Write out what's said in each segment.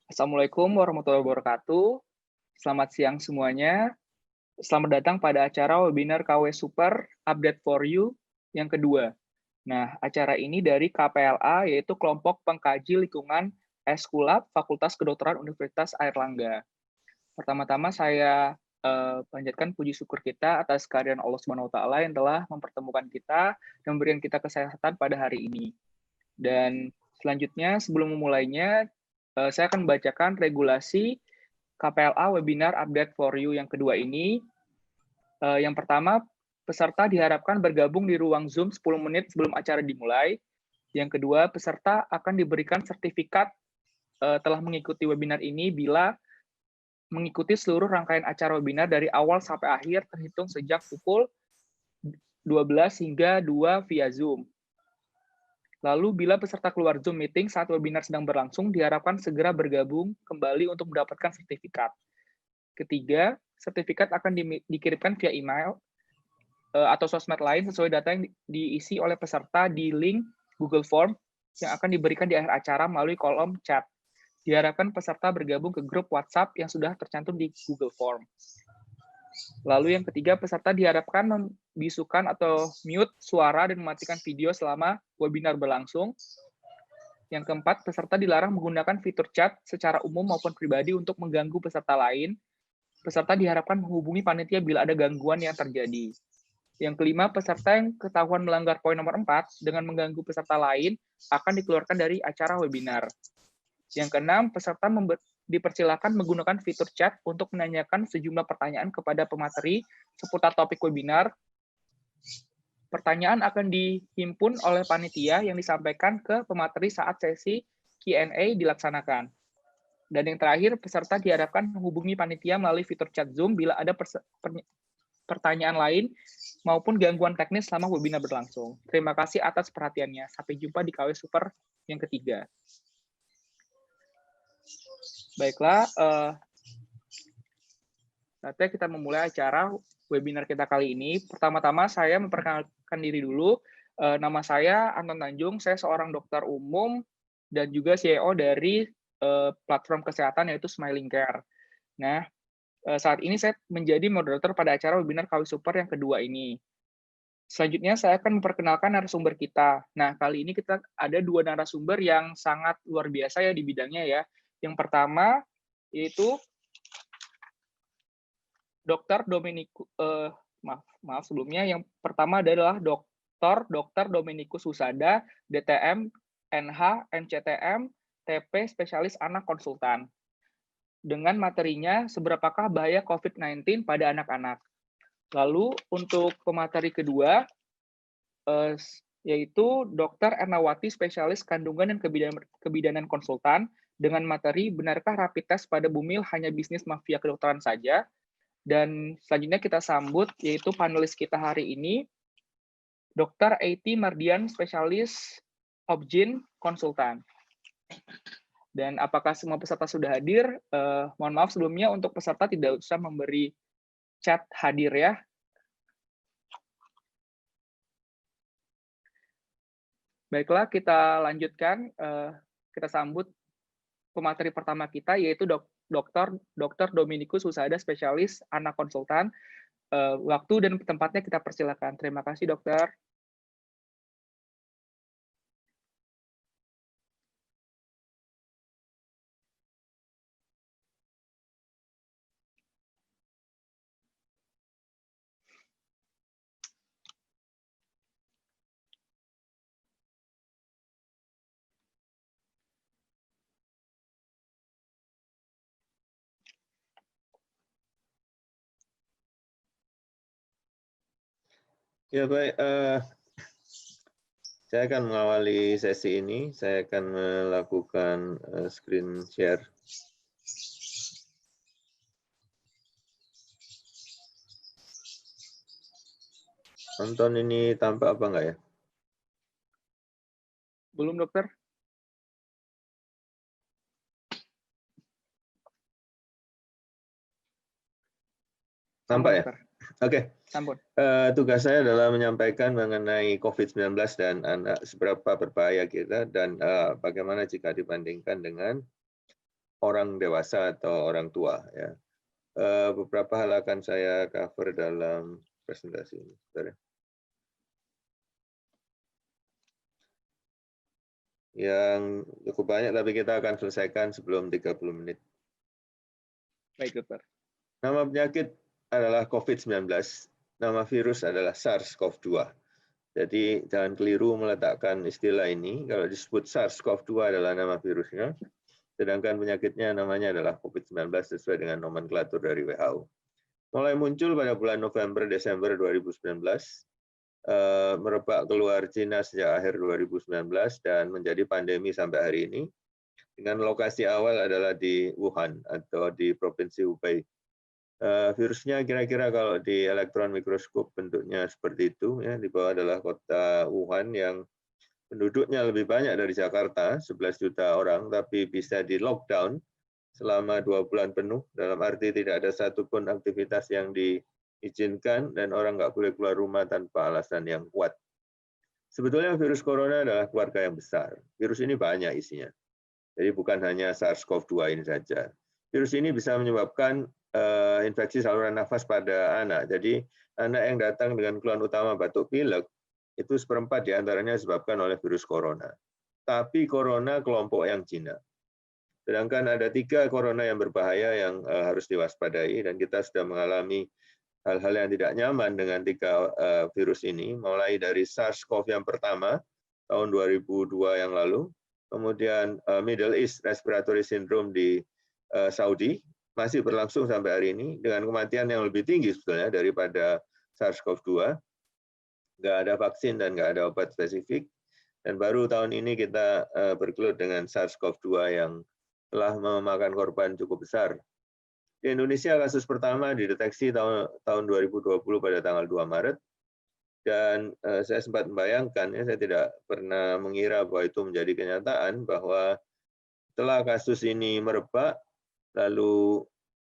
Assalamualaikum warahmatullahi wabarakatuh. Selamat siang semuanya. Selamat datang pada acara webinar KW Super Update for You yang kedua. Nah, acara ini dari KPLA, yaitu Kelompok Pengkaji Lingkungan Eskulap Fakultas Kedokteran Universitas Airlangga. Pertama-tama saya panjatkan puji syukur kita atas kehadiran Allah Subhanahu wa Ta'ala yang telah mempertemukan kita dan memberikan kita kesehatan pada hari ini. Dan selanjutnya, sebelum memulainya, saya akan membacakan regulasi KPLA Webinar Update for You yang kedua ini. Yang pertama, peserta diharapkan bergabung di ruang Zoom 10 menit sebelum acara dimulai. Yang kedua, peserta akan diberikan sertifikat telah mengikuti webinar ini bila mengikuti seluruh rangkaian acara webinar dari awal sampai akhir terhitung sejak pukul 12 hingga 2 via Zoom. Lalu, bila peserta keluar Zoom meeting saat webinar sedang berlangsung, diharapkan segera bergabung kembali untuk mendapatkan sertifikat. Ketiga, sertifikat akan dikirimkan via email atau sosmed lain sesuai data yang diisi oleh peserta di link Google Form yang akan diberikan di akhir acara melalui kolom chat. Diharapkan peserta bergabung ke grup WhatsApp yang sudah tercantum di Google Form. Lalu yang ketiga, peserta diharapkan membisukan atau mute suara dan mematikan video selama webinar berlangsung. Yang keempat, peserta dilarang menggunakan fitur chat secara umum maupun pribadi untuk mengganggu peserta lain. Peserta diharapkan menghubungi panitia bila ada gangguan yang terjadi. Yang kelima, peserta yang ketahuan melanggar poin nomor 4 dengan mengganggu peserta lain akan dikeluarkan dari acara webinar. Yang keenam, peserta dipersilakan menggunakan fitur chat untuk menanyakan sejumlah pertanyaan kepada pemateri seputar topik webinar. Pertanyaan akan dihimpun oleh panitia yang disampaikan ke pemateri saat sesi Q&A dilaksanakan. Dan yang terakhir, peserta diharapkan menghubungi panitia melalui fitur chat Zoom bila ada pertanyaan lain maupun gangguan teknis selama webinar berlangsung. Terima kasih atas perhatiannya. Sampai jumpa di KW Super yang ketiga. Baiklah, saatnya kita memulai acara webinar kita kali ini. Pertama-tama saya memperkenalkan diri dulu. Nama saya Anton Tanjung, saya seorang dokter umum dan juga CEO dari platform kesehatan yaitu Smiling Care. Nah, saat ini saya menjadi moderator pada acara webinar KW Super yang kedua ini. Selanjutnya saya akan memperkenalkan narasumber kita. Nah, kali ini kita ada dua narasumber yang sangat luar biasa ya di bidangnya ya. Yang pertama yaitu Dr. Dominikus, maaf sebelumnya, yang pertama adalah Dr. Dominikus Husada, DTM, NH, MCTM, TP, spesialis anak konsultan. Dengan materinya, seberapakah bahaya COVID-19 pada anak-anak. Lalu untuk pemateri kedua, yaitu Dr. Ernawati, spesialis kandungan dan kebidanan konsultan, dengan materi benarkah rapid test pada Bumil hanya bisnis mafia kedokteran saja. Dan selanjutnya kita sambut, yaitu panelis kita hari ini, Dr. A.T. Mardian, spesialis Obgyn konsultan. Dan apakah semua peserta sudah hadir? Mohon maaf sebelumnya untuk peserta tidak usah memberi chat hadir ya. Baiklah, kita lanjutkan. Kita sambut pemateri pertama kita, yaitu Dr. Dominikus Husada, spesialis anak konsultan. Waktu dan tempatnya kita persilakan. Terima kasih, dokter. Ya baik, saya akan mengawali sesi ini. Saya akan melakukan screen share. Nonton ini tampak apa enggak ya? Belum, dokter. Tampak ya? Oke. Tugas saya adalah menyampaikan mengenai COVID-19 dan anak, seberapa berbahaya kita dan bagaimana jika dibandingkan dengan orang dewasa atau orang tua. Ya. Beberapa hal akan saya cover dalam presentasi ini. Bentar ya. Yang cukup banyak, tapi kita akan selesaikan sebelum 30 menit. Baik, dokter. Nama penyakit adalah COVID-19. Nama virus adalah SARS-CoV-2. Jadi jangan keliru meletakkan istilah ini. Kalau disebut SARS-CoV-2 adalah nama virusnya, sedangkan penyakitnya namanya adalah COVID-19 sesuai dengan nomenklatur dari WHO. Mulai muncul pada bulan November-Desember 2019, merebak keluar Cina sejak akhir 2019 dan menjadi pandemi sampai hari ini. Dengan lokasi awal adalah di Wuhan atau di Provinsi Hubei. Virusnya kira-kira kalau di elektron mikroskop bentuknya seperti itu. Ya, di bawah adalah kota Wuhan yang penduduknya lebih banyak dari Jakarta, 11 juta orang, tapi bisa di lockdown selama 2 bulan penuh, dalam arti tidak ada satupun aktivitas yang diizinkan dan orang nggak boleh keluar rumah tanpa alasan yang kuat. Sebetulnya virus corona adalah keluarga yang besar. Virus ini banyak isinya. Jadi bukan hanya SARS-CoV-2 ini saja. Virus ini bisa menyebabkan infeksi saluran nafas pada anak. Jadi anak yang datang dengan keluhan utama batuk pilek, itu seperempat diantaranya disebabkan oleh virus corona. Tapi corona kelompok yang Cina. Sedangkan ada 3 corona yang berbahaya yang harus diwaspadai, dan kita sudah mengalami hal-hal yang tidak nyaman dengan 3 virus ini, mulai dari SARS-CoV yang pertama, tahun 2002 yang lalu, kemudian Middle East Respiratory Syndrome di Saudi, masih berlangsung sampai hari ini, dengan kematian yang lebih tinggi sebetulnya daripada SARS-CoV-2. Nggak ada vaksin dan nggak ada obat spesifik. Dan baru tahun ini kita bergelut dengan SARS-CoV-2 yang telah memakan korban cukup besar. Di Indonesia kasus pertama dideteksi tahun 2020 pada tanggal 2 Maret. Dan saya sempat membayangkan, ya, saya tidak pernah mengira bahwa itu menjadi kenyataan, bahwa setelah kasus ini merebak, lalu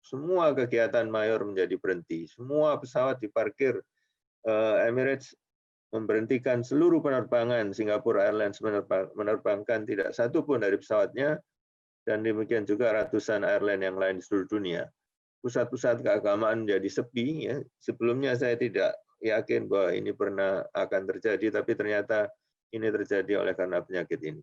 semua kegiatan mayor menjadi berhenti. Semua pesawat diparkir. Emirates memberhentikan seluruh penerbangan. Singapore Airlines menerbangkan tidak satu pun dari pesawatnya, dan demikian juga ratusan airline yang lain di seluruh dunia. Pusat-pusat keagamaan menjadi sepi. Ya. Sebelumnya saya tidak yakin bahwa ini pernah akan terjadi, tapi ternyata ini terjadi oleh karena penyakit ini.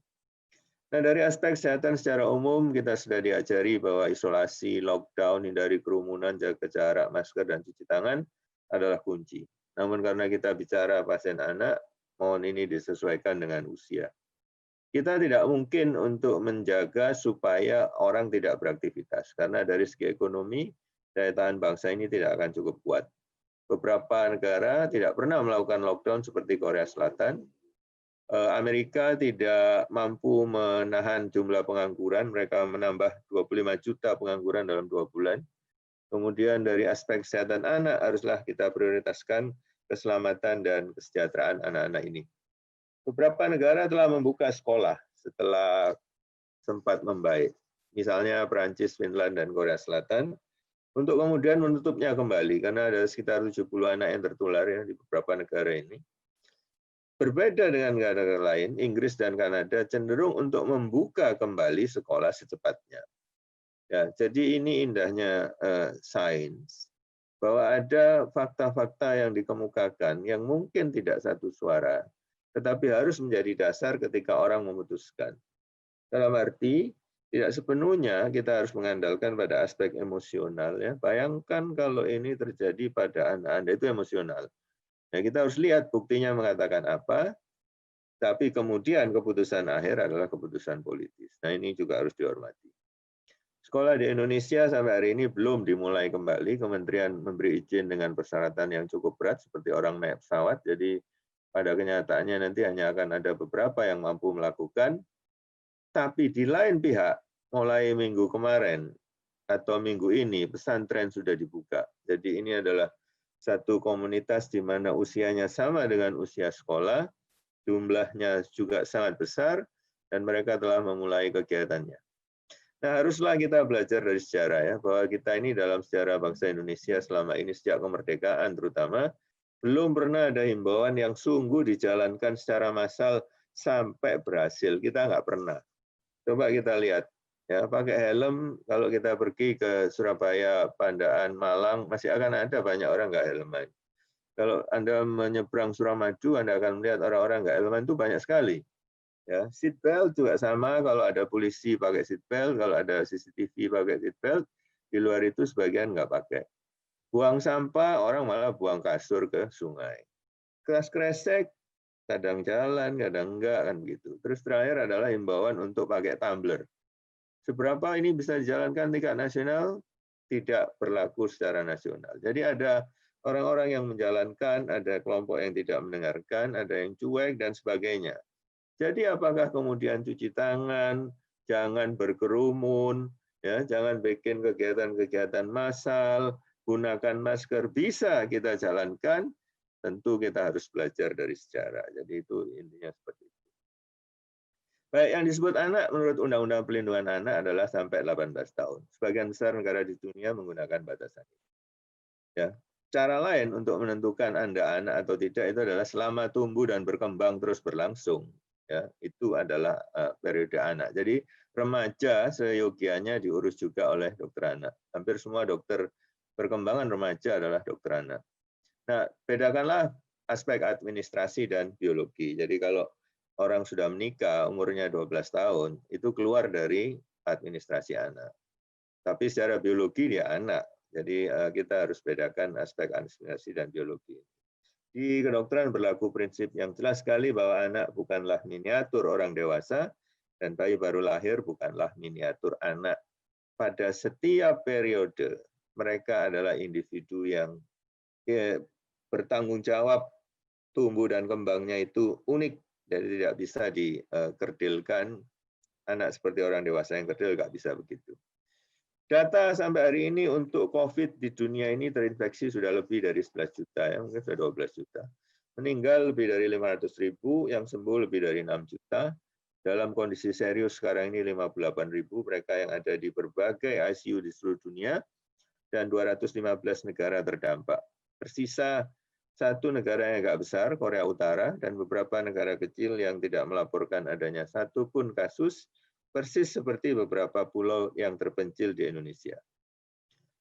Nah, dari aspek kesehatan secara umum, kita sudah diajari bahwa isolasi, lockdown, hindari kerumunan, jaga jarak, masker, dan cuci tangan adalah kunci. Namun karena kita bicara pasien anak, mohon ini disesuaikan dengan usia. Kita tidak mungkin untuk menjaga supaya orang tidak beraktivitas, karena dari segi ekonomi, daya tahan bangsa ini tidak akan cukup kuat. Beberapa negara tidak pernah melakukan lockdown seperti Korea Selatan. Amerika tidak mampu menahan jumlah pengangguran, mereka menambah 25 juta pengangguran dalam 2 bulan. Kemudian dari aspek kesehatan anak haruslah kita prioritaskan keselamatan dan kesejahteraan anak-anak ini. Beberapa negara telah membuka sekolah setelah sempat membaik. Misalnya Perancis, Finland, dan Korea Selatan. Untuk kemudian menutupnya kembali, karena ada sekitar 70 anak yang tertular ya di beberapa negara ini. Berbeda dengan negara lain, Inggris dan Kanada cenderung untuk membuka kembali sekolah secepatnya. Ya, jadi ini indahnya sains, bahwa ada fakta-fakta yang dikemukakan yang mungkin tidak satu suara, tetapi harus menjadi dasar ketika orang memutuskan. Dalam arti, tidak sepenuhnya kita harus mengandalkan pada aspek emosional. Ya. Bayangkan kalau ini terjadi pada anak-anak, itu emosional. Nah, kita harus lihat buktinya mengatakan apa, tapi kemudian keputusan akhir adalah keputusan politis. Nah, ini juga harus dihormati. Sekolah di Indonesia sampai hari ini belum dimulai kembali. Kementerian memberi izin dengan persyaratan yang cukup berat, seperti orang naik pesawat. Jadi pada kenyataannya nanti hanya akan ada beberapa yang mampu melakukan. Tapi di lain pihak, mulai minggu kemarin atau minggu ini, pesantren sudah dibuka. Jadi ini adalah satu komunitas di mana usianya sama dengan usia sekolah, jumlahnya juga sangat besar, dan mereka telah memulai kegiatannya. Nah, haruslah kita belajar dari sejarah, ya, bahwa kita ini dalam sejarah bangsa Indonesia selama ini sejak kemerdekaan terutama, belum pernah ada himbauan yang sungguh dijalankan secara massal sampai berhasil. Kita nggak pernah. Coba kita lihat, Ya, pakai helm kalau kita pergi ke Surabaya, Pandaan, Malang, masih akan ada banyak orang nggak helman. Kalau Anda menyeberang Suramadu, Anda akan melihat orang-orang nggak helman itu banyak sekali. Ya, seat belt juga sama, kalau ada polisi pakai seat belt, kalau ada CCTV pakai seat belt, di luar itu sebagian nggak pakai. Buang sampah, orang malah buang kasur ke sungai. Keras kresek, kadang jalan, kadang enggak, kan gitu. Terus terakhir adalah himbauan untuk pakai tumbler. Seberapa ini bisa dijalankan tingkat nasional, tidak berlaku secara nasional. Jadi ada orang-orang yang menjalankan, ada kelompok yang tidak mendengarkan, ada yang cuek, dan sebagainya. Jadi apakah kemudian cuci tangan, jangan berkerumun, ya, jangan bikin kegiatan-kegiatan massal, gunakan masker, bisa kita jalankan, tentu kita harus belajar dari sejarah. Jadi itu intinya seperti itu. Baik, yang disebut anak menurut Undang-Undang Perlindungan Anak adalah sampai 18 tahun. Sebagian besar negara di dunia menggunakan batasan ini. Ya. Cara lain untuk menentukan Anda anak atau tidak itu adalah selama tumbuh dan berkembang terus berlangsung. Ya, itu adalah periode anak. Jadi remaja seyogianya diurus juga oleh dokter anak. Hampir semua dokter perkembangan remaja adalah dokter anak. Nah, bedakanlah aspek administrasi dan biologi. Jadi kalau orang sudah menikah, umurnya 12 tahun, itu keluar dari administrasi anak. Tapi secara biologi dia anak. Jadi kita harus bedakan aspek administrasi dan biologi. Di kedokteran berlaku prinsip yang jelas sekali bahwa anak bukanlah miniatur orang dewasa, dan bayi baru lahir bukanlah miniatur anak. Pada setiap periode, mereka adalah individu yang bertanggung jawab, tumbuh dan kembangnya itu unik, jadi tidak bisa dikerdilkan. Anak seperti orang dewasa yang kerdil nggak bisa begitu. Data sampai hari ini untuk COVID di dunia ini terinfeksi sudah lebih dari 11 juta, ya, mungkin sudah 12 juta. Meninggal lebih dari 500.000, yang sembuh lebih dari 6 juta. Dalam kondisi serius sekarang ini 58.000 mereka yang ada di berbagai ICU di seluruh dunia, dan 215 negara terdampak. Tersisa satu negara yang agak besar, Korea Utara, dan beberapa negara kecil yang tidak melaporkan adanya satu pun kasus, persis seperti beberapa pulau yang terpencil di Indonesia.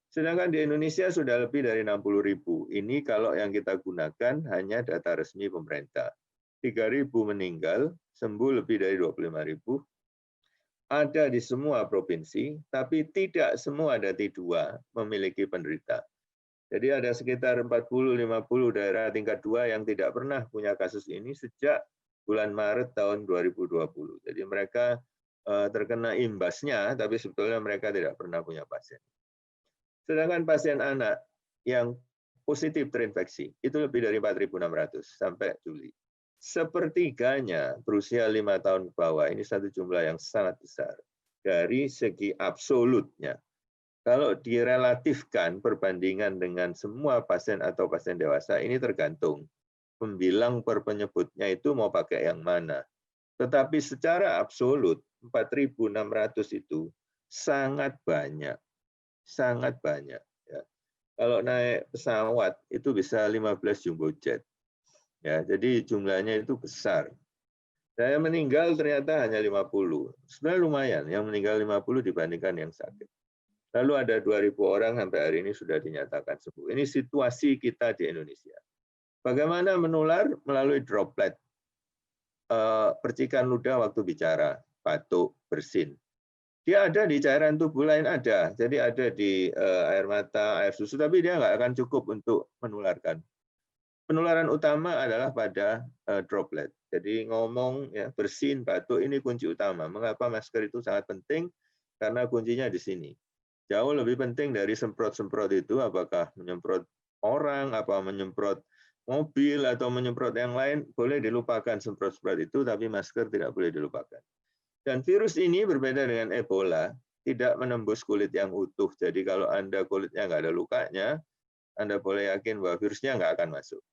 Sedangkan di Indonesia sudah lebih dari 60.000. Ini kalau yang kita gunakan hanya data resmi pemerintah. 3.000 meninggal, sembuh lebih dari 25.000. Ada di semua provinsi, tapi tidak semua dati 2 memiliki penderita. Jadi ada sekitar 40-50 daerah tingkat 2 yang tidak pernah punya kasus ini sejak bulan Maret tahun 2020. Jadi mereka terkena imbasnya, tapi sebetulnya mereka tidak pernah punya pasien. Sedangkan pasien anak yang positif terinfeksi, itu lebih dari 4.600 sampai Juli. Sepertiganya berusia 5 tahun ke bawah, ini satu jumlah yang sangat besar. Dari segi absolutnya, kalau direlatifkan perbandingan dengan semua pasien atau pasien dewasa, ini tergantung. Pembilang per penyebutnya itu mau pakai yang mana. Tetapi secara absolut, 4.600 itu sangat banyak. Sangat banyak. Ya. Kalau naik pesawat, itu bisa 15 jumbo jet. Ya, jadi jumlahnya itu besar. Saya meninggal ternyata hanya 50. Sebenarnya lumayan, yang meninggal 50 dibandingkan yang sakit. Lalu ada 2.000 orang sampai hari ini sudah dinyatakan sembuh. Ini situasi kita di Indonesia. Bagaimana menular? Melalui droplet. Percikan ludah waktu bicara, batuk, bersin. Dia ada di cairan tubuh lain ada. Jadi ada di air mata, air susu, tapi dia nggak akan cukup untuk menularkan. Penularan utama adalah pada droplet. Jadi ngomong, ya, bersin, batuk, ini kunci utama. Mengapa masker itu sangat penting? Karena kuncinya di sini. Jauh lebih penting dari semprot-semprot itu, apakah menyemprot orang, apa menyemprot mobil, atau menyemprot yang lain, boleh dilupakan semprot-semprot itu, tapi masker tidak boleh dilupakan. Dan virus ini berbeda dengan Ebola, tidak menembus kulit yang utuh. Jadi kalau Anda kulitnya nggak ada lukanya, Anda boleh yakin bahwa virusnya nggak akan masuk.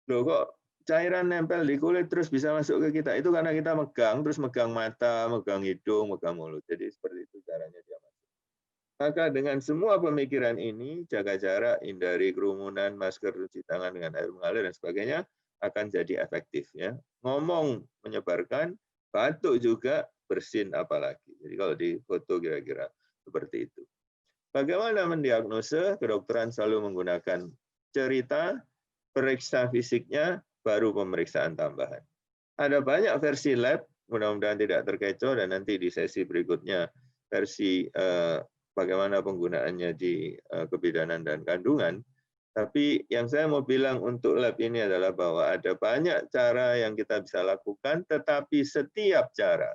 Loh, kok cairan nempel di kulit terus bisa masuk ke kita? Itu karena kita megang, terus megang mata, megang hidung, megang mulut. Jadi seperti itu caranya dia masuk. Maka dengan semua pemikiran ini, jaga jarak, hindari kerumunan, masker, cuci tangan dengan air mengalir, dan sebagainya, akan jadi efektif. Ya. Ngomong menyebarkan, batuk juga, bersin apalagi. Jadi Jadi kalau di foto kira-kira seperti itu. Bagaimana mendiagnosa? Kedokteran selalu menggunakan cerita, periksa fisiknya, baru pemeriksaan tambahan. Ada banyak versi lab, mudah-mudahan tidak terkecoh, dan nanti di sesi berikutnya versi bagaimana penggunaannya di kebidanan dan kandungan. Tapi yang saya mau bilang untuk lab ini adalah bahwa ada banyak cara yang kita bisa lakukan, tetapi setiap cara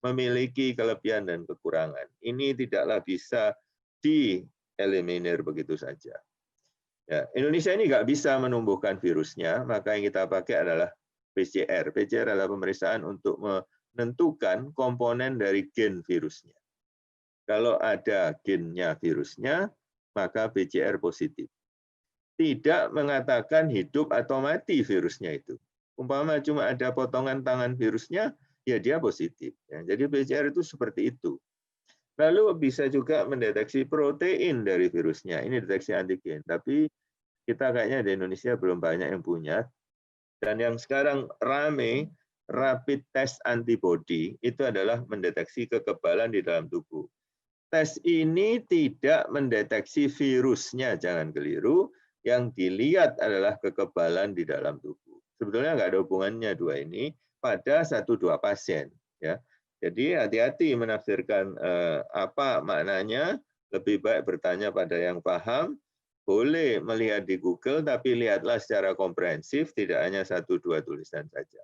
memiliki kelebihan dan kekurangan. Ini tidaklah bisa dieliminir begitu saja. Ya, Indonesia ini nggak bisa menumbuhkan virusnya, maka yang kita pakai adalah PCR. PCR adalah pemeriksaan untuk menentukan komponen dari gen virusnya. Kalau ada gennya virusnya, maka PCR positif. Tidak mengatakan hidup atau mati virusnya itu. Umpama cuma ada potongan tangan virusnya, ya dia positif. Ya, jadi PCR itu seperti itu. Lalu bisa juga mendeteksi protein dari virusnya. Ini deteksi antigen. Tapi kita kayaknya di Indonesia belum banyak yang punya. Dan yang sekarang rame, rapid test antibody, itu adalah mendeteksi kekebalan di dalam tubuh. Tes ini tidak mendeteksi virusnya, jangan keliru. Yang dilihat adalah kekebalan di dalam tubuh. Sebetulnya nggak ada hubungannya dua ini pada 1-2 pasien. Ya. Jadi hati-hati menafsirkan apa maknanya, lebih baik bertanya pada yang paham, boleh melihat di Google, tapi lihatlah secara komprehensif, tidak hanya 1-2 tulisan saja.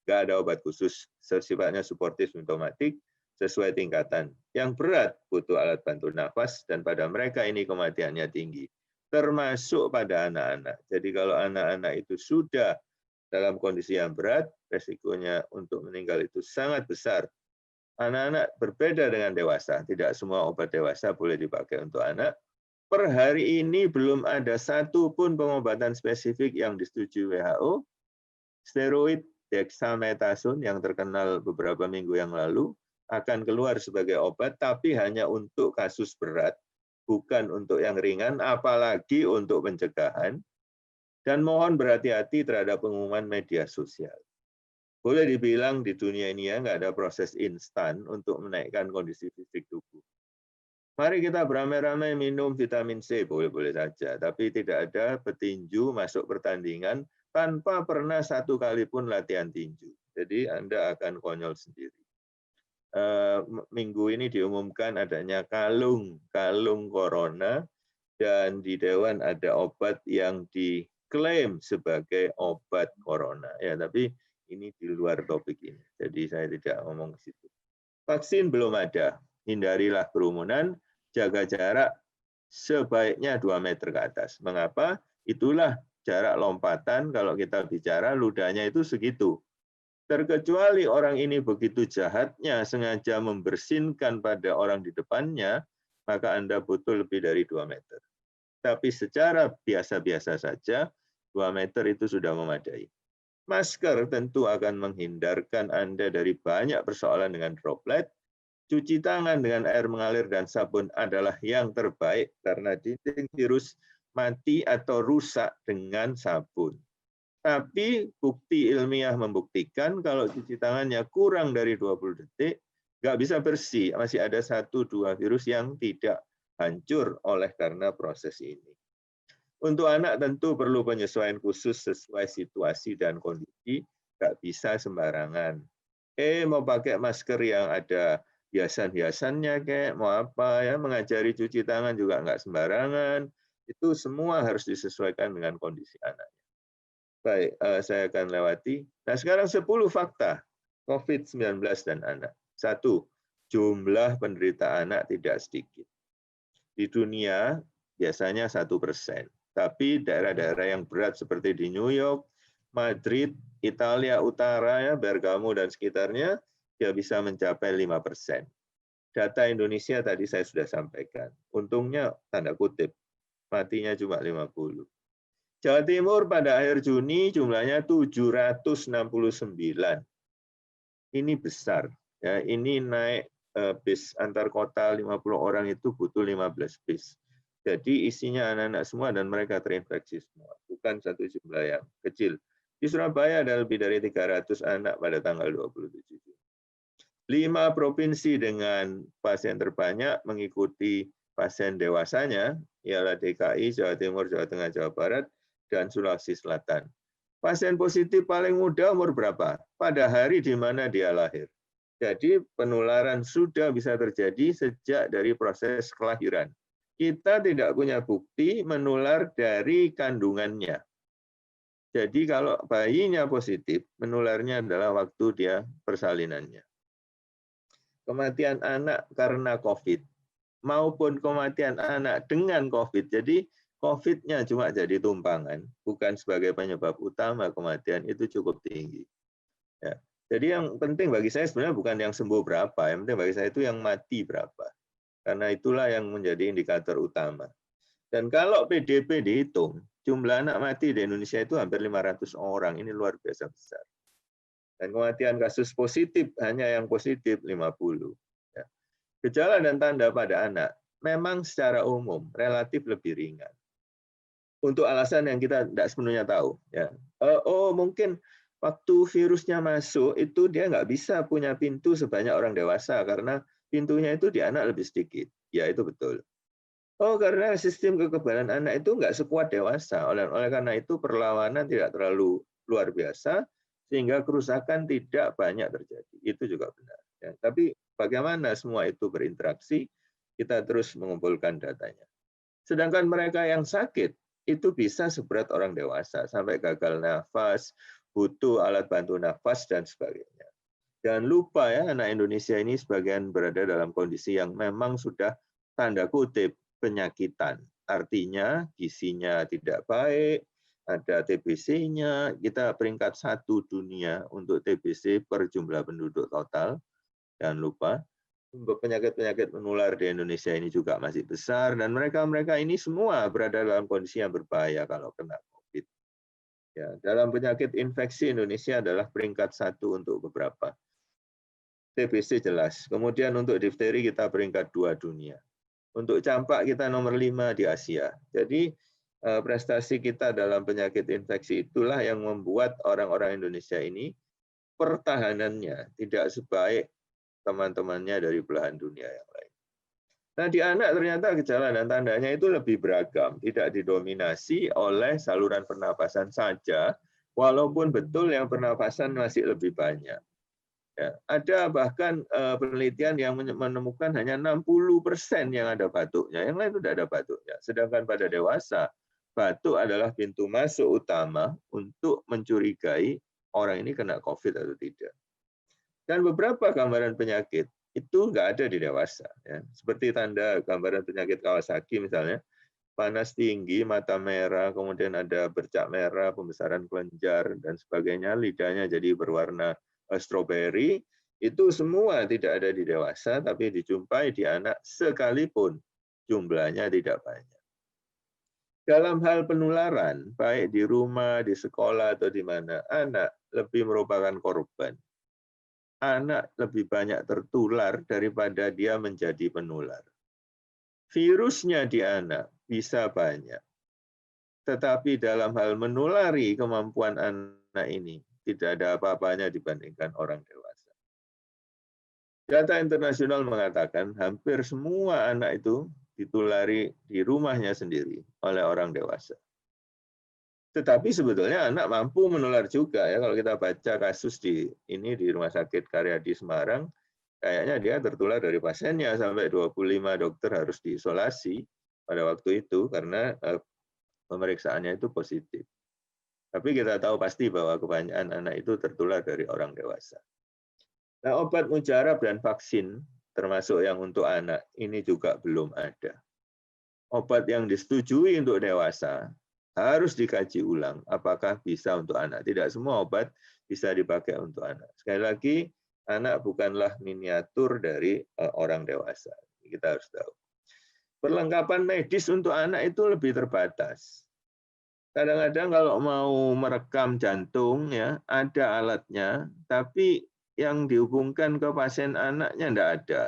Nggak ada obat khusus, sifatnya suportif simptomatik, sesuai tingkatan. Yang berat butuh alat bantu nafas, dan pada mereka ini kematiannya tinggi, termasuk pada anak-anak. Jadi kalau anak-anak itu sudah dalam kondisi yang berat, resikonya untuk meninggal itu sangat besar. Anak-anak berbeda dengan dewasa, tidak semua obat dewasa boleh dipakai untuk anak. Per hari ini belum ada satupun pengobatan spesifik yang disetujui WHO. Steroid dexamethasone yang terkenal beberapa minggu yang lalu akan keluar sebagai obat, tapi hanya untuk kasus berat, bukan untuk yang ringan, apalagi untuk pencegahan. Dan mohon berhati-hati terhadap pengumuman media sosial. Boleh dibilang di dunia ini ya nggak ada proses instan untuk menaikkan kondisi fisik tubuh. Mari kita beramai-ramai minum vitamin C, boleh-boleh saja. Tapi tidak ada petinju masuk pertandingan tanpa pernah satu kali pun latihan tinju. Jadi Anda akan konyol sendiri. Minggu ini diumumkan adanya kalung corona, dan di Dewan ada obat yang diklaim sebagai obat corona. Ya, tapi ini di luar topik ini. Jadi saya tidak ngomong ke situ. Vaksin belum ada. Hindarilah kerumunan, jaga jarak sebaiknya 2 meter ke atas. Mengapa? Itulah jarak lompatan kalau kita bicara ludahnya itu segitu. Terkecuali orang ini begitu jahatnya sengaja membersinkan pada orang di depannya, maka Anda butuh lebih dari 2 meter. Tapi secara biasa-biasa saja, 2 meter itu sudah memadai. Masker tentu akan menghindarkan Anda dari banyak persoalan dengan droplet. Cuci tangan dengan air mengalir dan sabun adalah yang terbaik karena dinding virus mati atau rusak dengan sabun. Tapi bukti ilmiah membuktikan kalau cuci tangannya kurang dari 20 detik, nggak bisa bersih. Masih ada 1-2 virus yang tidak hancur oleh karena proses ini. Untuk anak tentu perlu penyesuaian khusus sesuai situasi dan kondisi, nggak bisa sembarangan. Mau pakai masker yang ada hiasan-hiasannya kayak mau apa ya, mengajari cuci tangan juga nggak sembarangan. Itu semua harus disesuaikan dengan kondisi anaknya. Baik, saya akan lewati. Nah, sekarang 10 fakta COVID-19 dan anak. 1, jumlah penderita anak tidak sedikit. Di dunia biasanya 1%. Tapi daerah-daerah yang berat seperti di New York, Madrid, Italia Utara, ya, Bergamo dan sekitarnya, ya bisa mencapai 5%. Data Indonesia tadi saya sudah sampaikan. Untungnya, tanda kutip, matinya cuma 50. Jawa Timur pada akhir Juni jumlahnya 769. Ini besar. Ya, ini naik bis antar kota 50 orang itu butuh 15 bis. Jadi isinya anak-anak semua dan mereka terinfeksi semua. Bukan satu jumlah yang kecil. Di Surabaya ada lebih dari 300 anak pada tanggal 27 Juni. 5 provinsi dengan pasien terbanyak mengikuti pasien dewasanya, ialah DKI, Jawa Timur, Jawa Tengah, Jawa Barat, dan Sulawesi Selatan. Pasien positif paling muda umur berapa? Pada hari di mana dia lahir. Jadi penularan sudah bisa terjadi sejak dari proses kelahiran. Kita tidak punya bukti menular dari kandungannya. Jadi kalau bayinya positif, menularnya adalah waktu dia persalinannya. Kematian anak karena COVID maupun kematian anak dengan COVID. Jadi COVID-nya cuma jadi tumpangan, bukan sebagai penyebab utama kematian, itu cukup tinggi. Ya. Jadi yang penting bagi saya sebenarnya bukan yang sembuh berapa, yang penting bagi saya itu yang mati berapa. Karena itulah yang menjadi indikator utama. Dan kalau PDP dihitung, jumlah anak mati di Indonesia itu hampir 500 orang, ini luar biasa besar. Dan kematian kasus positif hanya yang positif 50. Ya. Gejala dan tanda pada anak memang secara umum relatif lebih ringan. Untuk alasan yang kita tidak sepenuhnya tahu. Ya. Mungkin waktu virusnya masuk itu dia nggak bisa punya pintu sebanyak orang dewasa karena pintunya itu di anak lebih sedikit. Ya itu betul. Karena sistem kekebalan anak itu nggak sekuat dewasa. Oleh karena itu perlawanan tidak terlalu luar biasa, sehingga kerusakan tidak banyak terjadi. Itu juga benar. Ya, tapi bagaimana semua itu berinteraksi, kita terus mengumpulkan datanya. Sedangkan mereka yang sakit, itu bisa seberat orang dewasa, sampai gagal nafas, butuh alat bantu nafas, dan sebagainya. Jangan lupa ya, anak Indonesia ini sebagian berada dalam kondisi yang memang sudah tanda kutip penyakitan. Artinya gizinya tidak baik, ada TBC-nya, kita peringkat 1 dunia untuk TBC per jumlah penduduk total. Jangan lupa, penyakit-penyakit menular di Indonesia ini juga masih besar, dan mereka ini semua berada dalam kondisi yang berbahaya kalau kena COVID. Ya, dalam penyakit infeksi Indonesia adalah peringkat 1 untuk beberapa. TBC jelas. Kemudian untuk difteri kita peringkat 2 dunia. Untuk campak kita nomor 5 di Asia. Jadi prestasi kita dalam penyakit infeksi itulah yang membuat orang-orang Indonesia ini pertahanannya tidak sebaik teman-temannya dari belahan dunia yang lain. Nah, di anak ternyata gejala dan tandanya itu lebih beragam, tidak didominasi oleh saluran pernapasan saja, walaupun betul yang pernapasan masih lebih banyak. Ya, ada bahkan penelitian yang menemukan hanya 60% yang ada batuknya, yang lain tidak ada batuknya. Sedangkan pada dewasa, batuk adalah pintu masuk utama untuk mencurigai orang ini kena COVID atau tidak. Dan beberapa gambaran penyakit itu nggak ada di dewasa. Ya. Seperti tanda gambaran penyakit Kawasaki misalnya, panas tinggi, mata merah, kemudian ada bercak merah, pembesaran kelenjar, dan sebagainya, lidahnya jadi berwarna stroberi, itu semua tidak ada di dewasa, tapi dijumpai di anak sekalipun jumlahnya tidak banyak. Dalam hal penularan, baik di rumah, di sekolah, atau di mana, anak lebih merupakan korban. Anak lebih banyak tertular daripada dia menjadi penular. Virusnya di anak bisa banyak. Tetapi dalam hal menulari kemampuan anak ini, tidak ada apa-apanya dibandingkan orang dewasa. Data internasional mengatakan hampir semua anak itu ditulari di rumahnya sendiri oleh orang dewasa. Tetapi sebetulnya anak mampu menular juga ya. Kalau kita baca kasus di Rumah Sakit Karyadi Semarang, kayaknya dia tertular dari pasiennya, sampai 25 dokter harus diisolasi pada waktu itu karena pemeriksaannya itu positif. Tapi kita tahu pasti bahwa kebanyakan anak itu tertular dari orang dewasa. Nah, obat mujarab dan vaksin, termasuk yang untuk anak, ini juga belum ada. Obat yang disetujui untuk dewasa harus dikaji ulang apakah bisa untuk anak. Tidak semua obat bisa dipakai untuk anak. Sekali lagi, anak bukanlah miniatur dari orang dewasa. Kita harus tahu. Perlengkapan medis untuk anak itu lebih terbatas. Kadang-kadang kalau mau merekam jantung ya ada alatnya, tapi yang dihubungkan ke pasien anaknya tidak ada.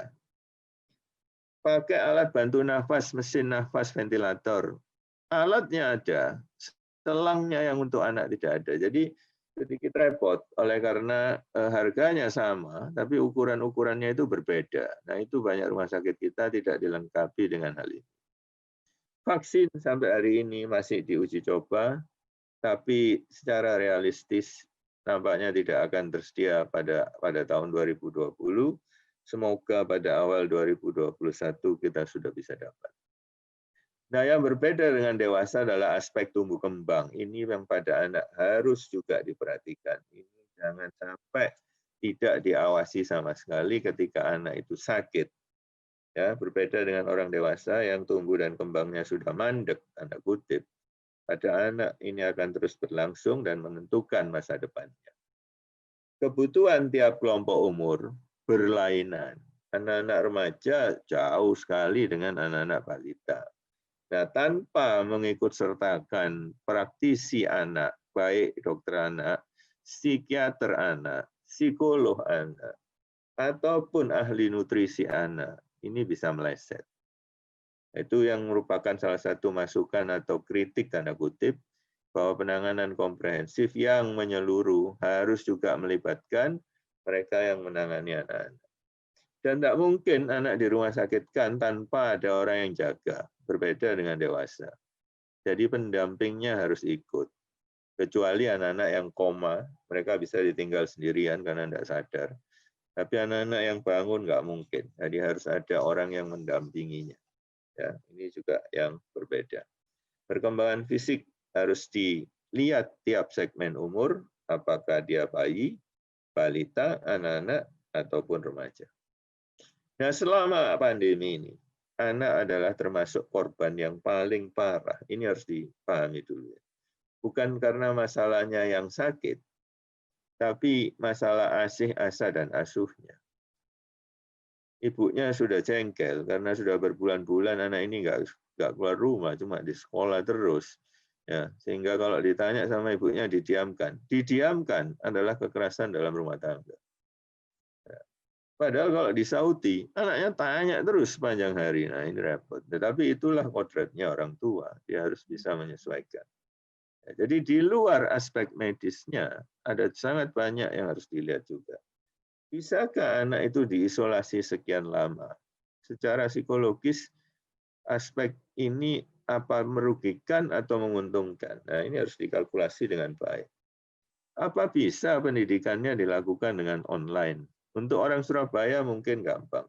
Pakai alat bantu nafas, mesin nafas, ventilator. Alatnya ada, selangnya yang untuk anak tidak ada. Jadi sedikit repot oleh karena harganya sama, tapi ukuran-ukurannya itu berbeda. Nah, itu banyak rumah sakit kita tidak dilengkapi dengan hal ini. Vaksin sampai hari ini masih diuji coba, tapi secara realistis nampaknya tidak akan tersedia pada tahun 2020. Semoga pada awal 2021 kita sudah bisa dapat. Nah, yang berbeda dengan dewasa adalah aspek tumbuh kembang. Ini yang pada anak harus juga diperhatikan. Ini jangan sampai tidak diawasi sama sekali ketika anak itu sakit. Ya, berbeda dengan orang dewasa yang tumbuh dan kembangnya sudah mandek, tanda kutip. Pada anak ini akan terus berlangsung dan menentukan masa depannya. Kebutuhan tiap kelompok umur berlainan. Anak-anak remaja jauh sekali dengan anak-anak balita. Nah, tanpa mengikut sertakan praktisi anak, baik dokter anak, psikiater anak, psikolog anak, ataupun ahli nutrisi anak, ini bisa meleset. Itu yang merupakan salah satu masukan atau kritik tanda kutip, bahwa penanganan komprehensif yang menyeluruh harus juga melibatkan mereka yang menangani anak-anak. Dan tidak mungkin anak di rumah sakit kan tanpa ada orang yang jaga, berbeda dengan dewasa. Jadi pendampingnya harus ikut. Kecuali anak-anak yang koma, mereka bisa ditinggal sendirian karena tidak sadar. Tapi anak-anak yang bangun nggak mungkin. Jadi harus ada orang yang mendampinginya. Ya, ini juga yang berbeda. Perkembangan fisik harus dilihat tiap segmen umur, apakah dia bayi, balita, anak-anak, ataupun remaja. Nah, selama pandemi ini, anak adalah termasuk korban yang paling parah. Ini harus dipahami dulu. Bukan karena masalahnya yang sakit, tapi masalah asih, asa, dan asuhnya. Ibunya sudah jengkel karena sudah berbulan-bulan anak ini nggak keluar rumah, cuma di sekolah terus. Ya, sehingga kalau ditanya sama ibunya didiamkan. Didiamkan adalah kekerasan dalam rumah tangga. Padahal kalau di Saudi, anaknya tanya terus sepanjang hari. Nah, ini repot. Tetapi itulah kodratnya orang tua. Dia harus bisa menyesuaikan. Ya, jadi di luar aspek medisnya, ada sangat banyak yang harus dilihat juga. Bisakah anak itu diisolasi sekian lama? Secara psikologis, aspek ini apa merugikan atau menguntungkan? Nah, ini harus dikalkulasi dengan baik. Apa bisa pendidikannya dilakukan dengan online? Untuk orang Surabaya mungkin gampang.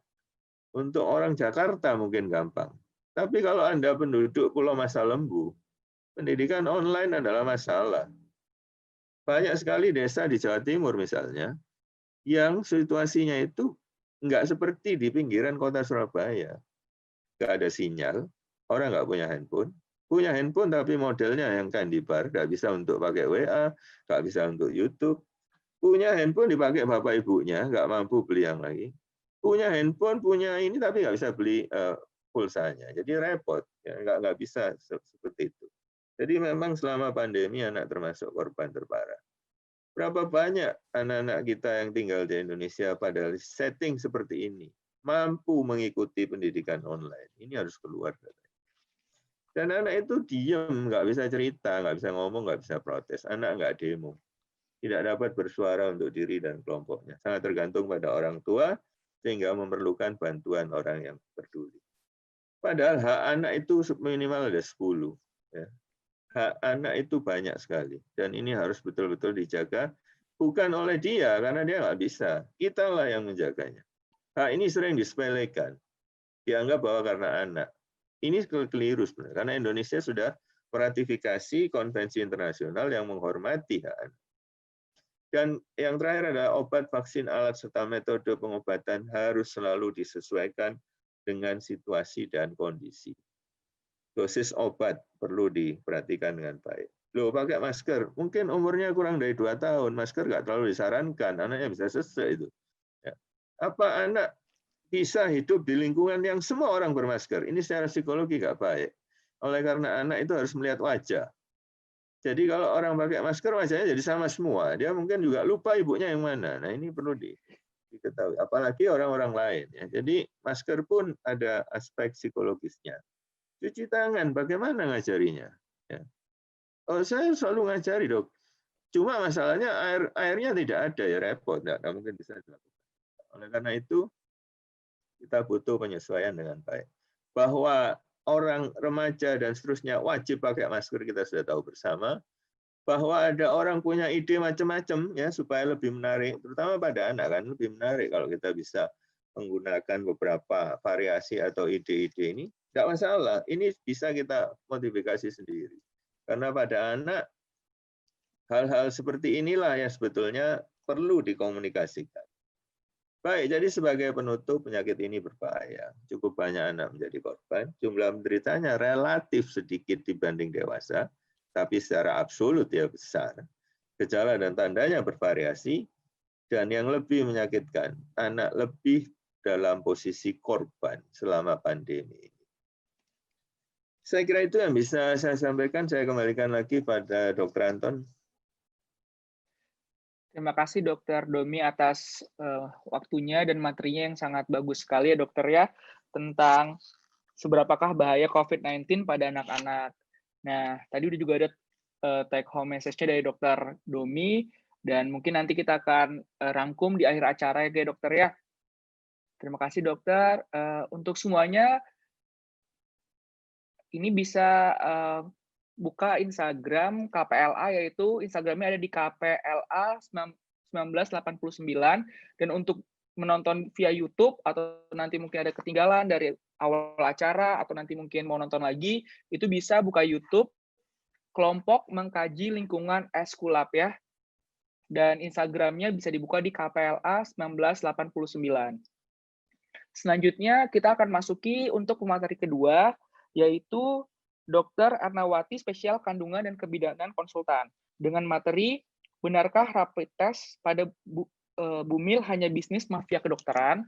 Untuk orang Jakarta mungkin gampang. Tapi kalau Anda penduduk Pulau Masa Lembu, pendidikan online adalah masalah. Banyak sekali desa di Jawa Timur misalnya, yang situasinya itu nggak seperti di pinggiran kota Surabaya. Nggak ada sinyal, orang nggak punya handphone tapi modelnya yang candy bar, nggak bisa untuk pakai WA, nggak bisa untuk YouTube. Punya handphone dipakai bapak ibunya, nggak mampu beli yang lagi. Punya handphone, punya ini tapi nggak bisa beli pulsanya. Jadi repot, ya, nggak bisa seperti itu. Jadi memang selama pandemi anak termasuk korban terparah. Berapa banyak anak-anak kita yang tinggal di Indonesia pada setting seperti ini mampu mengikuti pendidikan online? Ini harus keluar. Dan anak itu diem, nggak bisa cerita, nggak bisa ngomong, nggak bisa protes. Anak nggak demo. Tidak dapat bersuara untuk diri dan kelompoknya. Sangat tergantung pada orang tua, sehingga memerlukan bantuan orang yang peduli. Padahal hak anak itu minimal ada 10. Ya. Hak anak itu banyak sekali. Dan ini harus betul-betul dijaga, bukan oleh dia, karena dia nggak bisa. Kitalah yang menjaganya. Hak ini sering disepelekan. Dianggap bahwa karena anak. Ini keliru sebenarnya, karena Indonesia sudah meratifikasi konvensi internasional yang menghormati hak anak. Dan yang terakhir adalah obat, vaksin, alat, serta metode pengobatan harus selalu disesuaikan dengan situasi dan kondisi. Dosis obat perlu diperhatikan dengan baik. Loh, pakai masker, mungkin umurnya kurang dari 2 tahun, masker nggak terlalu disarankan, anaknya bisa sesek itu. Ya. Apa anak bisa hidup di lingkungan yang semua orang bermasker? Ini secara psikologi nggak baik. Oleh karena anak itu harus melihat wajah. Jadi kalau orang pakai masker wajahnya jadi sama semua. Dia mungkin juga lupa ibunya yang mana. Nah, ini perlu diketahui. Apalagi orang-orang lain. Ya. Jadi masker pun ada aspek psikologisnya. Cuci tangan, bagaimana ngajarinya? Ya. Oh, saya selalu ngajari, dok. Cuma masalahnya airnya tidak ada, ya repot, nggak mungkin bisa dilakukan. Oleh karena itu, kita butuh penyesuaian dengan baik. Bahwa orang remaja dan seterusnya wajib pakai masker, kita sudah tahu bersama. Bahwa ada orang punya ide macam-macam ya supaya lebih menarik, terutama pada anak kan lebih menarik kalau kita bisa menggunakan beberapa variasi atau ide-ide ini, tidak masalah. Ini bisa kita modifikasi sendiri. Karena pada anak hal-hal seperti inilah yang sebetulnya perlu dikomunikasikan. Baik, jadi sebagai penutup, penyakit ini berbahaya. Cukup banyak anak menjadi korban. Jumlah penderitanya relatif sedikit dibanding dewasa, tapi secara absolut ya besar. Gejala dan tandanya bervariasi, dan yang lebih menyakitkan, anak lebih dalam posisi korban selama pandemi ini. Saya kira itu yang bisa saya sampaikan. Saya kembalikan lagi pada Dr. Anton. Terima kasih Dokter Domi atas waktunya dan materinya yang sangat bagus sekali ya Dokter ya, tentang seberapakah bahaya COVID-19 pada anak-anak. Nah, tadi juga ada take home message-nya dari Dokter Domi, dan mungkin nanti kita akan rangkum di akhir acara ya Dokter ya. Terima kasih Dokter. Untuk semuanya, ini bisa buka Instagram KPLA, yaitu Instagramnya ada di KPLA 1989, dan untuk menonton via YouTube atau nanti mungkin ada ketinggalan dari awal acara atau nanti mungkin mau nonton lagi, itu bisa buka YouTube Kelompok Mengkaji Lingkungan Eskulap ya, dan Instagramnya bisa dibuka di KPLA 1989. Selanjutnya kita akan masuki untuk pemateri kedua, yaitu Dr. Ernawati, spesial kandungan dan kebidanan konsultan, dengan materi benarkah rapid test pada Bumil hanya bisnis mafia kedokteran.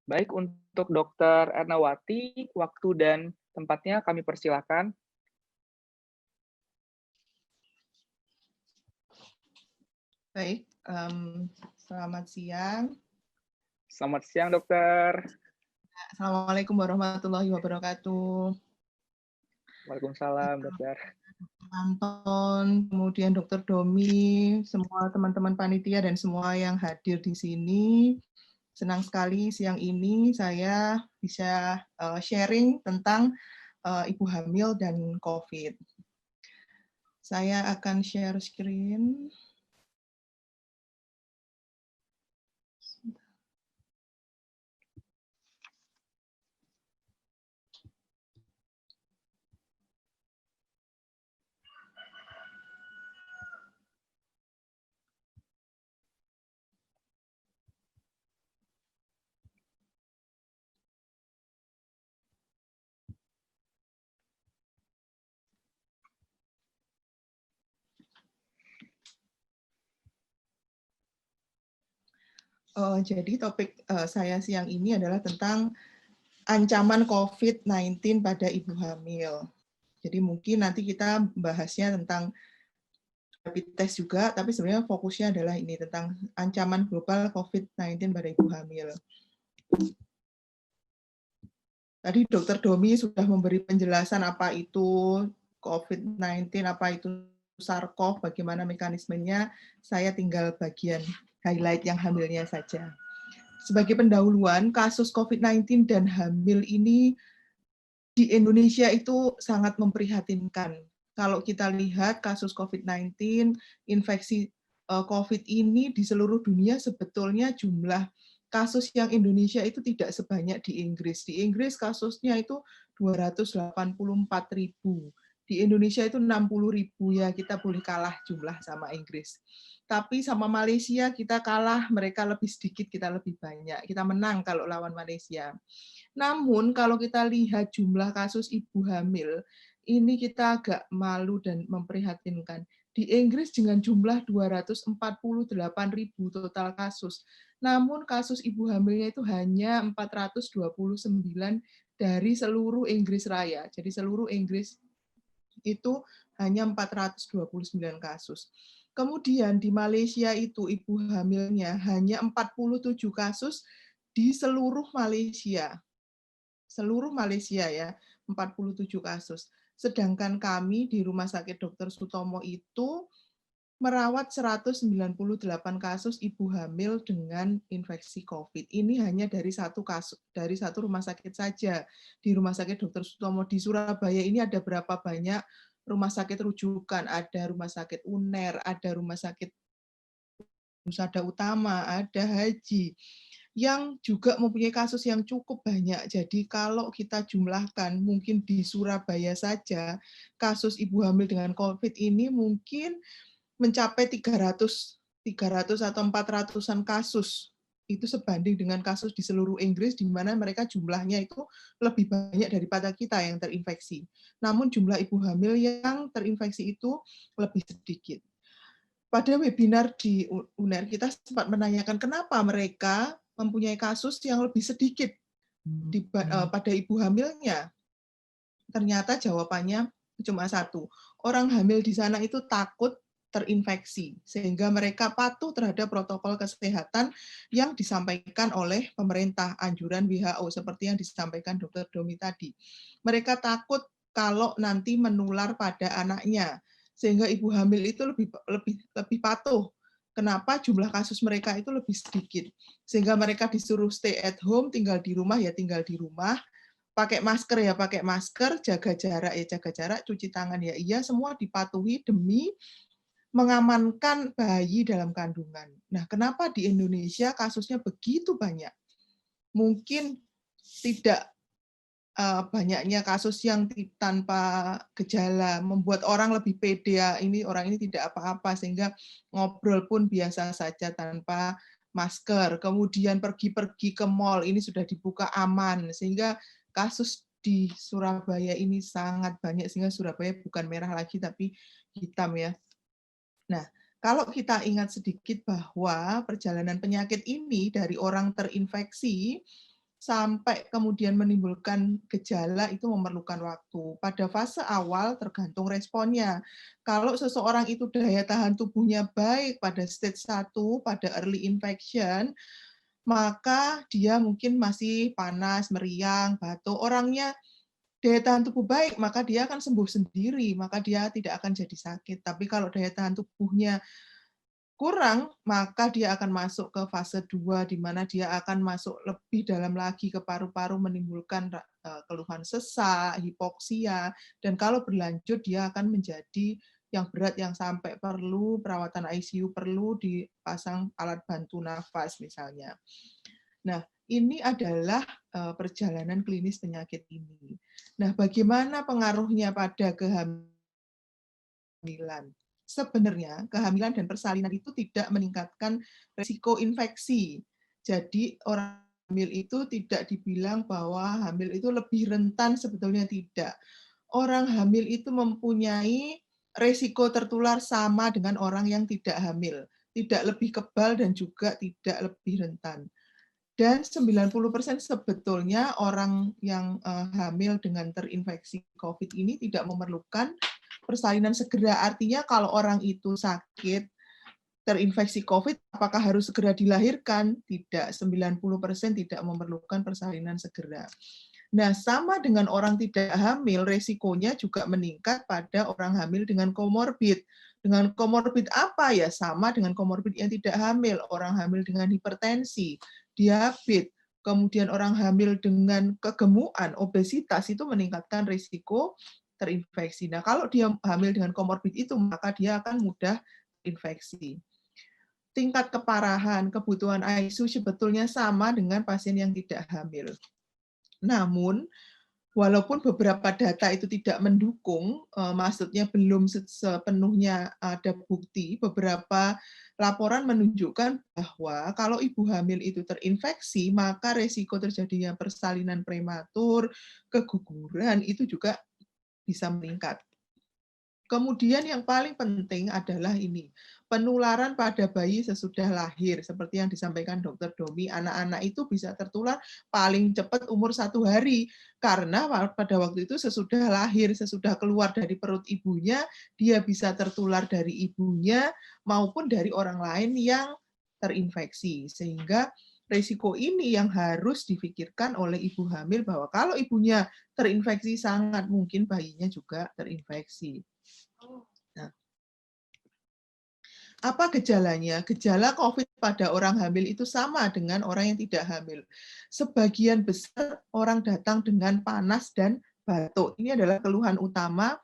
Baik, untuk Dr. Ernawati, waktu dan tempatnya kami persilakan. Baik, selamat siang. Selamat siang, Dokter. Assalamualaikum warahmatullahi wabarakatuh. Waalaikumsalam, Dokter. Anton, kemudian Dokter Domi, semua teman-teman panitia dan semua yang hadir di sini. Senang sekali siang ini saya bisa sharing tentang ibu hamil dan COVID. Saya akan share screen. Jadi topik saya siang ini adalah tentang ancaman COVID-19 pada ibu hamil. Jadi mungkin nanti kita bahasnya tentang rapid test juga, tapi sebenarnya fokusnya adalah ini tentang ancaman global COVID-19 pada ibu hamil. Tadi Dr. Domi sudah memberi penjelasan apa itu COVID-19, apa itu SARS-CoV, bagaimana mekanismenya. Saya tinggal bagian highlight yang hamilnya saja. Sebagai pendahuluan, kasus COVID-19 dan hamil ini di Indonesia itu sangat memprihatinkan. Kalau kita lihat kasus COVID-19, infeksi COVID ini di seluruh dunia sebetulnya jumlah kasus yang Indonesia itu tidak sebanyak di Inggris. Di Inggris kasusnya itu 284.000. Di Indonesia itu 60.000 ya, kita boleh kalah jumlah sama Inggris. Tapi sama Malaysia kita kalah, mereka lebih sedikit, kita lebih banyak. Kita menang kalau lawan Malaysia. Namun kalau kita lihat jumlah kasus ibu hamil, ini kita agak malu dan memprihatinkan. Di Inggris dengan jumlah 248.000 total kasus. Namun kasus ibu hamilnya itu hanya 429 dari seluruh Inggris Raya. Jadi seluruh Inggris itu hanya 429 kasus. Kemudian di Malaysia itu ibu hamilnya hanya 47 kasus di seluruh Malaysia. Seluruh Malaysia ya, 47 kasus. Sedangkan kami di Rumah Sakit Dr. Sutomo itu merawat 198 kasus ibu hamil dengan infeksi COVID. Ini hanya dari satu kasus, dari satu rumah sakit saja. Di Rumah Sakit Dr. Sutomo di Surabaya ini ada berapa banyak rumah sakit rujukan? Ada Rumah Sakit UNER, ada Rumah Sakit Husada Utama, ada Haji, yang juga mempunyai kasus yang cukup banyak. Jadi kalau kita jumlahkan, mungkin di Surabaya saja, kasus ibu hamil dengan COVID ini mungkin mencapai 300 atau 400-an kasus. Itu sebanding dengan kasus di seluruh Inggris, di mana mereka jumlahnya itu lebih banyak daripada kita yang terinfeksi. Namun jumlah ibu hamil yang terinfeksi itu lebih sedikit. Pada webinar di UNER, kita sempat menanyakan kenapa mereka mempunyai kasus yang lebih sedikit pada ibu hamilnya. Ternyata jawabannya cuma satu. Orang hamil di sana itu takut terinfeksi, sehingga mereka patuh terhadap protokol kesehatan yang disampaikan oleh pemerintah, anjuran WHO, seperti yang disampaikan Dr. Domi tadi. Mereka takut kalau nanti menular pada anaknya, sehingga ibu hamil itu lebih patuh. Kenapa jumlah kasus mereka itu lebih sedikit? Sehingga mereka disuruh stay at home, tinggal di rumah ya tinggal di rumah, pakai masker ya pakai masker, jaga jarak ya jaga jarak, cuci tangan ya iya, semua dipatuhi demi mengamankan bayi dalam kandungan. Nah, kenapa di Indonesia kasusnya begitu banyak? Mungkin tidak banyaknya kasus yang tanpa gejala membuat orang lebih pede, ya ini orang ini tidak apa-apa, sehingga ngobrol pun biasa saja tanpa masker. Kemudian pergi-pergi ke mall ini sudah dibuka aman, sehingga kasus di Surabaya ini sangat banyak, sehingga Surabaya bukan merah lagi tapi hitam ya. Nah, kalau kita ingat sedikit bahwa perjalanan penyakit ini dari orang terinfeksi sampai kemudian menimbulkan gejala itu memerlukan waktu. Pada fase awal tergantung responnya. Kalau seseorang itu daya tahan tubuhnya baik pada stage 1, pada early infection, maka dia mungkin masih panas, meriang, batuk. Orangnya daya tahan tubuh baik, maka dia akan sembuh sendiri, maka dia tidak akan jadi sakit. Tapi kalau daya tahan tubuhnya kurang, maka dia akan masuk ke fase 2, di mana dia akan masuk lebih dalam lagi ke paru-paru, menimbulkan keluhan sesak, hipoksia, dan kalau berlanjut dia akan menjadi yang berat yang sampai perlu perawatan ICU, perlu dipasang alat bantu nafas misalnya. Nah, ini adalah perjalanan klinis penyakit ini. Nah, bagaimana pengaruhnya pada kehamilan? Sebenarnya kehamilan dan persalinan itu tidak meningkatkan risiko infeksi. Jadi orang hamil itu tidak dibilang bahwa hamil itu lebih rentan, sebetulnya tidak. Orang hamil itu mempunyai risiko tertular sama dengan orang yang tidak hamil. Tidak lebih kebal dan juga tidak lebih rentan. Dan 90% sebetulnya orang yang hamil dengan terinfeksi COVID ini tidak memerlukan persalinan segera. Artinya kalau orang itu sakit, terinfeksi COVID, apakah harus segera dilahirkan? Tidak, 90% tidak memerlukan persalinan segera. Nah, sama dengan orang tidak hamil, resikonya juga meningkat pada orang hamil dengan komorbid. Dengan komorbid apa ya? Sama dengan komorbid yang tidak hamil. Orang hamil dengan hipertensi, diabetes, kemudian orang hamil dengan kegemukan, obesitas, itu meningkatkan risiko terinfeksi. Nah, kalau dia hamil dengan komorbid itu, maka dia akan mudah terinfeksi. Tingkat keparahan, kebutuhan ICU sebetulnya sama dengan pasien yang tidak hamil. Namun, walaupun beberapa data itu tidak mendukung, maksudnya belum sepenuhnya ada bukti, beberapa laporan menunjukkan bahwa kalau ibu hamil itu terinfeksi, maka resiko terjadinya persalinan prematur, keguguran, itu juga bisa meningkat. Kemudian yang paling penting adalah ini, penularan pada bayi sesudah lahir. Seperti yang disampaikan Dr. Domi, anak-anak itu bisa tertular paling cepat umur 1 hari. Karena pada waktu itu sesudah lahir, sesudah keluar dari perut ibunya, dia bisa tertular dari ibunya maupun dari orang lain yang terinfeksi. Sehingga risiko ini yang harus difikirkan oleh ibu hamil, bahwa kalau ibunya terinfeksi, sangat mungkin bayinya juga terinfeksi. Nah, Apa gejalanya? Gejala COVID pada orang hamil itu sama dengan orang yang tidak hamil. Sebagian besar orang datang dengan panas dan batuk. Ini adalah keluhan utama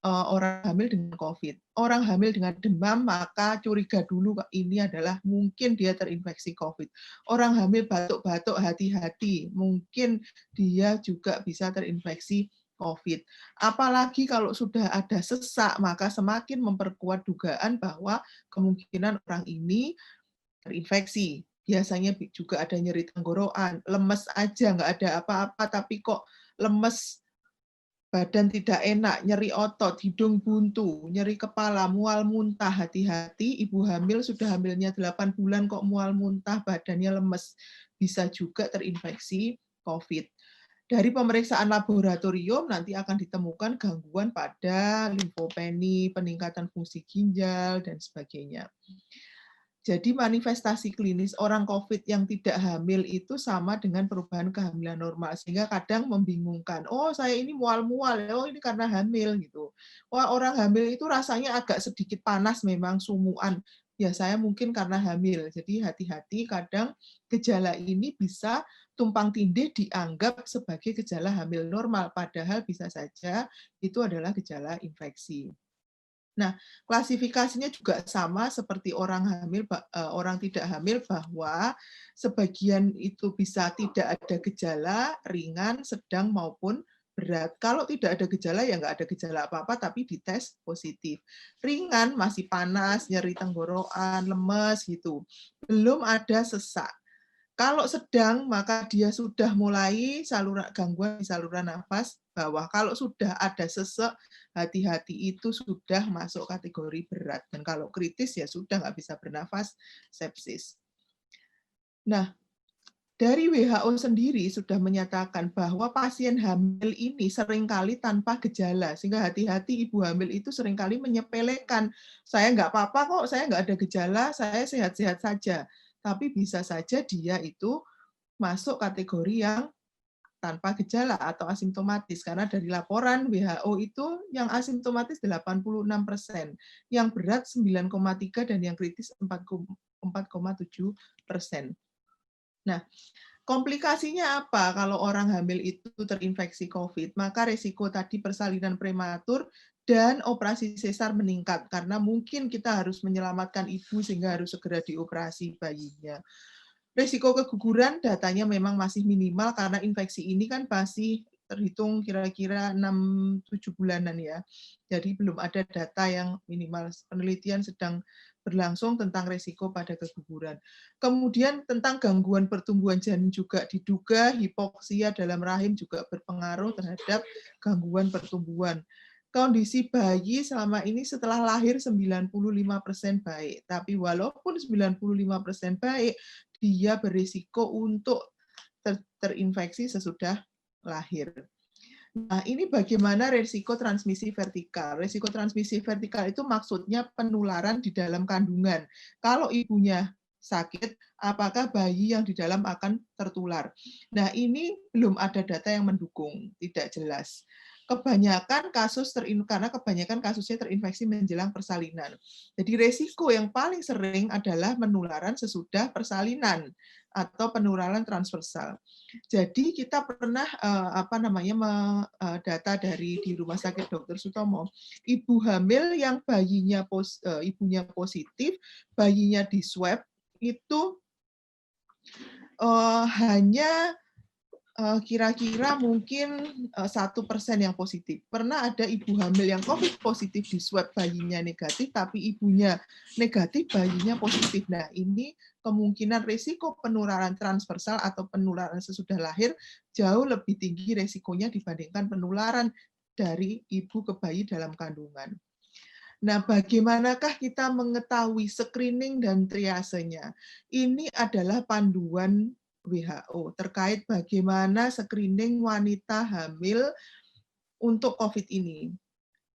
orang hamil dengan COVID. Orang hamil dengan demam, maka curiga dulu ini adalah mungkin dia terinfeksi COVID. Orang hamil batuk-batuk, hati-hati, mungkin dia juga bisa terinfeksi COVID. Apalagi kalau sudah ada sesak, maka semakin memperkuat dugaan bahwa kemungkinan orang ini terinfeksi. Biasanya juga ada nyeri tenggorokan, lemes aja, nggak ada apa-apa, tapi kok lemes, badan tidak enak, nyeri otot, hidung buntu, nyeri kepala, mual muntah, hati-hati, ibu hamil sudah hamilnya 8 bulan kok mual muntah, badannya lemes, bisa juga terinfeksi COVID. Dari pemeriksaan laboratorium nanti akan ditemukan gangguan pada limfopeni, peningkatan fungsi ginjal, dan sebagainya. Jadi manifestasi klinis orang COVID yang tidak hamil itu sama dengan perubahan kehamilan normal, sehingga kadang membingungkan. Oh, saya ini mual-mual, oh ini karena hamil gitu. Wah, orang hamil itu rasanya agak sedikit panas memang, sumuan. Ya, saya mungkin karena hamil. Jadi hati-hati, kadang gejala ini bisa tumpang tindih dianggap sebagai gejala hamil normal, padahal bisa saja itu adalah gejala infeksi. Nah, klasifikasinya juga sama seperti orang hamil, orang tidak hamil, bahwa sebagian itu bisa tidak ada gejala, ringan, sedang maupun berat. Kalau tidak ada gejala ya nggak ada gejala apa-apa, tapi dites positif. Ringan masih panas, nyeri tenggorokan, lemes gitu. Belum ada sesak. Kalau sedang, maka dia sudah mulai gangguan di saluran nafas bawah. Kalau sudah ada sesek, hati-hati, itu sudah masuk kategori berat. Dan kalau kritis, ya sudah nggak bisa bernafas, sepsis. Nah, dari WHO sendiri sudah menyatakan bahwa pasien hamil ini seringkali tanpa gejala, sehingga hati-hati ibu hamil itu seringkali menyepelekan. Saya nggak apa-apa kok, saya nggak ada gejala, saya sehat-sehat saja. Tapi bisa saja dia itu masuk kategori yang tanpa gejala atau asimptomatis, karena dari laporan WHO itu yang asimptomatis 86%, yang berat 9,3% dan yang kritis 4,7%. Nah, komplikasinya apa kalau orang hamil itu terinfeksi COVID? Maka resiko tadi persalinan prematur dan operasi sesar meningkat, karena mungkin kita harus menyelamatkan ibu sehingga harus segera dioperasi bayinya. Risiko keguguran datanya memang masih minimal karena infeksi ini kan masih terhitung kira-kira 6-7 bulanan ya. Jadi belum ada data yang minimal. Penelitian sedang berlangsung tentang risiko pada keguguran. Kemudian tentang gangguan pertumbuhan janin juga diduga hipoksia dalam rahim juga berpengaruh terhadap gangguan pertumbuhan. Kondisi bayi selama ini setelah lahir 95% baik, tapi walaupun 95% baik, dia berisiko untuk terinfeksi sesudah lahir. Nah, ini bagaimana risiko transmisi vertikal? Risiko transmisi vertikal itu maksudnya penularan di dalam kandungan. Kalau ibunya sakit, apakah bayi yang di dalam akan tertular? Nah, ini belum ada data yang mendukung, tidak jelas. Kebanyakan kasus karena kebanyakan kasusnya terinfeksi menjelang persalinan. Jadi resiko yang paling sering adalah penularan sesudah persalinan atau penularan transversal. Jadi kita pernah data dari di Rumah Sakit Dr. Sutomo, ibu hamil yang ibunya positif, bayinya di swab itu hanya kira-kira mungkin 1% yang positif. Pernah ada ibu hamil yang COVID positif di swab, bayinya negatif, tapi ibunya negatif, bayinya positif. Nah, ini kemungkinan risiko penularan transversal atau penularan sesudah lahir jauh lebih tinggi risikonya dibandingkan penularan dari ibu ke bayi dalam kandungan. Nah, bagaimanakah kita mengetahui screening dan triasenya? Ini adalah panduan WHO terkait bagaimana screening wanita hamil untuk COVID ini.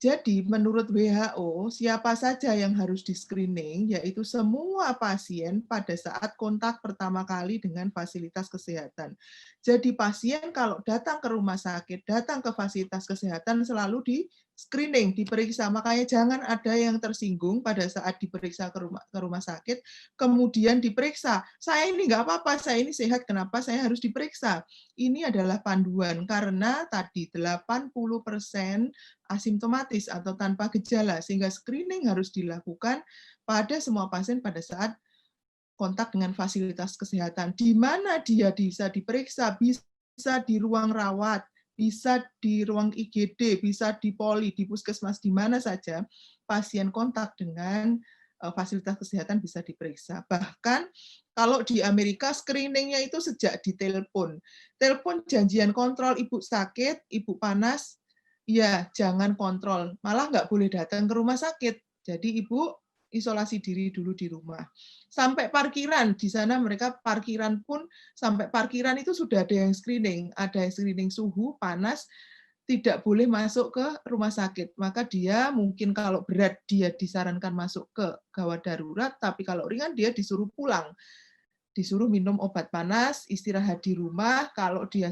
Jadi, menurut WHO, siapa saja yang harus di-screening, yaitu semua pasien pada saat kontak pertama kali dengan fasilitas kesehatan. Jadi, pasien kalau datang ke rumah sakit, datang ke fasilitas kesehatan, selalu screening, diperiksa. Makanya jangan ada yang tersinggung pada saat diperiksa ke rumah sakit, kemudian diperiksa. Saya ini nggak apa-apa, saya ini sehat, kenapa saya harus diperiksa? Ini adalah panduan, karena tadi 80% asimptomatis atau tanpa gejala, sehingga screening harus dilakukan pada semua pasien pada saat kontak dengan fasilitas kesehatan. Di mana dia bisa diperiksa, bisa di ruang rawat, bisa di ruang IGD, bisa di poli, di puskesmas, di mana saja pasien kontak dengan fasilitas kesehatan bisa diperiksa. Bahkan kalau di Amerika screeningnya itu sejak di telepon. Telepon janjian kontrol ibu sakit, ibu panas, ya jangan kontrol. Malah nggak boleh datang ke rumah sakit. Jadi ibu isolasi diri dulu di rumah. Sampai parkiran, di sana mereka parkiran pun, sampai parkiran itu sudah ada yang screening suhu, panas, tidak boleh masuk ke rumah sakit. Maka dia mungkin kalau berat dia disarankan masuk ke gawat darurat, tapi kalau ringan dia disuruh pulang. Disuruh minum obat panas, istirahat di rumah, kalau dia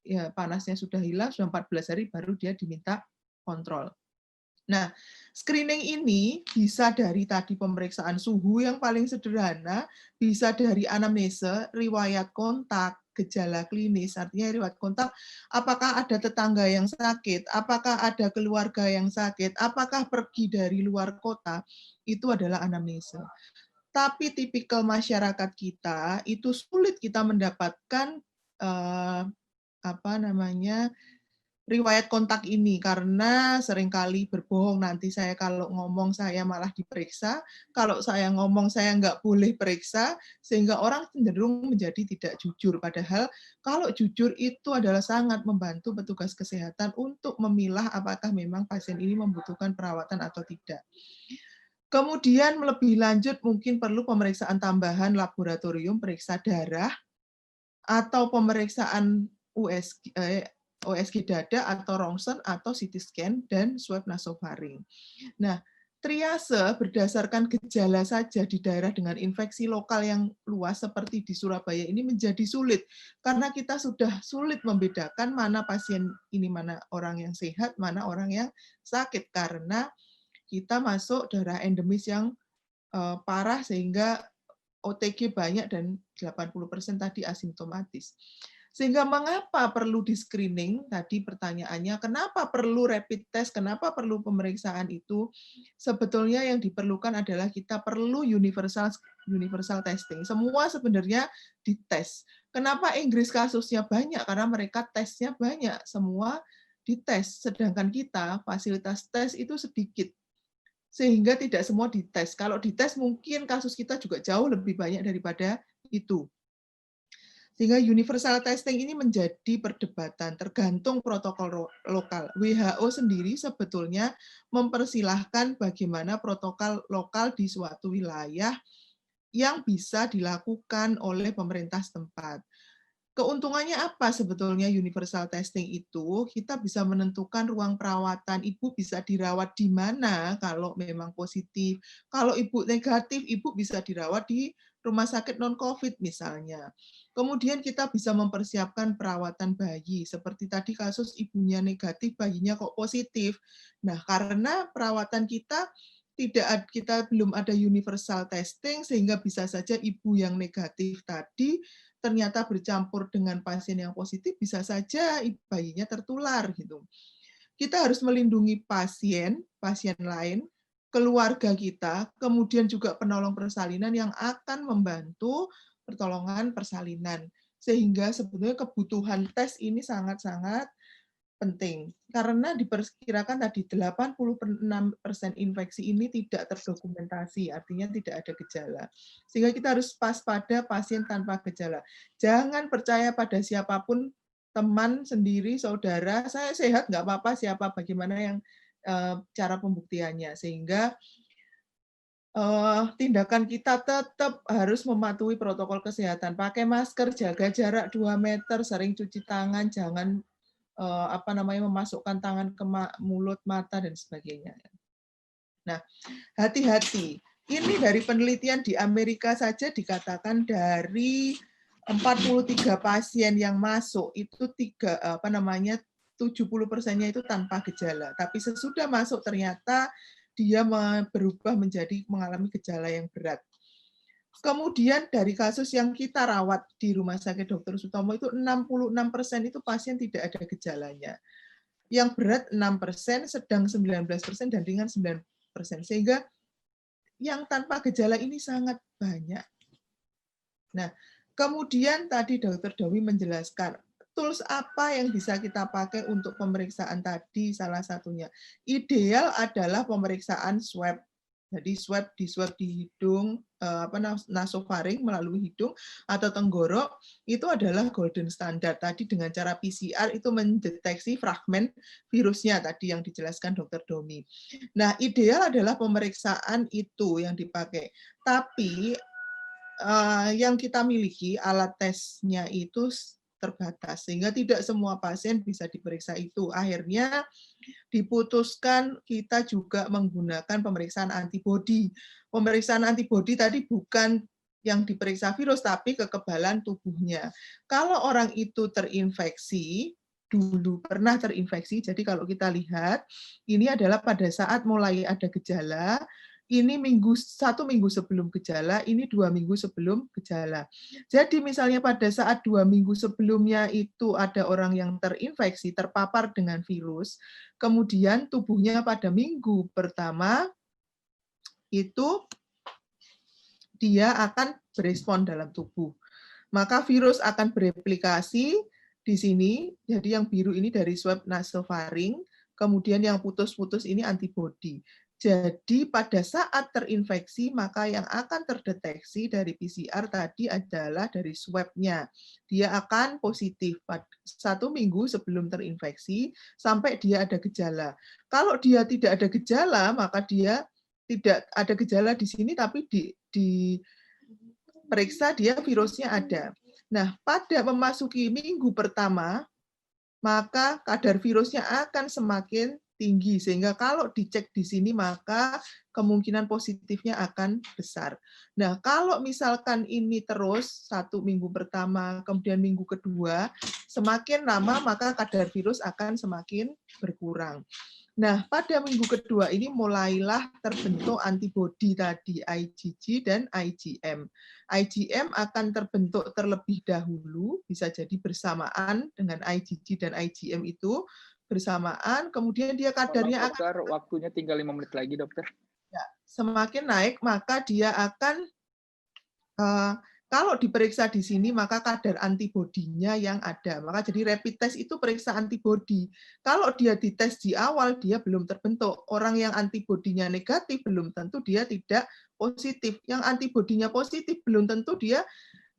ya, panasnya sudah hilang, sudah 14 hari baru dia diminta kontrol. Nah, screening ini bisa dari tadi pemeriksaan suhu yang paling sederhana, bisa dari anamnese, riwayat kontak, gejala klinis, artinya riwayat kontak, apakah ada tetangga yang sakit, apakah ada keluarga yang sakit, apakah pergi dari luar kota, itu adalah anamnese. Tapi tipikal masyarakat kita itu sulit kita mendapatkan riwayat kontak ini, karena seringkali berbohong, nanti saya kalau ngomong saya malah diperiksa, kalau saya ngomong saya nggak boleh periksa, sehingga orang cenderung menjadi tidak jujur. Padahal kalau jujur itu adalah sangat membantu petugas kesehatan untuk memilah apakah memang pasien ini membutuhkan perawatan atau tidak. Kemudian lebih lanjut mungkin perlu pemeriksaan tambahan laboratorium, periksa darah, atau pemeriksaan OSG dada atau rongsen atau CT scan dan swab nasofaring. Nah, triase berdasarkan gejala saja di daerah dengan infeksi lokal yang luas seperti di Surabaya ini menjadi sulit karena kita sudah sulit membedakan mana pasien ini, mana orang yang sehat, mana orang yang sakit, karena kita masuk daerah endemis yang parah sehingga OTG banyak dan 80% tadi asimptomatis. Sehingga mengapa perlu di screening? Tadi pertanyaannya, kenapa perlu rapid test? Kenapa perlu pemeriksaan itu? Sebetulnya yang diperlukan adalah kita perlu universal testing. Semua sebenarnya dites. Kenapa Inggris kasusnya banyak? Karena mereka tesnya banyak, semua dites. Sedangkan kita fasilitas tes itu sedikit. Sehingga tidak semua dites. Kalau dites mungkin kasus kita juga jauh lebih banyak daripada itu. Sehingga universal testing ini menjadi perdebatan tergantung protokol lokal. WHO sendiri sebetulnya mempersilahkan bagaimana protokol lokal di suatu wilayah yang bisa dilakukan oleh pemerintah setempat. Keuntungannya apa sebetulnya universal testing itu? Kita bisa menentukan ruang perawatan, ibu bisa dirawat di mana kalau memang positif. Kalau ibu negatif, ibu bisa dirawat di rumah sakit non-COVID misalnya. Kemudian kita bisa mempersiapkan perawatan bayi, seperti tadi kasus ibunya negatif, bayinya kok positif. Nah, karena perawatan kita belum ada universal testing, sehingga bisa saja ibu yang negatif tadi ternyata bercampur dengan pasien yang positif, bisa saja bayinya tertular gitu. Kita harus melindungi pasien lain, keluarga kita, kemudian juga penolong persalinan yang akan membantu pertolongan persalinan. Sehingga sebetulnya kebutuhan tes ini sangat-sangat penting. Karena diperkirakan tadi 86% infeksi ini tidak terdokumentasi, artinya tidak ada gejala. Sehingga kita harus waspada pasien tanpa gejala. Jangan percaya pada siapapun, teman sendiri, saudara, saya sehat, nggak apa-apa, siapa, bagaimana yang cara pembuktiannya. Sehingga tindakan kita tetap harus mematuhi protokol kesehatan. Pakai masker, jaga jarak 2 meter, sering cuci tangan, jangan memasukkan tangan ke mulut, mata, dan sebagainya. Nah, hati-hati. Ini dari penelitian di Amerika saja dikatakan dari 43 pasien yang masuk itu 70%-nya itu tanpa gejala. Tapi sesudah masuk ternyata dia berubah menjadi mengalami gejala yang berat. Kemudian dari kasus yang kita rawat di Rumah Sakit Dr. Sutomo itu 66% itu pasien tidak ada gejalanya. Yang berat 6%, sedang 19%, dan ringan 9%. Sehingga yang tanpa gejala ini sangat banyak. Nah, kemudian tadi Dr. Dewi menjelaskan tools apa yang bisa kita pakai untuk pemeriksaan tadi, salah satunya. Ideal adalah pemeriksaan swab. Jadi swab di hidung, nasofaring melalui hidung atau tenggorok, itu adalah golden standard. Tadi dengan cara PCR itu mendeteksi fragmen virusnya tadi yang dijelaskan Dr. Domi. Nah, ideal adalah pemeriksaan itu yang dipakai. Tapi yang kita miliki alat tesnya itu terbatas, sehingga tidak semua pasien bisa diperiksa itu. Akhirnya diputuskan kita juga menggunakan pemeriksaan antibodi. Pemeriksaan antibodi tadi bukan yang diperiksa virus, tapi kekebalan tubuhnya. Kalau orang itu terinfeksi, dulu pernah terinfeksi, jadi kalau kita lihat, ini adalah pada saat mulai ada gejala, ini 1 minggu sebelum gejala, ini 2 minggu sebelum gejala. Jadi misalnya pada saat 2 minggu sebelumnya itu ada orang yang terinfeksi, terpapar dengan virus, kemudian tubuhnya pada minggu pertama itu dia akan berespon dalam tubuh. Maka virus akan bereplikasi di sini, jadi yang biru ini dari swab nasofaring, kemudian yang putus-putus ini antibodi. Jadi pada saat terinfeksi, maka yang akan terdeteksi dari PCR tadi adalah dari swab-nya. Dia akan positif 1 minggu sebelum terinfeksi sampai dia ada gejala. Kalau dia tidak ada gejala, maka dia tidak ada gejala di sini, tapi diperiksa dia virusnya ada. Nah, pada memasuki minggu pertama, maka kadar virusnya akan semakin tinggi, sehingga kalau dicek di sini maka kemungkinan positifnya akan besar. Nah, kalau misalkan ini terus 1 minggu pertama, kemudian minggu kedua, semakin lama maka kadar virus akan semakin berkurang. Nah, pada minggu kedua ini mulailah terbentuk antibodi tadi, IgG dan IgM. IgM akan terbentuk terlebih dahulu, bisa jadi bersamaan dengan IgG dan IgM itu, bersamaan, kemudian dia kadarnya dokter, waktunya tinggal 5 menit lagi, dokter. Ya, semakin naik, maka dia akan, kalau diperiksa di sini, maka kadar antibodinya yang ada. Maka jadi rapid test itu periksa antibodi. Kalau dia dites di awal, dia belum terbentuk. Orang yang antibodinya negatif, belum tentu dia tidak positif. Yang antibodinya positif, belum tentu dia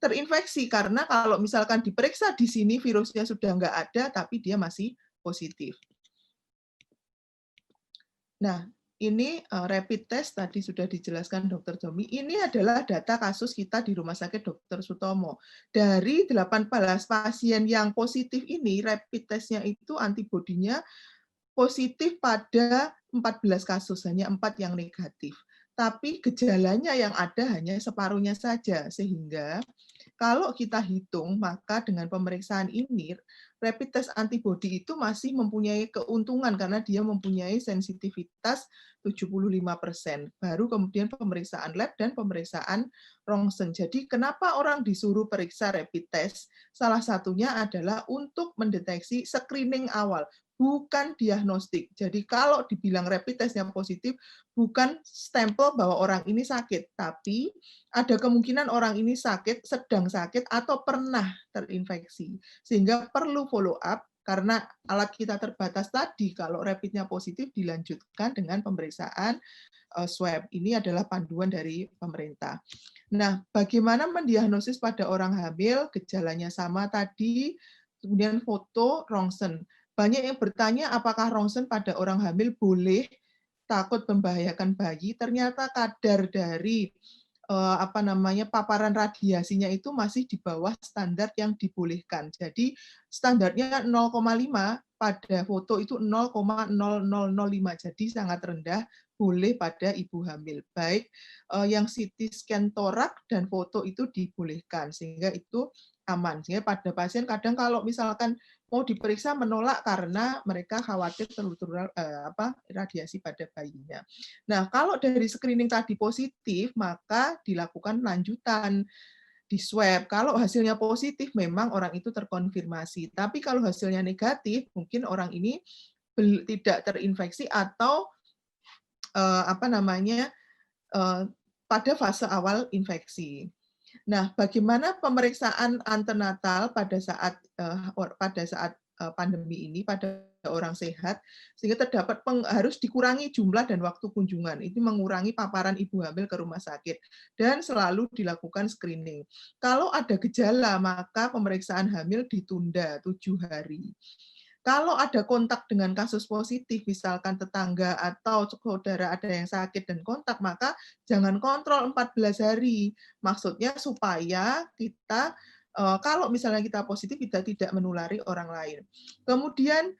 terinfeksi. Karena kalau misalkan diperiksa di sini, virusnya sudah nggak ada, tapi dia masih positif. Nah, ini rapid test tadi sudah dijelaskan Dr. Domi. Ini adalah data kasus kita di Rumah Sakit Dr. Sutomo. Dari 18 pasien yang positif ini, rapid testnya itu antibodinya positif pada 14 kasus, hanya 4 yang negatif. Tapi gejalanya yang ada hanya separuhnya saja, sehingga kalau kita hitung, maka dengan pemeriksaan ini, rapid test antibody itu masih mempunyai keuntungan karena dia mempunyai sensitivitas 75%. Baru kemudian pemeriksaan lab dan pemeriksaan rongsen. Jadi kenapa orang disuruh periksa rapid test? Salah satunya adalah untuk mendeteksi screening awal, bukan diagnostik. Jadi kalau dibilang rapid test yang positif, bukan stempel bahwa orang ini sakit, tapi ada kemungkinan orang ini sakit, sedang sakit, atau pernah terinfeksi. Sehingga perlu follow up, karena alat kita terbatas tadi, kalau rapidnya positif dilanjutkan dengan pemeriksaan swab. Ini adalah panduan dari pemerintah. Nah, bagaimana mendiagnosis pada orang hamil? Gejalanya sama tadi, kemudian foto, rongsen. Banyak yang bertanya apakah rongsen pada orang hamil boleh, takut membahayakan bayi. Ternyata kadar dari paparan radiasinya itu masih di bawah standar yang dibolehkan. Jadi standarnya 0,5, pada foto itu 0,0005. Jadi sangat rendah, boleh pada ibu hamil. Baik yang CT scan torak dan foto itu dibolehkan, sehingga itu aman. Sehingga pada pasien kadang kalau misalkan mau diperiksa menolak karena mereka khawatir tertular radiasi pada bayinya. Nah, kalau dari screening tadi positif, maka dilakukan lanjutan di swab. Kalau hasilnya positif, memang orang itu terkonfirmasi. Tapi kalau hasilnya negatif, mungkin orang ini tidak terinfeksi atau pada fase awal infeksi. Nah, bagaimana pemeriksaan antenatal pada saat pandemi ini pada orang sehat sehingga terdapat harus dikurangi jumlah dan waktu kunjungan. Itu mengurangi paparan ibu hamil ke rumah sakit dan selalu dilakukan screening. Kalau ada gejala, maka pemeriksaan hamil ditunda 7 hari. Kalau ada kontak dengan kasus positif, misalkan tetangga atau saudara ada yang sakit dan kontak, maka jangan kontrol 14 hari. Maksudnya supaya kita, kalau misalnya kita positif, kita tidak menulari orang lain. Kemudian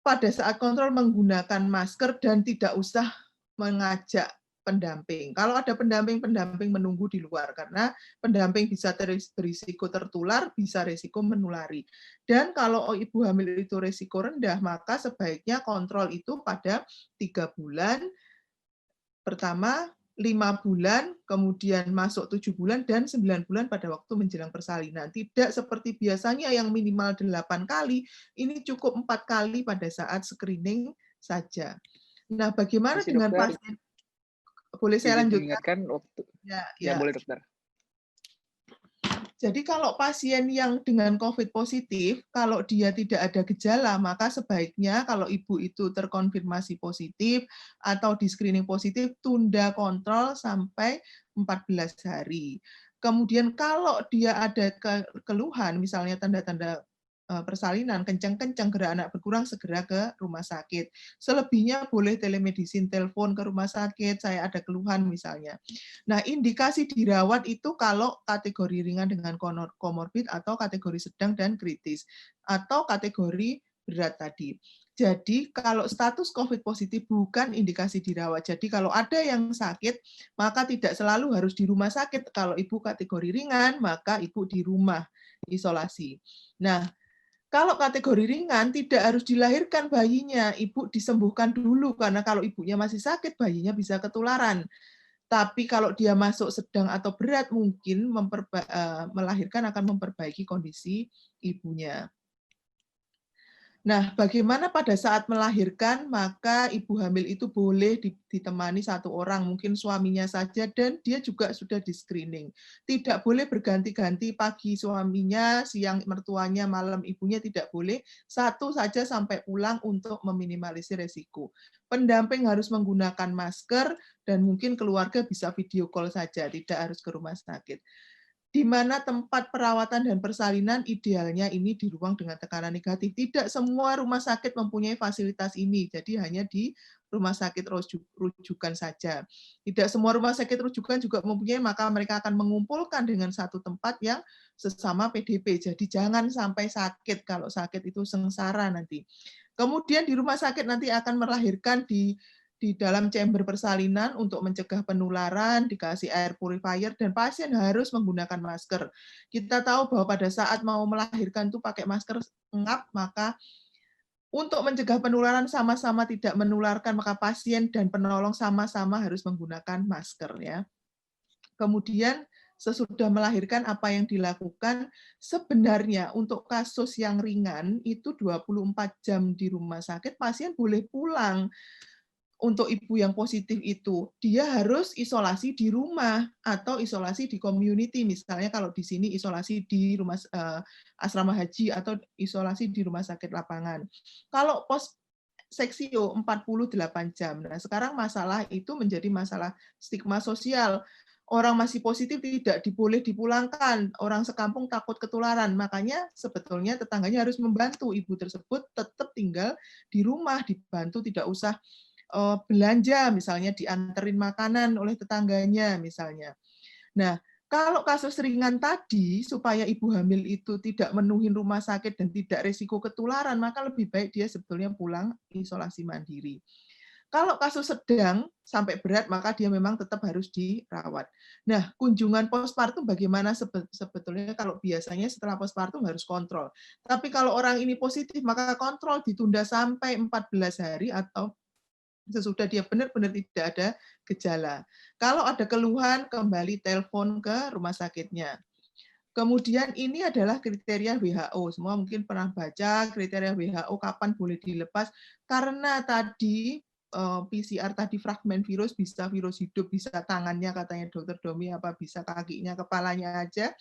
pada saat kontrol menggunakan masker dan tidak usah mengajak pendamping. Kalau ada pendamping menunggu di luar karena pendamping bisa berisiko tertular, bisa risiko menulari. Dan kalau ibu hamil itu risiko rendah, maka sebaiknya kontrol itu pada 3 bulan, pertama 5 bulan, kemudian masuk 7 bulan, dan 9 bulan pada waktu menjelang persalinan. Tidak seperti biasanya yang minimal 8 kali, ini cukup 4 kali pada saat screening saja. Nah, bagaimana dengan pasien? Boleh saya lanjutkan? Waktu. Ya, boleh dokter. Jadi kalau pasien yang dengan COVID positif, kalau dia tidak ada gejala, maka sebaiknya kalau ibu itu terkonfirmasi positif atau di screening positif, tunda kontrol sampai 14 hari. Kemudian kalau dia ada keluhan, misalnya tanda-tanda persalinan, kencang-kencang, gerak anak berkurang, segera ke rumah sakit. Selebihnya boleh telemedicine, telepon ke rumah sakit, saya ada keluhan misalnya. Nah, indikasi dirawat itu kalau kategori ringan dengan komorbid atau kategori sedang dan kritis, atau kategori berat tadi. Jadi, kalau status COVID positif bukan indikasi dirawat. Jadi, kalau ada yang sakit, maka tidak selalu harus di rumah sakit. Kalau ibu kategori ringan, maka ibu di rumah isolasi. Nah, kalau kategori ringan, tidak harus dilahirkan bayinya. Ibu disembuhkan dulu, karena kalau ibunya masih sakit, bayinya bisa ketularan. Tapi kalau dia masuk sedang atau berat, mungkin melahirkan akan memperbaiki kondisi ibunya. Nah, bagaimana pada saat melahirkan, maka ibu hamil itu boleh ditemani satu orang, mungkin suaminya saja, dan dia juga sudah di-screening. Tidak boleh berganti-ganti, pagi suaminya, siang mertuanya, malam ibunya, tidak boleh. Satu saja sampai pulang untuk meminimalisir resiko. Pendamping harus menggunakan masker, dan mungkin keluarga bisa video call saja, tidak harus ke rumah sakit. Di mana tempat perawatan dan persalinan idealnya ini di ruang dengan tekanan negatif. Tidak semua rumah sakit mempunyai fasilitas ini, jadi hanya di rumah sakit rujukan saja. Tidak semua rumah sakit rujukan juga mempunyai, maka mereka akan mengumpulkan dengan satu tempat yang sesama PDP. Jadi jangan sampai sakit, kalau sakit itu sengsara nanti. Kemudian di rumah sakit nanti akan melahirkan di dalam chamber persalinan untuk mencegah penularan, dikasih air purifier, dan pasien harus menggunakan masker. Kita tahu bahwa pada saat mau melahirkan itu pakai masker ngap, maka untuk mencegah penularan sama-sama tidak menularkan, maka pasien dan penolong sama-sama harus menggunakan masker. Ya. Kemudian sesudah melahirkan apa yang dilakukan, sebenarnya untuk kasus yang ringan itu 24 jam di rumah sakit, pasien boleh pulang. Untuk ibu yang positif itu, dia harus isolasi di rumah atau isolasi di community. Misalnya kalau di sini isolasi di rumah asrama haji atau isolasi di rumah sakit lapangan. Kalau pos seksio 48 jam. Nah, sekarang masalah itu menjadi masalah stigma sosial. Orang masih positif tidak boleh dipulangkan. Orang sekampung takut ketularan. Makanya sebetulnya tetangganya harus membantu ibu tersebut tetap tinggal di rumah, dibantu, tidak usah belanja, misalnya dianterin makanan oleh tetangganya, misalnya. Nah, kalau kasus ringan tadi, supaya ibu hamil itu tidak menuhin rumah sakit dan tidak risiko ketularan, maka lebih baik dia sebetulnya pulang isolasi mandiri. Kalau kasus sedang sampai berat, maka dia memang tetap harus dirawat. Nah, kunjungan postpartum bagaimana sebetulnya kalau biasanya setelah postpartum harus kontrol. Tapi kalau orang ini positif, maka kontrol ditunda sampai 14 hari atau sesudah dia benar-benar tidak ada gejala. Kalau ada keluhan, kembali telepon ke rumah sakitnya. Kemudian ini adalah kriteria WHO. Semua mungkin pernah baca kriteria WHO kapan boleh dilepas, karena tadi PCR tadi fragmen virus, bisa virus hidup, bisa tangannya katanya Dokter Domi, apa bisa kakinya, kepalanya aja,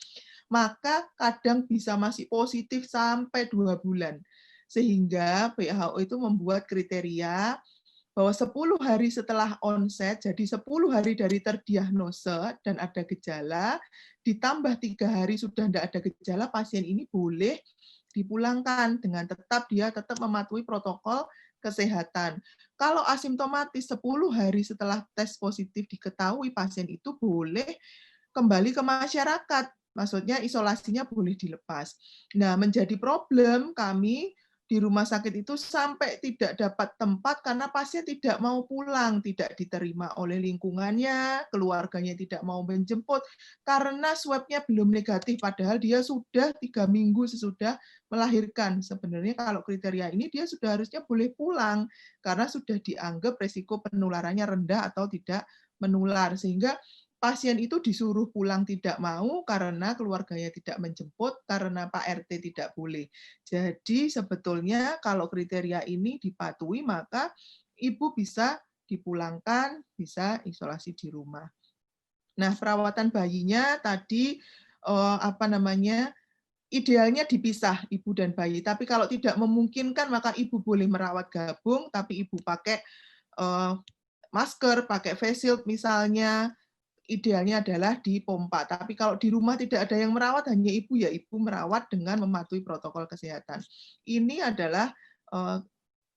maka kadang bisa masih positif sampai 2 bulan. Sehingga WHO itu membuat kriteria bahwa 10 hari setelah onset, jadi 10 hari dari terdiagnose dan ada gejala, ditambah 3 hari sudah tidak ada gejala, pasien ini boleh dipulangkan dengan dia tetap mematuhi protokol kesehatan. Kalau asimptomatis 10 hari setelah tes positif diketahui pasien itu boleh kembali ke masyarakat. Maksudnya isolasinya boleh dilepas. Nah, menjadi problem kami di rumah sakit itu sampai tidak dapat tempat karena pasien tidak mau pulang, tidak diterima oleh lingkungannya, keluarganya tidak mau menjemput karena swabnya belum negatif, padahal dia sudah 3 minggu sesudah melahirkan. Sebenarnya kalau kriteria ini dia sudah harusnya boleh pulang karena sudah dianggap resiko penularannya rendah atau tidak menular, sehingga pasien itu disuruh pulang tidak mau karena keluarganya tidak menjemput, karena Pak RT tidak boleh. Jadi sebetulnya kalau kriteria ini dipatuhi, maka ibu bisa dipulangkan, bisa isolasi di rumah. Nah, perawatan bayinya tadi idealnya dipisah ibu dan bayi. Tapi kalau tidak memungkinkan, maka ibu boleh merawat gabung, tapi ibu pakai masker, pakai face shield misalnya. Idealnya adalah dipompa. Tapi kalau di rumah tidak ada yang merawat, hanya ibu, ya ibu merawat dengan mematuhi protokol kesehatan. Ini adalah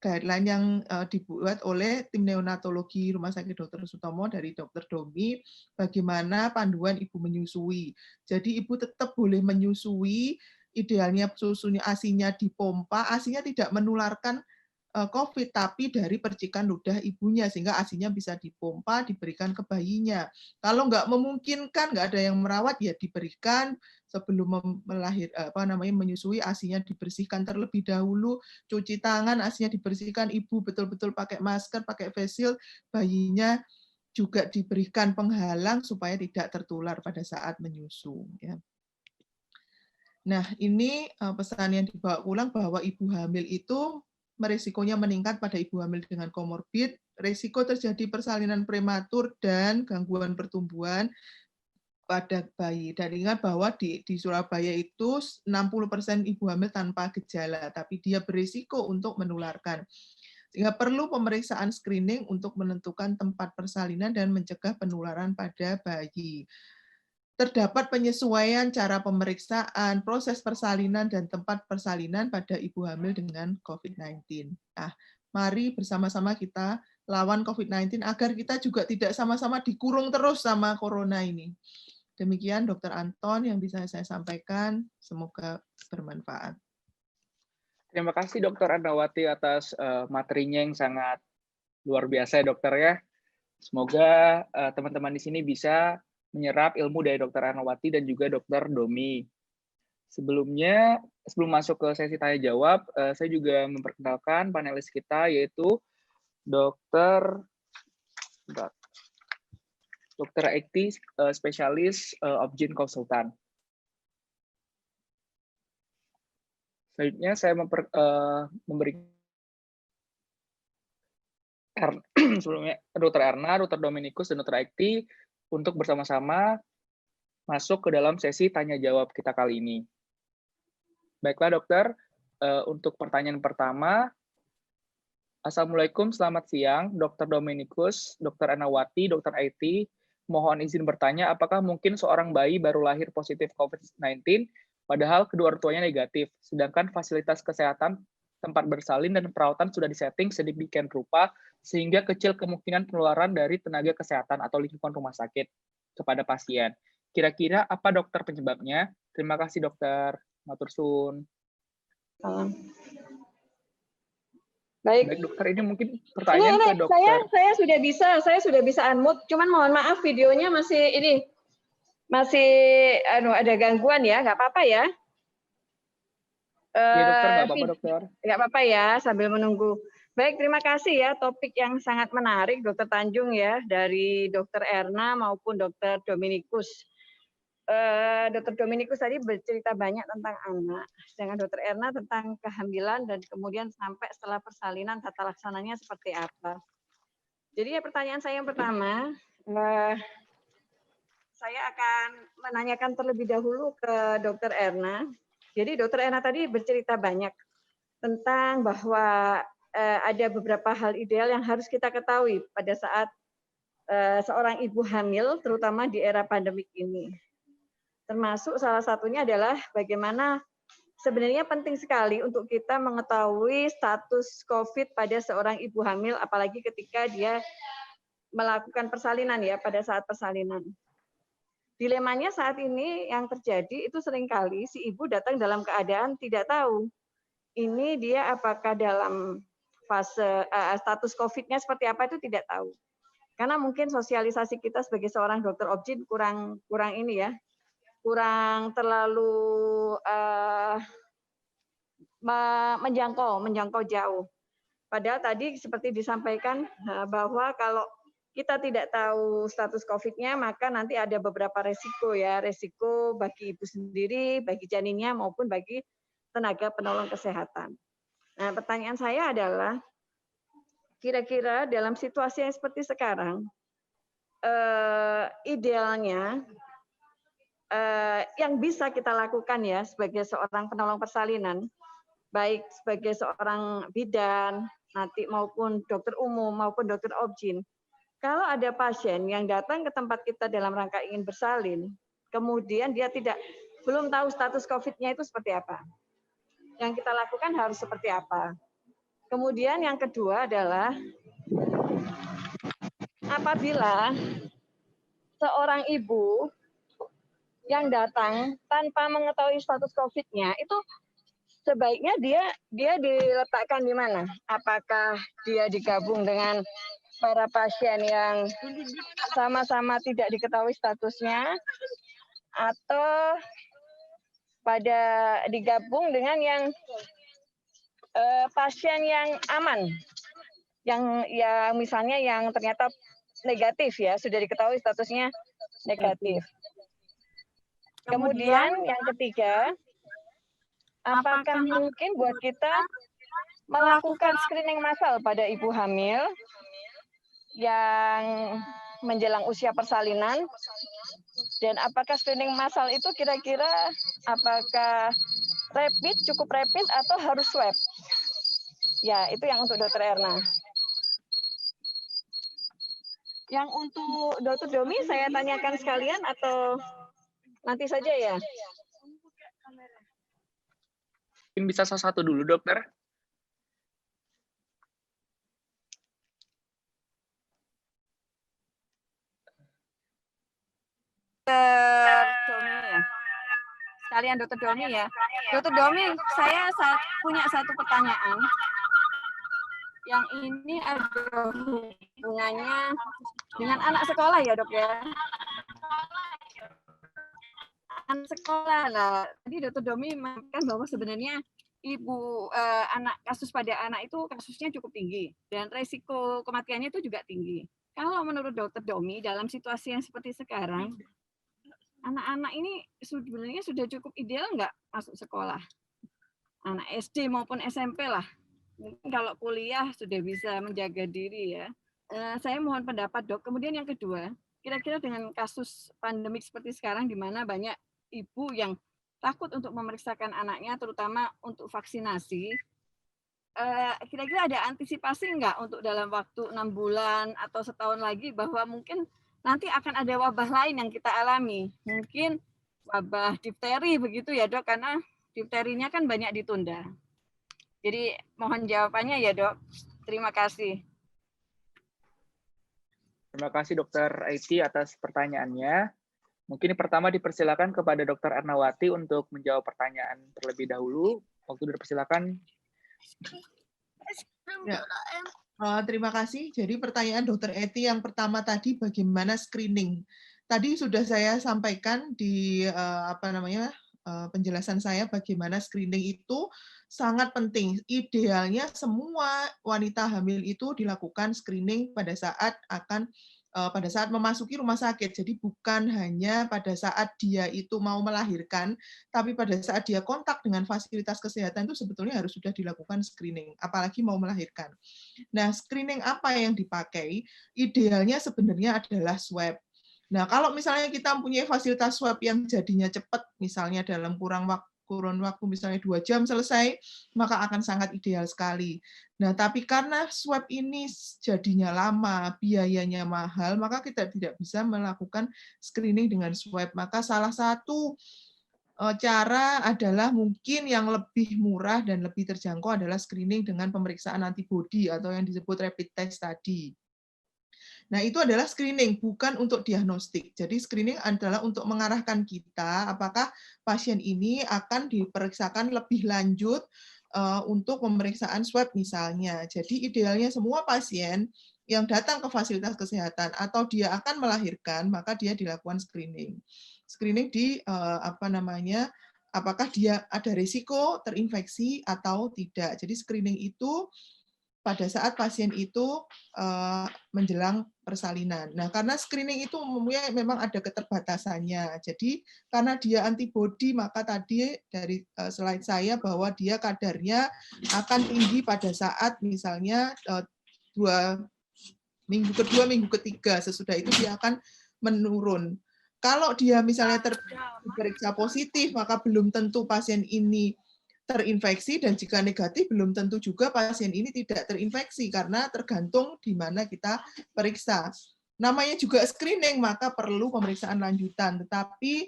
guideline yang dibuat oleh tim neonatologi Rumah Sakit Dr. Sutomo dari Dr. Domi, bagaimana panduan ibu menyusui. Jadi ibu tetap boleh menyusui, idealnya susunya ASI-nya dipompa, ASI-nya tidak menularkan COVID, tapi dari percikan ludah ibunya, sehingga ASI-nya bisa dipompa, diberikan ke bayinya. Kalau nggak memungkinkan, nggak ada yang merawat, ya diberikan sebelum menyusui, ASI-nya dibersihkan terlebih dahulu, cuci tangan, ASI-nya dibersihkan, ibu betul-betul pakai masker, pakai face shield, bayinya juga diberikan penghalang supaya tidak tertular pada saat menyusu. Ya. Nah, ini pesan yang dibawa pulang bahwa ibu hamil itu resikonya meningkat pada ibu hamil dengan komorbid, risiko terjadi persalinan prematur dan gangguan pertumbuhan pada bayi. Dan ingat bahwa di Surabaya itu 60% ibu hamil tanpa gejala, tapi dia berisiko untuk menularkan. Sehingga perlu pemeriksaan screening untuk menentukan tempat persalinan dan mencegah penularan pada bayi. Terdapat penyesuaian cara pemeriksaan, proses persalinan, dan tempat persalinan pada ibu hamil dengan COVID-19. Nah, mari bersama-sama kita lawan COVID-19 agar kita juga tidak sama-sama dikurung terus sama corona ini. Demikian Dr. Anton yang bisa saya sampaikan. Semoga bermanfaat. Terima kasih Dr. Ernawati atas materinya yang sangat luar biasa ya dokter ya. Semoga teman-teman di sini bisa menyerap ilmu dari Dr. Ernawati dan juga Dr. Domi. Sebelum masuk ke sesi tanya jawab, saya juga memperkenalkan panelis kita yaitu Dr. Ekti, spesialis Obgyn Konsultan. Selanjutnya saya memberikan sebelumnya Dr. Erna, Dr. Dominikus, dan Dr. Ekti untuk bersama-sama masuk ke dalam sesi tanya jawab kita kali ini. Baiklah dokter, untuk pertanyaan pertama, Assalamualaikum, selamat siang, Dr. Dominikus, Dr. Ernawati, Dr. Ekti. Mohon izin bertanya, apakah mungkin seorang bayi baru lahir positif COVID-19, padahal kedua orang tuanya negatif, sedangkan fasilitas kesehatan, tempat bersalin, dan perawatan sudah disetting sedemikian rupa, sehingga kecil kemungkinan penularan dari tenaga kesehatan atau lingkungan rumah sakit kepada pasien. Kira-kira apa dokter penyebabnya? Terima kasih dokter. Matur suwun. Baik. Baik dokter, ini mungkin pertanyaan Ini ke dokter. saya sudah bisa unmute, cuman mohon maaf videonya masih ada gangguan ya, nggak apa-apa ya. Iya dokter, nggak apa-apa dokter. Nggak apa-apa ya, sambil menunggu. Baik, terima kasih ya, topik yang sangat menarik Dokter Tanjung ya, dari Dokter Erna maupun Dokter Dominikus. Dokter Dominikus tadi bercerita banyak tentang anak, sedangkan Dokter Erna tentang kehamilan dan kemudian sampai setelah persalinan tata laksananya seperti apa. Jadi pertanyaan saya yang pertama, saya akan menanyakan terlebih dahulu ke Dokter Erna. Jadi Dokter Erna tadi bercerita banyak tentang bahwa ada beberapa hal ideal yang harus kita ketahui pada saat seorang ibu hamil, terutama di era pandemik ini. Termasuk salah satunya adalah bagaimana sebenarnya penting sekali untuk kita mengetahui status COVID pada seorang ibu hamil, apalagi ketika dia melakukan persalinan ya, pada saat persalinan. Dilemanya saat ini yang terjadi itu seringkali si ibu datang dalam keadaan tidak tahu ini dia apakah dalam fase status COVID-nya seperti apa, itu tidak tahu. Karena mungkin sosialisasi kita sebagai seorang dokter obgyn kurang ini ya, kurang terlalu menjangkau jauh. Padahal tadi seperti disampaikan bahwa kalau kita tidak tahu status COVID-nya, maka nanti ada beberapa resiko ya, resiko bagi ibu sendiri, bagi janinnya maupun bagi tenaga penolong kesehatan. Nah, pertanyaan saya adalah, kira-kira dalam situasi yang seperti sekarang, idealnya yang bisa kita lakukan ya sebagai seorang penolong persalinan, baik sebagai seorang bidan nanti maupun dokter umum maupun dokter obgyn, kalau ada pasien yang datang ke tempat kita dalam rangka ingin bersalin, kemudian dia belum tahu status COVID-nya itu seperti apa, yang kita lakukan harus seperti apa. Kemudian yang kedua adalah apabila seorang ibu yang datang tanpa mengetahui status COVID-nya, itu sebaiknya dia diletakkan di mana? Apakah dia digabung dengan para pasien yang sama-sama tidak diketahui statusnya, atau digabung dengan yang pasien yang aman, yang misalnya yang ternyata negatif ya, sudah diketahui statusnya negatif. Kemudian yang ketiga, apakah mungkin buat kita melakukan screening massal pada ibu hamil yang menjelang usia persalinan, dan apakah screening massal itu kira-kira apakah cukup rapid atau harus swab? Ya, itu yang untuk Dokter Erna. Yang untuk Dokter Domi saya tanyakan sekalian atau nanti saja ya? Mungkin bisa salah satu dulu, dokter. Dokter Domi ya. Sekalian Dokter Domi ya. Dokter Domi, saya punya satu pertanyaan. Yang ini ada hubungannya dengan anak sekolah ya, Dok ya. Anak sekolah lah. Tadi Dokter Domi mengatakan bahwa sebenarnya kasus pada anak itu kasusnya cukup tinggi dan resiko kematiannya itu juga tinggi. Kalau menurut Dokter Domi dalam situasi yang seperti sekarang, anak-anak ini sebenarnya sudah cukup ideal nggak masuk sekolah? Anak SD maupun SMP lah. Mungkin kalau kuliah sudah bisa menjaga diri ya. Saya mohon pendapat Dok. Kemudian yang kedua, kira-kira dengan kasus pandemik seperti sekarang di mana banyak ibu yang takut untuk memeriksakan anaknya, terutama untuk vaksinasi, kira-kira ada antisipasi nggak untuk dalam waktu 6 bulan atau setahun lagi bahwa mungkin nanti akan ada wabah lain yang kita alami, mungkin wabah difteri begitu ya Dok, karena difterinya kan banyak ditunda. Jadi mohon jawabannya ya Dok. Terima kasih. Terima kasih Dokter Aiti atas pertanyaannya. Mungkin pertama dipersilakan kepada Dokter Ernawati untuk menjawab pertanyaan terlebih dahulu. Waktu dipersilakan. Ya. Terima kasih. Jadi pertanyaan Dr. Eti yang pertama tadi bagaimana screening. Tadi sudah saya sampaikan di penjelasan saya bagaimana screening itu sangat penting. Idealnya semua wanita hamil itu dilakukan screening pada saat memasuki rumah sakit. Jadi bukan hanya pada saat dia itu mau melahirkan, tapi pada saat dia kontak dengan fasilitas kesehatan itu sebetulnya harus sudah dilakukan screening, apalagi mau melahirkan. Nah, screening apa yang dipakai? Idealnya sebenarnya adalah swab. Nah, kalau misalnya kita mempunyai fasilitas swab yang jadinya cepat, misalnya dalam kurun waktu misalnya 2 jam selesai, maka akan sangat ideal sekali. Nah, tapi karena swab ini jadinya lama, biayanya mahal, maka kita tidak bisa melakukan screening dengan swab. Maka salah satu cara adalah mungkin yang lebih murah dan lebih terjangkau adalah screening dengan pemeriksaan antibodi atau yang disebut rapid test tadi. Nah, itu adalah screening, bukan untuk diagnostik. Jadi screening adalah untuk mengarahkan kita apakah pasien ini akan diperiksakan lebih lanjut untuk pemeriksaan swab misalnya. Jadi idealnya semua pasien yang datang ke fasilitas kesehatan atau dia akan melahirkan, maka dia dilakukan screening. Screening di apakah dia ada risiko terinfeksi atau tidak. Jadi screening itu pada saat pasien itu menjelang persalinan. Nah, karena screening itu umumnya memang ada keterbatasannya. Jadi, karena dia antibodi, maka tadi dari slide saya bahwa dia kadarnya akan tinggi pada saat misalnya 2 minggu kedua, minggu ketiga. Sesudah itu dia akan menurun. Kalau dia misalnya terperiksa positif, maka belum tentu pasien ini terinfeksi, dan jika negatif belum tentu juga pasien ini tidak terinfeksi karena tergantung di mana kita periksa. Namanya juga screening, maka perlu pemeriksaan lanjutan. Tetapi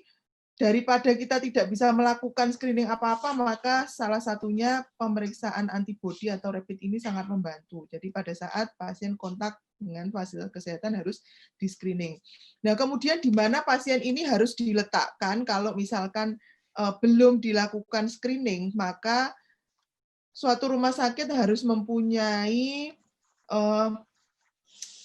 daripada kita tidak bisa melakukan screening apa-apa, maka salah satunya pemeriksaan antibodi atau rapid ini sangat membantu. Jadi pada saat pasien kontak dengan fasilitas kesehatan harus di screening. Nah, kemudian di mana pasien ini harus diletakkan kalau misalkan belum dilakukan screening, maka suatu rumah sakit harus mempunyai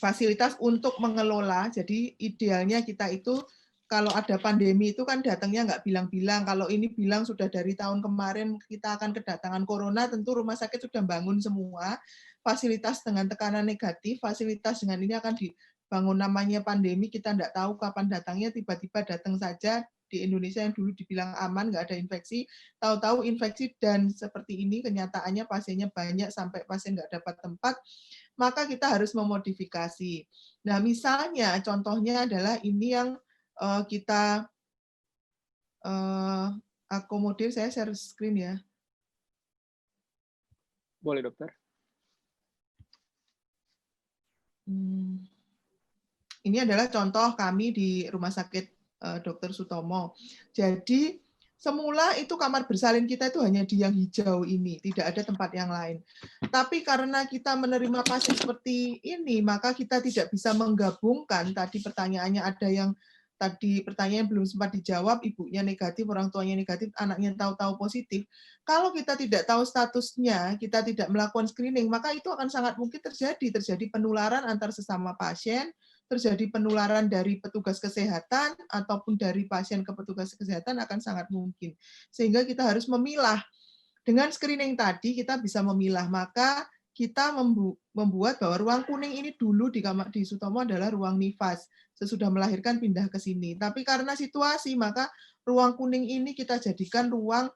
fasilitas untuk mengelola. Jadi idealnya kita itu kalau ada pandemi itu kan datangnya nggak bilang-bilang. Kalau ini bilang sudah dari tahun kemarin kita akan kedatangan corona, tentu rumah sakit sudah bangun semua. Fasilitas dengan tekanan negatif, fasilitas dengan ini akan dibangun. Namanya pandemi, kita nggak tahu kapan datangnya, tiba-tiba datang saja. Di Indonesia yang dulu dibilang aman, nggak ada infeksi, tahu-tahu infeksi, dan seperti ini kenyataannya pasiennya banyak sampai pasien nggak dapat tempat, maka kita harus memodifikasi. Nah, misalnya contohnya adalah ini yang kita akomodir. Saya share screen ya. Boleh, dokter. Ini adalah contoh kami di Rumah Sakit Dr. Sutomo. Jadi semula itu kamar bersalin kita itu hanya di yang hijau ini, tidak ada tempat yang lain. Tapi karena kita menerima pasien seperti ini, maka kita tidak bisa menggabungkan. Tadi pertanyaannya ada yang tadi pertanyaan belum sempat dijawab, ibunya negatif, orang tuanya negatif, anaknya tahu-tahu positif. Kalau kita tidak tahu statusnya, kita tidak melakukan screening, maka itu akan sangat mungkin terjadi penularan antar sesama pasien, terjadi penularan dari petugas kesehatan ataupun dari pasien ke petugas kesehatan akan sangat mungkin. Sehingga kita harus memilah. Dengan screening tadi kita bisa memilah, maka kita membuat bahwa ruang kuning ini dulu di Sutomo adalah ruang nifas. Sesudah melahirkan pindah ke sini. Tapi karena situasi, maka ruang kuning ini kita jadikan ruang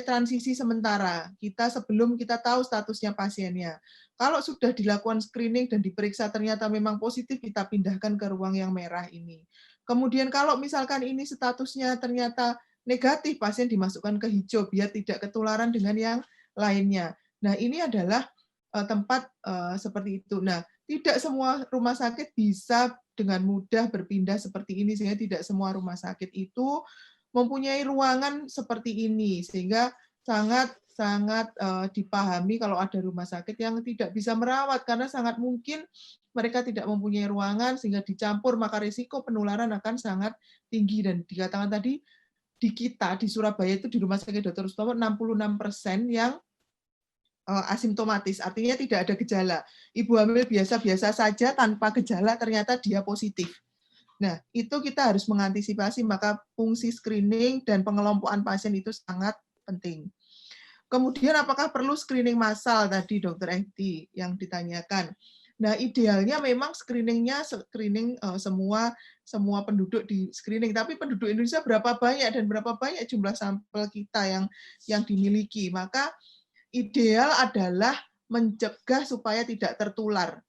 transisi sementara. Kita sebelum kita tahu statusnya pasiennya. Kalau sudah dilakukan screening dan diperiksa ternyata memang positif, kita pindahkan ke ruang yang merah ini. Kemudian kalau misalkan ini statusnya ternyata negatif, pasien dimasukkan ke hijau biar tidak ketularan dengan yang lainnya. Nah, ini adalah tempat seperti itu. Nah, tidak semua rumah sakit bisa dengan mudah berpindah seperti ini, sehingga tidak semua rumah sakit itu mempunyai ruangan seperti ini, sehingga sangat dipahami kalau ada rumah sakit yang tidak bisa merawat karena sangat mungkin mereka tidak mempunyai ruangan sehingga dicampur, maka risiko penularan akan sangat tinggi. Dan dikatakan tadi di kita di Surabaya itu di Rumah Sakit Dr. Sutomo 66% yang asimptomatis, artinya tidak ada gejala. Ibu hamil biasa-biasa saja tanpa gejala ternyata dia positif. Nah, itu kita harus mengantisipasi, maka fungsi screening dan pengelompokan pasien itu sangat penting. Kemudian apakah perlu screening massal tadi Dr. Eti yang ditanyakan. Nah, idealnya memang screeningnya semua penduduk di screening, tapi penduduk Indonesia berapa banyak dan berapa banyak jumlah sampel kita yang dimiliki. Maka ideal adalah mencegah supaya tidak tertular.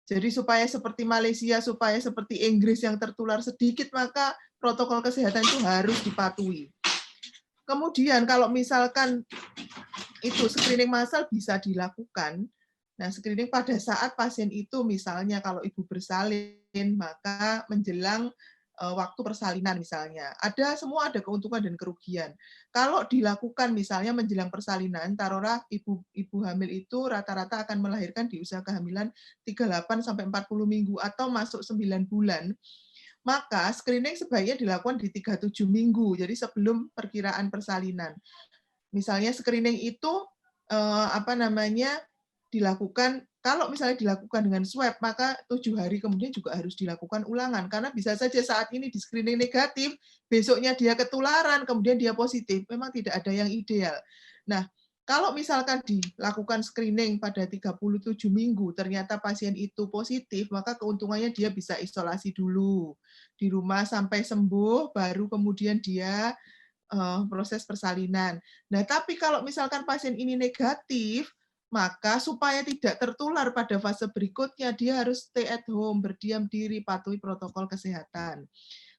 Jadi supaya seperti Malaysia, supaya seperti Inggris yang tertular sedikit, maka protokol kesehatan itu harus dipatuhi. Kemudian kalau misalkan itu screening massal bisa dilakukan. Nah, screening pada saat pasien itu misalnya kalau ibu bersalin, maka menjelang waktu persalinan misalnya. Semua ada keuntungan dan kerugian. Kalau dilakukan misalnya menjelang persalinan, taruhlah ibu hamil itu rata-rata akan melahirkan di usia kehamilan 38 sampai 40 minggu atau masuk 9 bulan. Maka screening sebaiknya dilakukan di 37 minggu, jadi sebelum perkiraan persalinan. Misalnya screening itu dilakukan, kalau misalnya dilakukan dengan swab, maka 7 hari kemudian juga harus dilakukan ulangan, karena bisa saja saat ini di screening negatif, besoknya dia ketularan, kemudian dia positif. Memang tidak ada yang ideal. Nah, kalau misalkan dilakukan screening pada 37 minggu, ternyata pasien itu positif, maka keuntungannya dia bisa isolasi dulu di rumah sampai sembuh, baru kemudian dia proses persalinan. Nah, tapi kalau misalkan pasien ini negatif, maka supaya tidak tertular pada fase berikutnya, dia harus stay at home, berdiam diri, patuhi protokol kesehatan.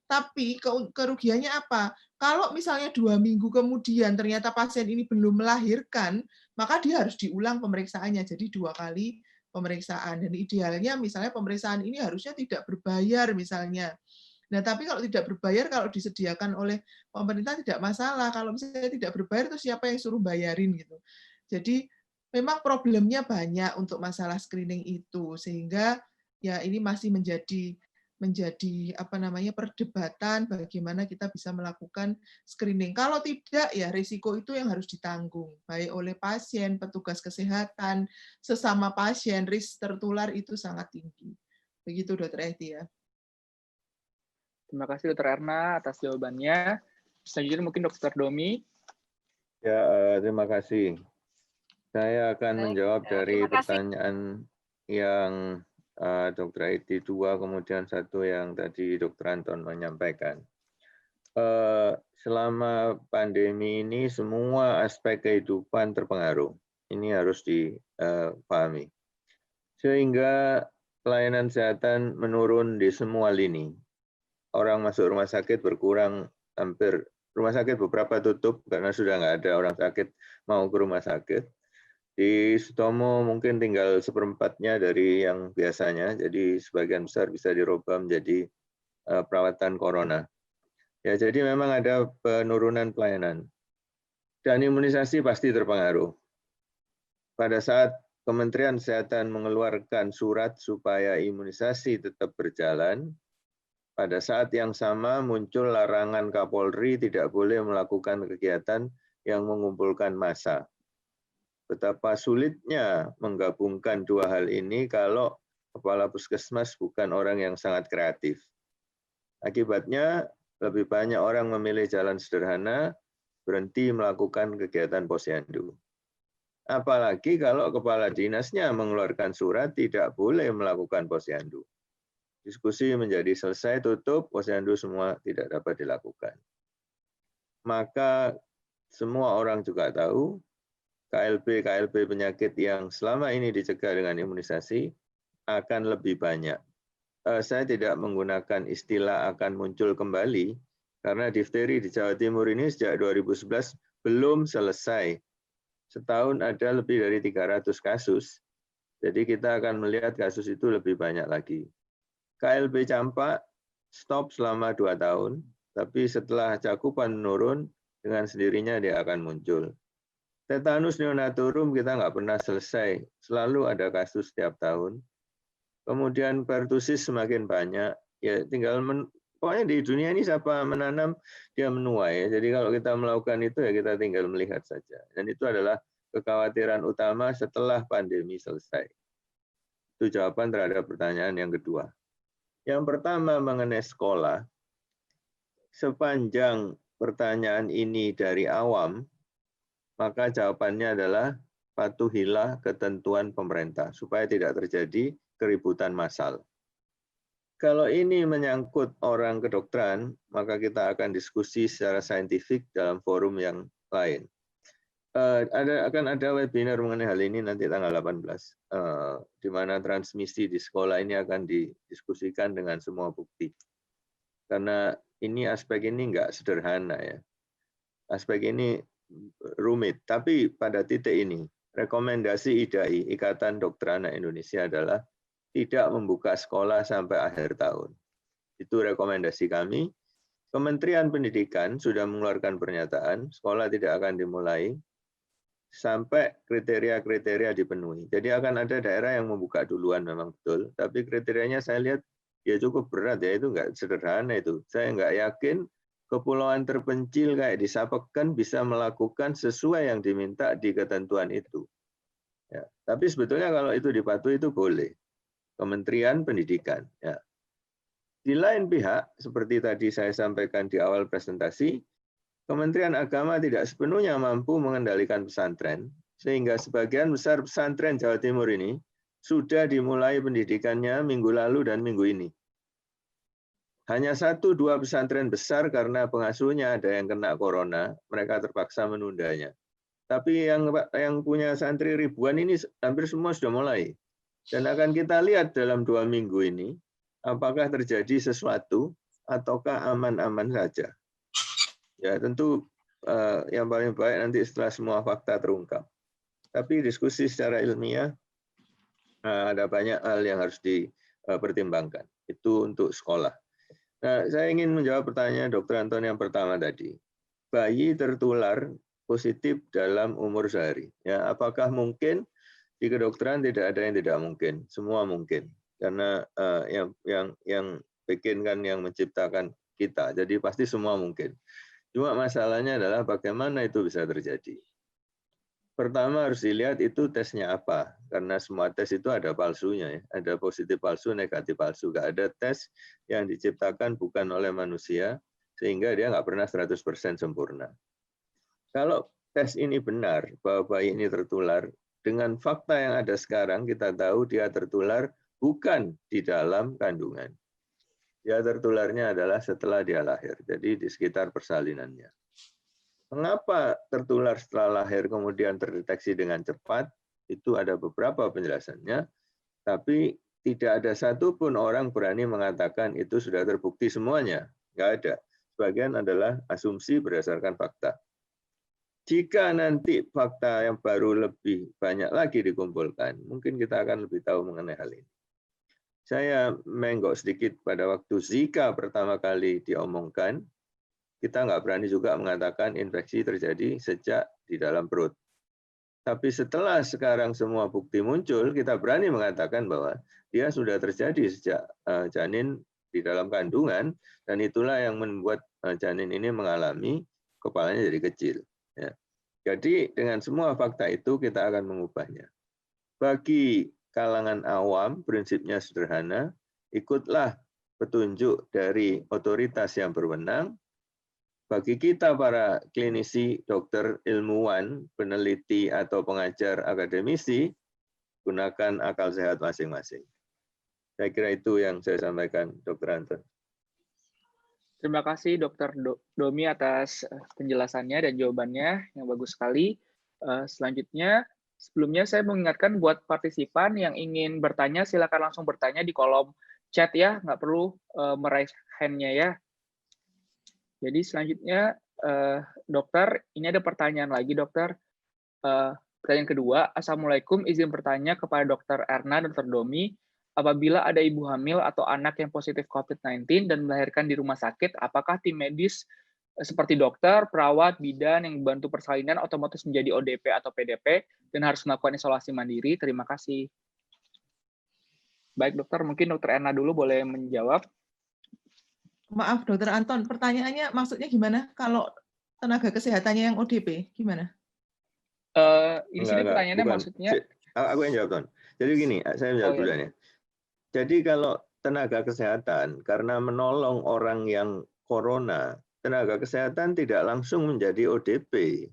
Tapi kerugiannya apa? Kalau misalnya 2 minggu kemudian ternyata pasien ini belum melahirkan, maka dia harus diulang pemeriksaannya, jadi 2 kali pemeriksaan. Dan idealnya misalnya pemeriksaan ini harusnya tidak berbayar misalnya. Nah, tapi kalau tidak berbayar, kalau disediakan oleh pemerintah tidak masalah. Kalau misalnya tidak berbayar, terus siapa yang suruh bayarin gitu. Jadi memang problemnya banyak untuk masalah screening itu, sehingga ya ini masih menjadi perdebatan bagaimana kita bisa melakukan screening. Kalau tidak, ya risiko itu yang harus ditanggung, baik oleh pasien, petugas kesehatan, sesama pasien, risk tertular itu sangat tinggi. Begitu, Dr. Eti ya. Terima kasih Dr. Erna atas jawabannya. Selanjutnya mungkin Dr. Domi. Ya, terima kasih. Saya akan menjawab dari pertanyaan yang Dr. Eti 2, kemudian 1 yang tadi Dr. Anton menyampaikan. Selama pandemi ini semua aspek kehidupan terpengaruh. Ini harus dipahami. Sehingga pelayanan kesehatan menurun di semua lini. Orang masuk rumah sakit berkurang, hampir rumah sakit beberapa tutup karena sudah nggak ada orang sakit mau ke rumah sakit. Di Sutomo mungkin tinggal 1/4-nya dari yang biasanya, jadi sebagian besar bisa dirubah menjadi perawatan corona. Ya, jadi memang ada penurunan pelayanan. Dan imunisasi pasti terpengaruh. Pada saat Kementerian Kesehatan mengeluarkan surat supaya imunisasi tetap berjalan, pada saat yang sama muncul larangan Kapolri tidak boleh melakukan kegiatan yang mengumpulkan massa. Betapa sulitnya menggabungkan 2 hal ini kalau kepala puskesmas bukan orang yang sangat kreatif. Akibatnya lebih banyak orang memilih jalan sederhana, berhenti melakukan kegiatan posyandu. Apalagi kalau kepala dinasnya mengeluarkan surat tidak boleh melakukan posyandu. Diskusi menjadi selesai, tutup, posyandu semua tidak dapat dilakukan. Maka semua orang juga tahu, KLB penyakit yang selama ini dicegah dengan imunisasi akan lebih banyak. Saya tidak menggunakan istilah akan muncul kembali, karena difteri di Jawa Timur ini sejak 2011 belum selesai. Setahun ada lebih dari 300 kasus, jadi kita akan melihat kasus itu lebih banyak lagi. KLB campak stop selama 2 tahun, tapi setelah cakupan menurun, dengan sendirinya dia akan muncul. Tetanus neonatorum kita nggak pernah selesai, selalu ada kasus setiap tahun. Kemudian pertusis semakin banyak, ya tinggal pokoknya di dunia ini siapa menanam dia menuai. Jadi kalau kita melakukan itu ya kita tinggal melihat saja. Dan itu adalah kekhawatiran utama setelah pandemi selesai? Itu jawaban terhadap pertanyaan yang kedua. Yang pertama mengenai sekolah, sepanjang pertanyaan ini dari awam, maka jawabannya adalah patuhilah ketentuan pemerintah supaya tidak terjadi keributan massal. Kalau ini menyangkut orang kedokteran, maka kita akan diskusi secara saintifik dalam forum yang lain. Akan ada webinar mengenai hal ini nanti tanggal 18, di mana transmisi di sekolah ini akan didiskusikan dengan semua bukti. Karena ini aspek ini nggak sederhana ya. Aspek ini rumit, tapi pada titik ini, rekomendasi IDAI, Ikatan Dokter Anak Indonesia adalah tidak membuka sekolah sampai akhir tahun. Itu rekomendasi kami. Kementerian Pendidikan sudah mengeluarkan pernyataan, sekolah tidak akan dimulai sampai kriteria-kriteria dipenuhi. Jadi akan ada daerah yang membuka duluan memang betul, tapi kriterianya saya lihat ya cukup berat ya, itu nggak sederhana itu. Saya nggak yakin kepulauan terpencil kayak di Sapeken bisa melakukan sesuai yang diminta di ketentuan itu. Ya, tapi sebetulnya kalau itu dipatuhi itu boleh. Kementerian Pendidikan. Ya. Di lain pihak, seperti tadi saya sampaikan di awal presentasi, Kementerian Agama tidak sepenuhnya mampu mengendalikan pesantren, sehingga sebagian besar pesantren Jawa Timur ini sudah dimulai pendidikannya minggu lalu dan minggu ini. Hanya 1-2 pesantren besar karena pengasuhnya ada yang kena corona, mereka terpaksa menundanya. Tapi yang punya santri ribuan ini hampir semua sudah mulai. Dan akan kita lihat dalam 2 minggu ini, apakah terjadi sesuatu ataukah aman-aman saja. Ya tentu yang paling baik nanti setelah semua fakta terungkap. Tapi diskusi secara ilmiah, ada banyak hal yang harus dipertimbangkan. Itu untuk sekolah. Nah, saya ingin menjawab pertanyaan Dr. Anton yang pertama tadi. Bayi tertular positif dalam umur sehari. Ya, apakah mungkin? Di kedokteran tidak ada yang tidak mungkin, semua mungkin. Karena yang bikin kan yang menciptakan kita, jadi pasti semua mungkin. Cuma masalahnya adalah bagaimana itu bisa terjadi. Pertama harus dilihat itu tesnya apa, karena semua tes itu ada palsunya, ya. Ada positif palsu, negatif palsu. Nggak ada tes yang diciptakan bukan oleh manusia, sehingga dia nggak pernah 100% sempurna. Kalau tes ini benar, bahwa bayi ini tertular, dengan fakta yang ada sekarang, kita tahu dia tertular bukan di dalam kandungan. Dia tertularnya adalah setelah dia lahir, jadi di sekitar persalinannya. Mengapa tertular setelah lahir kemudian terdeteksi dengan cepat? Itu ada beberapa penjelasannya, tapi tidak ada satupun orang berani mengatakan itu sudah terbukti semuanya. Nggak ada. Sebagian adalah asumsi berdasarkan fakta. Jika nanti fakta yang baru lebih banyak lagi dikumpulkan, mungkin kita akan lebih tahu mengenai hal ini. Saya menggok sedikit pada waktu Zika pertama kali diomongkan, kita nggak berani juga mengatakan infeksi terjadi sejak di dalam perut. Tapi setelah sekarang semua bukti muncul, kita berani mengatakan bahwa dia sudah terjadi sejak janin di dalam kandungan, dan itulah yang membuat janin ini mengalami kepalanya jadi kecil. Ya. Jadi dengan semua fakta itu kita akan mengubahnya. Bagi kalangan awam, prinsipnya sederhana, ikutlah petunjuk dari otoritas yang berwenang. Bagi kita para klinisi, dokter, ilmuwan, peneliti, atau pengajar akademisi, gunakan akal sehat masing-masing. Saya kira itu yang saya sampaikan, Dr. Anton. Terima kasih Dr. Domi atas penjelasannya dan jawabannya yang bagus sekali. Selanjutnya, sebelumnya saya mengingatkan buat partisipan yang ingin bertanya, silakan langsung bertanya di kolom chat ya, nggak perlu meraih hand-nya ya. Jadi selanjutnya, dokter, ini ada pertanyaan lagi dokter. Pertanyaan kedua, Assalamualaikum, izin bertanya kepada Dr. Erna dan Dr. Domi, apabila ada ibu hamil atau anak yang positif COVID-19 dan melahirkan di rumah sakit, apakah tim medis seperti dokter, perawat, bidan yang membantu persalinan otomatis menjadi ODP atau PDP dan harus melakukan isolasi mandiri? Terima kasih. Baik dokter, mungkin Dr. Erna dulu boleh menjawab. Maaf Dr. Anton, pertanyaannya maksudnya gimana? Kalau tenaga kesehatannya yang ODP, gimana? Di sini pertanyaannya bukan. maksudnya, Aku yang jawab, Ton. Jadi gini, saya jawab oh, duluan ya. Jadi kalau tenaga kesehatan karena menolong orang yang corona, tenaga kesehatan tidak langsung menjadi ODP.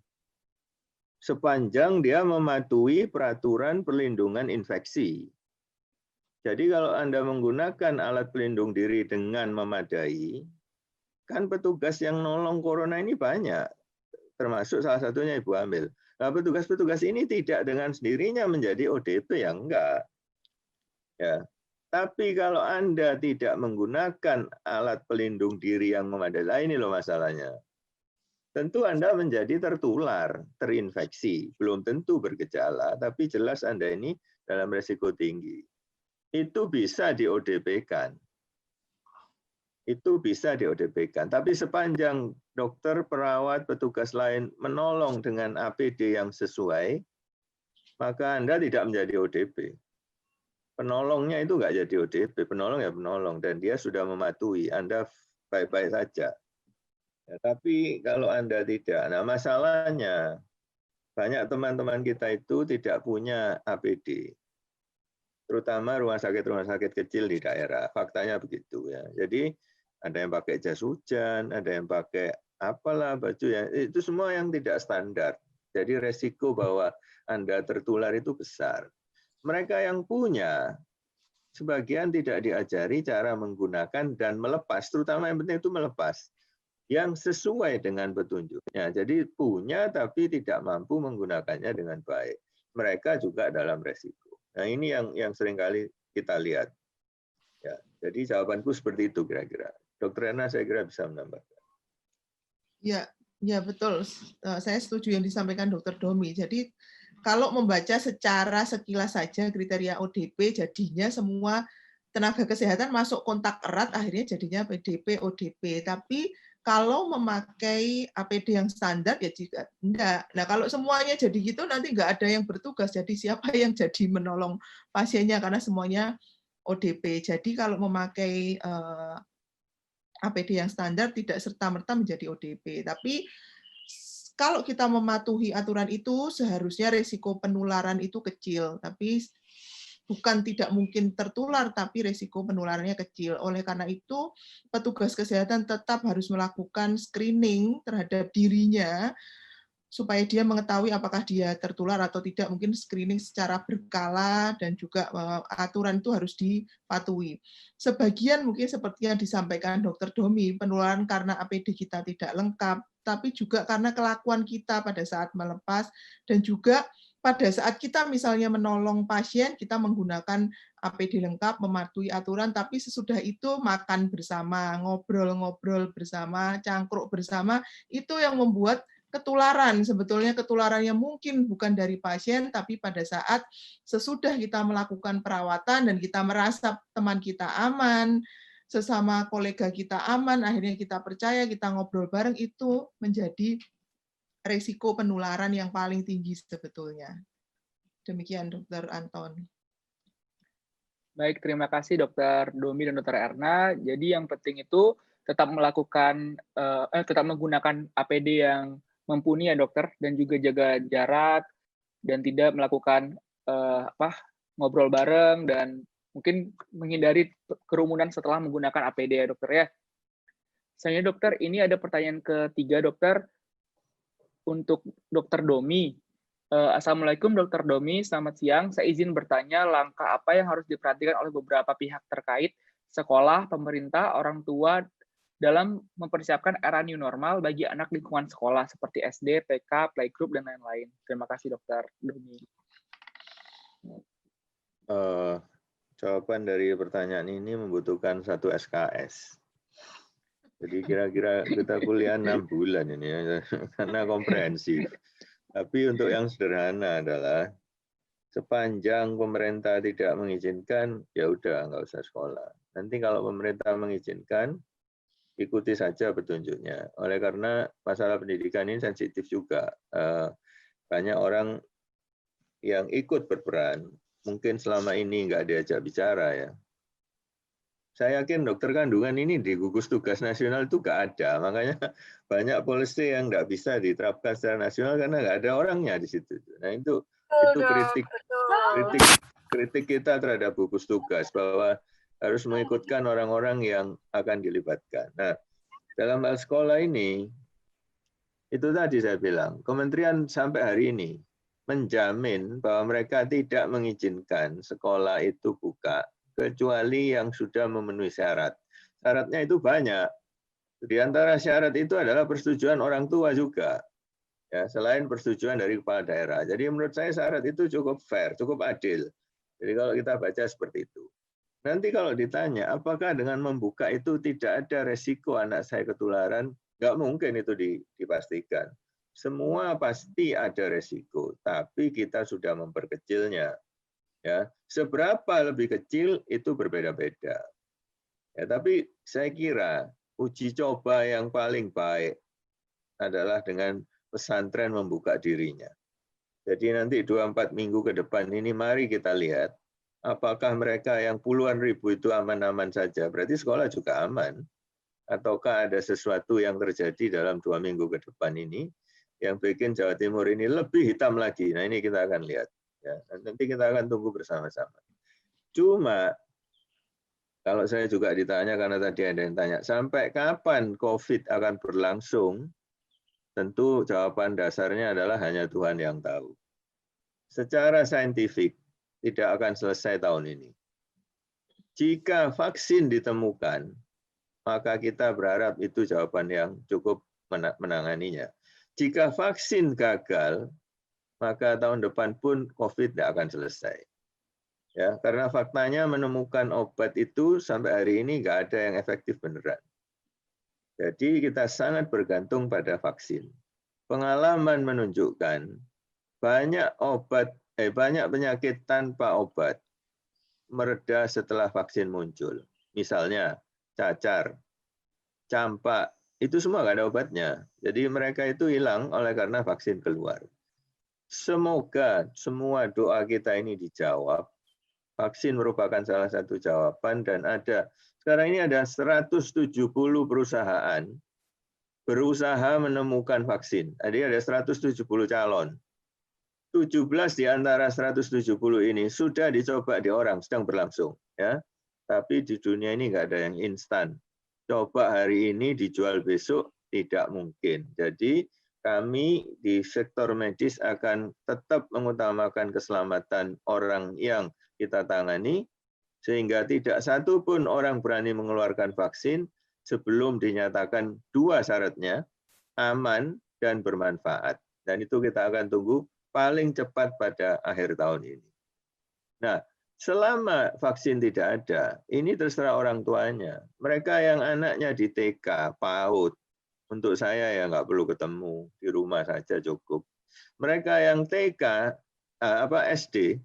Sepanjang dia mematuhi peraturan perlindungan infeksi. Jadi kalau Anda menggunakan alat pelindung diri dengan memadai, kan petugas yang nolong corona ini banyak, termasuk salah satunya ibu hamil. Nah, petugas-petugas ini tidak dengan sendirinya menjadi ODP, ya enggak. Ya. Tapi kalau Anda tidak menggunakan alat pelindung diri yang memadai, ini loh masalahnya. Tentu Anda menjadi tertular, terinfeksi. Belum tentu bergejala, tapi jelas Anda ini dalam risiko tinggi. Itu bisa di-ODP-kan. Itu bisa di-ODP-kan. Tapi sepanjang dokter, perawat, petugas lain menolong dengan APD yang sesuai, maka Anda tidak menjadi ODP. Penolongnya itu nggak jadi ODP, penolong ya penolong, dan dia sudah mematuhi, Anda baik-baik saja. Ya, tapi kalau Anda tidak, nah masalahnya banyak teman-teman kita itu tidak punya APD. Terutama rumah sakit kecil di daerah. Faktanya begitu ya. Jadi ada yang pakai jas hujan, ada yang pakai apalah baju ya. Itu semua yang tidak standar. Jadi resiko bahwa Anda tertular itu besar. Mereka yang punya, sebagian tidak diajari cara menggunakan dan melepas. Terutama yang penting itu melepas. Yang sesuai dengan petunjuknya. Jadi punya tapi tidak mampu menggunakannya dengan baik. Mereka juga dalam resiko. Nah ini yang seringkali kita lihat. Ya, jadi jawabanku seperti itu kira-kira. Dokter Erna saya kira bisa menambahkan. Ya, ya betul. Saya setuju yang disampaikan Dokter Domi. Jadi kalau membaca secara sekilas saja kriteria ODP, jadinya semua tenaga kesehatan masuk kontak erat, akhirnya jadinya PDP, ODP. Tapi kalau memakai APD yang standar ya juga enggak. Nah kalau semuanya jadi gitu nanti enggak ada yang bertugas. Jadi siapa yang jadi menolong pasiennya karena semuanya ODP. Jadi kalau memakai APD yang standar tidak serta-merta menjadi ODP. Tapi kalau kita mematuhi aturan itu seharusnya risiko penularan itu kecil. Tapi bukan tidak mungkin tertular, tapi risiko penularannya kecil. Oleh karena itu, petugas kesehatan tetap harus melakukan screening terhadap dirinya, supaya dia mengetahui apakah dia tertular atau tidak. Mungkin screening secara berkala, dan juga aturan itu harus dipatuhi. Sebagian mungkin seperti yang disampaikan Dr. Domi, penularan karena APD kita tidak lengkap, tapi juga karena kelakuan kita pada saat melepas, dan juga pada saat kita misalnya menolong pasien, kita menggunakan APD lengkap, mematuhi aturan, tapi sesudah itu makan bersama, ngobrol-ngobrol bersama, cangkruk bersama, itu yang membuat ketularan. Sebetulnya ketularannya mungkin bukan dari pasien, tapi pada saat sesudah kita melakukan perawatan dan kita merasa teman kita aman, sesama kolega kita aman, akhirnya kita percaya, kita ngobrol bareng, itu menjadi risiko penularan yang paling tinggi sebetulnya. Demikian Dr. Anton. Baik, terima kasih Dr. Domi dan Dr. Erna. Jadi yang penting itu tetap menggunakan APD yang mumpuni ya dokter, dan juga jaga jarak dan tidak melakukan ngobrol bareng, dan mungkin menghindari kerumunan setelah menggunakan APD ya dokter ya. Selanjutnya dokter, ini ada pertanyaan ketiga dokter untuk Dr. Domi. Assalamualaikum Dr. Domi, selamat siang. Saya izin bertanya langkah apa yang harus diperhatikan oleh beberapa pihak terkait, sekolah, pemerintah, orang tua, dalam mempersiapkan era new normal bagi anak lingkungan sekolah seperti SD, TK, playgroup, dan lain-lain. Terima kasih Dr. Domi. Jawaban dari pertanyaan ini membutuhkan 1 SKS. Jadi kira-kira kita kuliah 6 bulan ini ya, karena komprehensif. Tapi untuk yang sederhana adalah sepanjang pemerintah tidak mengizinkan, ya udah nggak usah sekolah. Nanti kalau pemerintah mengizinkan, ikuti saja petunjuknya. Oleh karena masalah pendidikan ini sensitif juga. Banyak orang yang ikut berperan, mungkin selama ini nggak diajak bicara ya. Saya yakin dokter kandungan ini di gugus tugas nasional itu nggak ada, makanya banyak policy yang nggak bisa diterapkan secara nasional karena nggak ada orangnya di situ. Nah itu kritik kita terhadap gugus tugas bahwa harus mengikutkan orang-orang yang akan dilibatkan. Nah dalam hal sekolah ini, itu tadi saya bilang, kementerian sampai hari ini menjamin bahwa mereka tidak mengizinkan sekolah itu buka kecuali yang sudah memenuhi syarat. Syaratnya itu banyak. Di antara syarat itu adalah persetujuan orang tua juga. Ya, selain persetujuan dari kepala daerah. Jadi menurut saya syarat itu cukup fair, cukup adil. Jadi kalau kita baca seperti itu. Nanti kalau ditanya, apakah dengan membuka itu tidak ada resiko anak saya ketularan? Nggak mungkin itu dipastikan. Semua pasti ada resiko, tapi kita sudah memperkecilnya. Ya, seberapa lebih kecil itu berbeda-beda. Ya, tapi saya kira uji coba yang paling baik adalah dengan pesantren membuka dirinya. Jadi nanti 2-4 minggu ke depan ini mari kita lihat apakah mereka yang puluhan ribu itu aman-aman saja. Berarti sekolah juga aman. Ataukah ada sesuatu yang terjadi dalam 2 minggu ke depan ini yang bikin Jawa Timur ini lebih hitam lagi. Nah ini kita akan lihat. Ya, nanti kita akan tunggu bersama-sama. Cuma kalau saya juga ditanya, karena tadi ada yang tanya, sampai kapan COVID akan berlangsung? Tentu jawaban dasarnya adalah hanya Tuhan yang tahu. Secara saintifik, tidak akan selesai tahun ini. Jika vaksin ditemukan, maka kita berharap itu jawaban yang cukup menanganinya. Jika vaksin gagal, maka tahun depan pun COVID tidak akan selesai. Ya, karena faktanya menemukan obat itu sampai hari ini nggak ada yang efektif beneran. Jadi kita sangat bergantung pada vaksin. Pengalaman menunjukkan banyak penyakit tanpa obat mereda setelah vaksin muncul. Misalnya cacar, campak, itu semua nggak ada obatnya. Jadi mereka itu hilang oleh karena vaksin keluar. Semoga semua doa kita ini dijawab. Vaksin merupakan salah satu jawaban dan sekarang ini ada 170 perusahaan berusaha menemukan vaksin. Jadi ada 170 calon. 17 di antara 170 ini sudah dicoba di orang, sedang berlangsung. Ya. Tapi di dunia ini nggak ada yang instan. Coba hari ini dijual besok, tidak mungkin. Jadi kami di sektor medis akan tetap mengutamakan keselamatan orang yang kita tangani, sehingga tidak satu pun orang berani mengeluarkan vaksin sebelum dinyatakan 2 syaratnya, aman dan bermanfaat. Dan itu kita akan tunggu paling cepat pada akhir tahun ini. Nah, selama vaksin tidak ada, ini terserah orang tuanya. Mereka yang anaknya di TK, PAUD, untuk saya ya nggak perlu ketemu, di rumah saja cukup. Mereka yang TK, SD,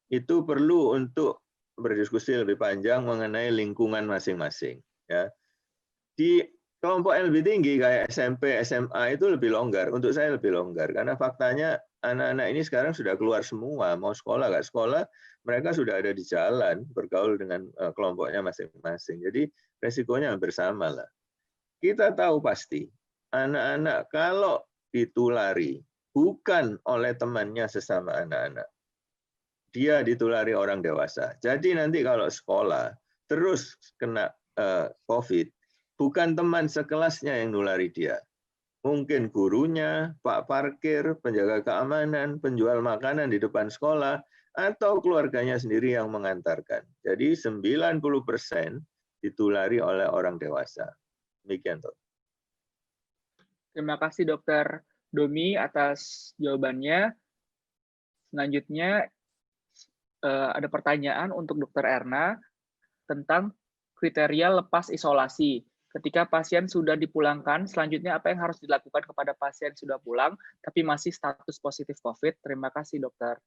itu perlu untuk berdiskusi lebih panjang mengenai lingkungan masing-masing. Ya. Di kelompok yang lebih tinggi kayak SMP, SMA itu lebih longgar. Untuk saya lebih longgar karena faktanya anak-anak ini sekarang sudah keluar semua, mau sekolah nggak sekolah, mereka sudah ada di jalan bergaul dengan kelompoknya masing-masing. Jadi resikonya hampir sama lah. Kita tahu pasti anak-anak kalau ditulari bukan oleh temannya sesama anak-anak, dia ditulari orang dewasa. Jadi nanti kalau sekolah terus kena COVID, bukan teman sekelasnya yang nulari dia. Mungkin gurunya, pak parkir, penjaga keamanan, penjual makanan di depan sekolah, atau keluarganya sendiri yang mengantarkan. Jadi 90% ditulari oleh orang dewasa. Demikian, Dok. Terima kasih Dokter Domi atas jawabannya. Selanjutnya ada pertanyaan untuk Dokter Erna tentang kriteria lepas isolasi. Ketika pasien sudah dipulangkan, selanjutnya apa yang harus dilakukan kepada pasien sudah pulang tapi masih status positif COVID? Terima kasih, Dokter.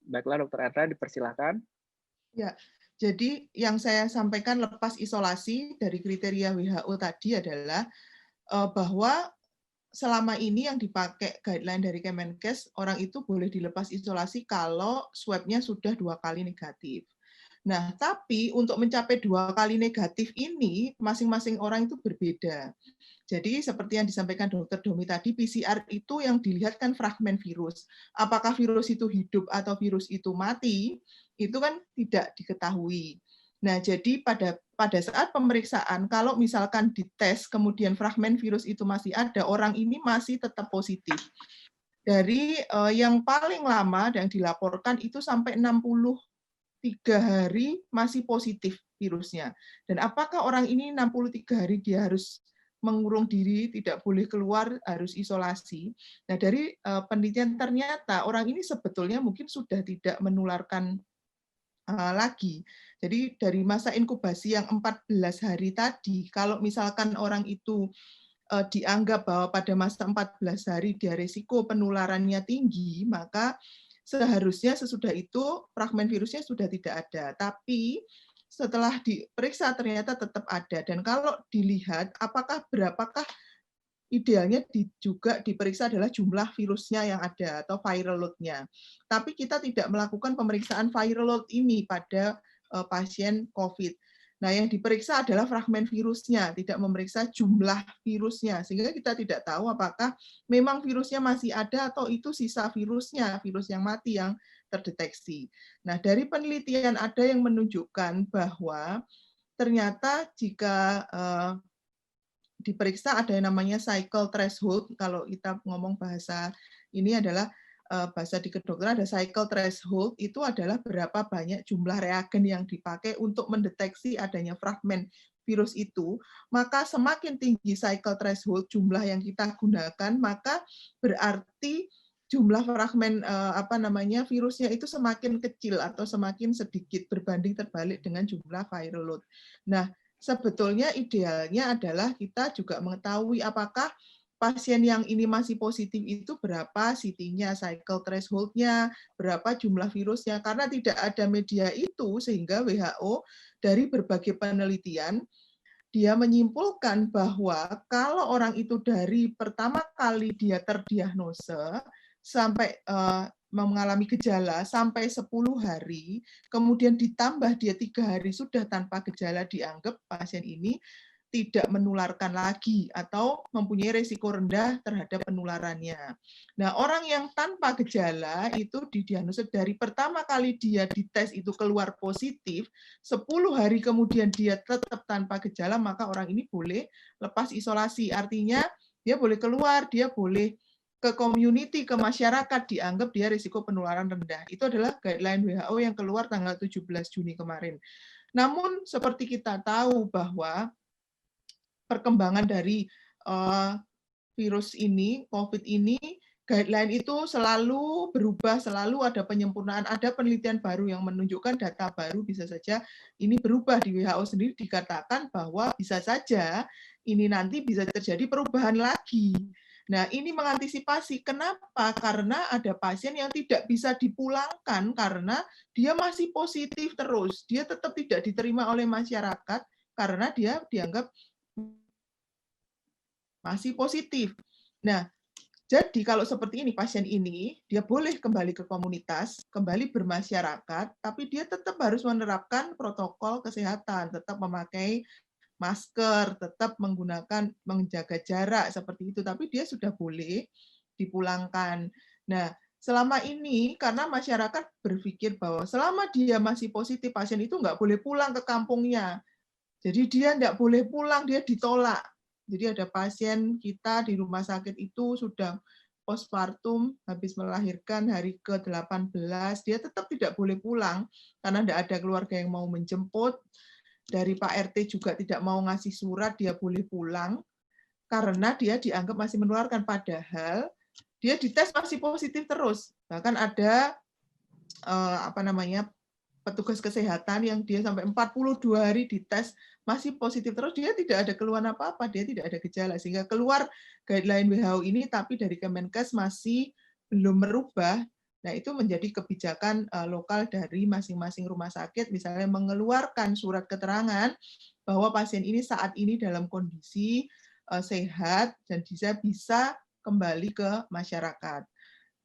Baiklah, Dokter Erna, dipersilahkan. Ya, jadi yang saya sampaikan lepas isolasi dari kriteria WHO tadi adalah bahwa selama ini yang dipakai guideline dari Kemenkes, orang itu boleh dilepas isolasi kalau swab-nya sudah 2 kali negatif. Nah, tapi untuk mencapai 2 kali negatif ini, masing-masing orang itu berbeda. Jadi seperti yang disampaikan Dr. Domi tadi, PCR itu yang dilihat kan fragmen virus. Apakah virus itu hidup atau virus itu mati, itu kan tidak diketahui. Nah, jadi pada saat pemeriksaan, kalau misalkan dites, kemudian fragmen virus itu masih ada, orang ini masih tetap positif. Dari yang paling lama yang dilaporkan itu sampai 63 hari masih positif virusnya. Dan apakah orang ini 63 hari dia harus mengurung diri, tidak boleh keluar, harus isolasi. Nah, dari penelitian ternyata orang ini sebetulnya mungkin sudah tidak menularkan lagi. Jadi dari masa inkubasi yang 14 hari tadi, kalau misalkan orang itu dianggap bahwa pada masa 14 hari dia risiko penularannya tinggi, maka seharusnya sesudah itu fragmen virusnya sudah tidak ada. Tapi setelah diperiksa ternyata tetap ada. Dan kalau dilihat berapakah idealnya juga diperiksa adalah jumlah virusnya yang ada atau viral load-nya. Tapi kita tidak melakukan pemeriksaan viral load ini pada pasien COVID. Nah, yang diperiksa adalah fragmen virusnya, tidak memeriksa jumlah virusnya, sehingga kita tidak tahu apakah memang virusnya masih ada atau itu sisa virusnya, virus yang mati yang terdeteksi. Nah, dari penelitian ada yang menunjukkan bahwa ternyata jika diperiksa ada yang namanya cycle threshold, kalau kita ngomong bahasa ini adalah bahasa di kedokteran ada cycle threshold, itu adalah berapa banyak jumlah reagen yang dipakai untuk mendeteksi adanya fragmen virus itu, maka semakin tinggi cycle threshold jumlah yang kita gunakan, maka berarti jumlah fragmen virusnya itu semakin kecil atau semakin sedikit berbanding terbalik dengan jumlah viral load. Nah, sebetulnya idealnya adalah kita juga mengetahui apakah pasien yang ini masih positif itu berapa CT-nya, cycle threshold-nya, berapa jumlah virusnya. Karena tidak ada media itu, sehingga WHO dari berbagai penelitian, dia menyimpulkan bahwa kalau orang itu dari pertama kali dia terdiagnosa, sampai mengalami gejala sampai 10 hari, kemudian ditambah dia 3 hari sudah tanpa gejala, dianggap pasien ini tidak menularkan lagi atau mempunyai resiko rendah terhadap penularannya. Nah, orang yang tanpa gejala itu didiagnosa dari pertama kali dia dites itu keluar positif, 10 hari kemudian dia tetap tanpa gejala, maka orang ini boleh lepas isolasi. Artinya dia boleh keluar, dia boleh ke community, ke masyarakat, dianggap dia risiko penularan rendah. Itu adalah guideline WHO yang keluar tanggal 17 Juni kemarin. Namun seperti kita tahu bahwa perkembangan dari virus ini, COVID ini, guideline itu selalu berubah, selalu ada penyempurnaan, ada penelitian baru yang menunjukkan data baru, bisa saja ini berubah. Di WHO sendiri dikatakan bahwa bisa saja ini nanti bisa terjadi perubahan lagi. Nah, ini mengantisipasi. Kenapa? Karena ada pasien yang tidak bisa dipulangkan karena dia masih positif terus. Dia tetap tidak diterima oleh masyarakat karena dia dianggap masih positif. Nah, jadi kalau seperti ini, pasien ini, dia boleh kembali ke komunitas, kembali bermasyarakat, tapi dia tetap harus menerapkan protokol kesehatan, tetap memakai masker, tetap menjaga jarak, seperti itu. Tapi dia sudah boleh dipulangkan. Nah, selama ini, karena masyarakat berpikir bahwa selama dia masih positif, pasien itu nggak boleh pulang ke kampungnya. Jadi dia nggak boleh pulang, dia ditolak. Jadi ada pasien kita di rumah sakit itu sudah postpartum, habis melahirkan hari ke-18, dia tetap tidak boleh pulang, karena tidak ada keluarga yang mau menjemput, dari Pak RT juga tidak mau ngasih surat, dia boleh pulang, karena dia dianggap masih menularkan, padahal dia dites masih positif terus. Bahkan ada petugas kesehatan yang dia sampai 42 hari dites masih positif terus, dia tidak ada keluhan apa-apa, dia tidak ada gejala, sehingga keluar guideline WHO ini, tapi dari Kemenkes masih belum merubah. Nah, itu menjadi kebijakan lokal dari masing-masing rumah sakit, misalnya mengeluarkan surat keterangan bahwa pasien ini saat ini dalam kondisi sehat dan bisa kembali ke masyarakat.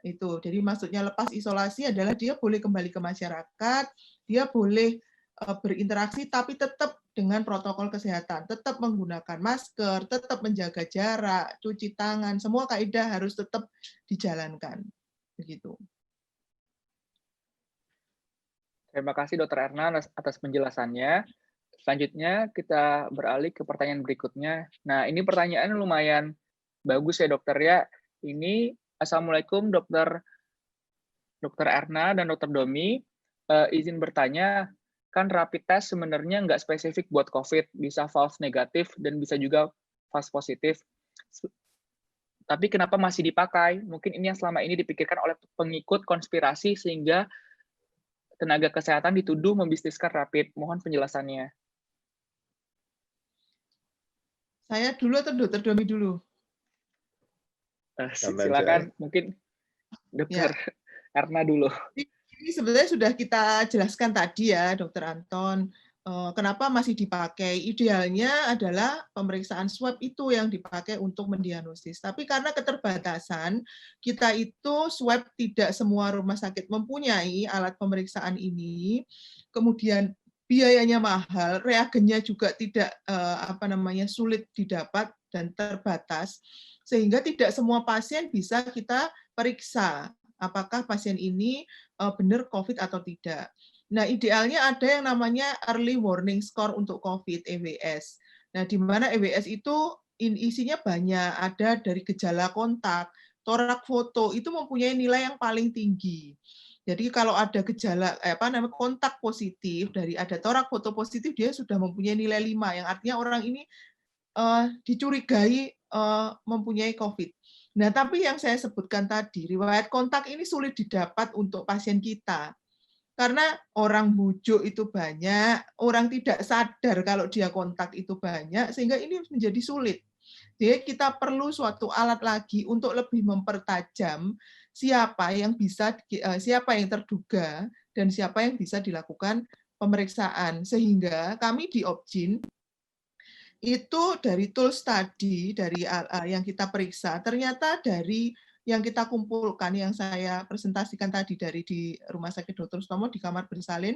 Itu. Jadi maksudnya lepas isolasi adalah dia boleh kembali ke masyarakat, dia boleh berinteraksi, tapi tetap dengan protokol kesehatan, tetap menggunakan masker, tetap menjaga jarak, cuci tangan, semua kaidah harus tetap dijalankan. Begitu. Terima kasih Dr. Erna atas penjelasannya. Selanjutnya kita beralih ke pertanyaan berikutnya. Nah, ini pertanyaan lumayan bagus ya dokter ya. Ini Assalamualaikum Dr. Erna dan Dr. Domi. Izin bertanya, kan rapid test sebenarnya nggak spesifik buat COVID, bisa false negatif dan bisa juga false positif. Tapi kenapa masih dipakai? Mungkin ini yang selama ini dipikirkan oleh pengikut konspirasi sehingga tenaga kesehatan dituduh membisniskan rapid. Mohon penjelasannya. Saya dulu atau Dr. Domi dulu? Silakan, mungkin Dr. Erna dulu. Ini sebenarnya sudah kita jelaskan tadi ya, Dr. Anton. Kenapa masih dipakai? Idealnya adalah pemeriksaan swab itu yang dipakai untuk mendiagnosis. Tapi karena keterbatasan, kita itu swab tidak semua rumah sakit mempunyai alat pemeriksaan ini. Kemudian biayanya mahal, reagennya juga tidak sulit didapat dan terbatas, sehingga tidak semua pasien bisa kita periksa apakah pasien ini benar COVID atau tidak. Nah, idealnya ada yang namanya Early Warning Score untuk COVID, EWS. Nah, di mana EWS itu isinya banyak, ada dari gejala kontak, torak foto, itu mempunyai nilai yang paling tinggi. Jadi kalau ada gejala kontak positif, dari ada torak foto positif, dia sudah mempunyai nilai 5, yang artinya orang ini dicurigai mempunyai COVID. Nah, tapi yang saya sebutkan tadi, riwayat kontak ini sulit didapat untuk pasien kita. Karena orang bujuk itu banyak, orang tidak sadar kalau dia kontak itu banyak, sehingga ini menjadi sulit. Jadi kita perlu suatu alat lagi untuk lebih mempertajam siapa yang terduga dan siapa yang bisa dilakukan pemeriksaan. Sehingga kami di Opjin itu dari tools tadi, dari yang kita periksa, ternyata dari yang kita kumpulkan, yang saya presentasikan tadi dari di Rumah Sakit Dr. Sutomo di kamar bersalin,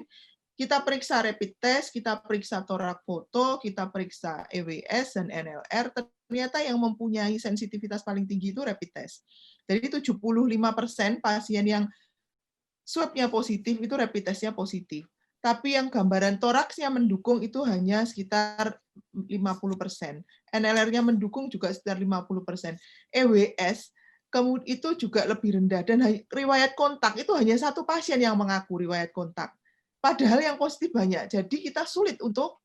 kita periksa rapid test, kita periksa torak foto, kita periksa EWS dan NLR, ternyata yang mempunyai sensitivitas paling tinggi itu rapid test. Jadi 75% pasien yang swab-nya positif itu rapid test-nya positif. Tapi yang gambaran toraksnya mendukung itu hanya sekitar 50%. NLR-nya mendukung juga sekitar 50%. EWS kemudian itu juga lebih rendah, dan riwayat kontak itu hanya satu pasien yang mengaku riwayat kontak. Padahal yang positif banyak, jadi kita sulit untuk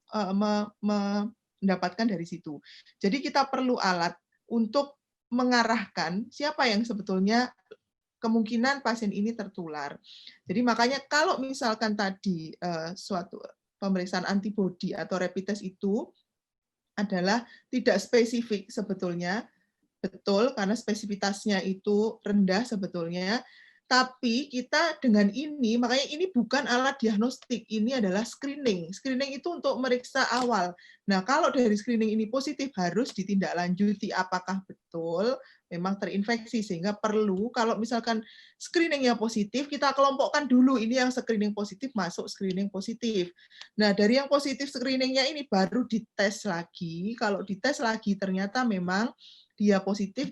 mendapatkan dari situ. Jadi kita perlu alat untuk mengarahkan siapa yang sebetulnya kemungkinan pasien ini tertular. Jadi makanya kalau misalkan tadi suatu pemeriksaan antibodi atau rapid test itu adalah tidak spesifik sebetulnya, betul, karena spesifitasnya itu rendah sebetulnya, tapi kita dengan ini, makanya ini bukan alat diagnostik, ini adalah screening. Screening itu untuk meriksa awal. Nah, kalau dari screening ini positif, harus ditindaklanjuti apakah betul memang terinfeksi, sehingga perlu, kalau misalkan screeningnya positif, kita kelompokkan dulu, ini yang screening positif masuk screening positif. Nah, dari yang positif screeningnya ini baru dites lagi, kalau dites lagi ternyata memang dia positif.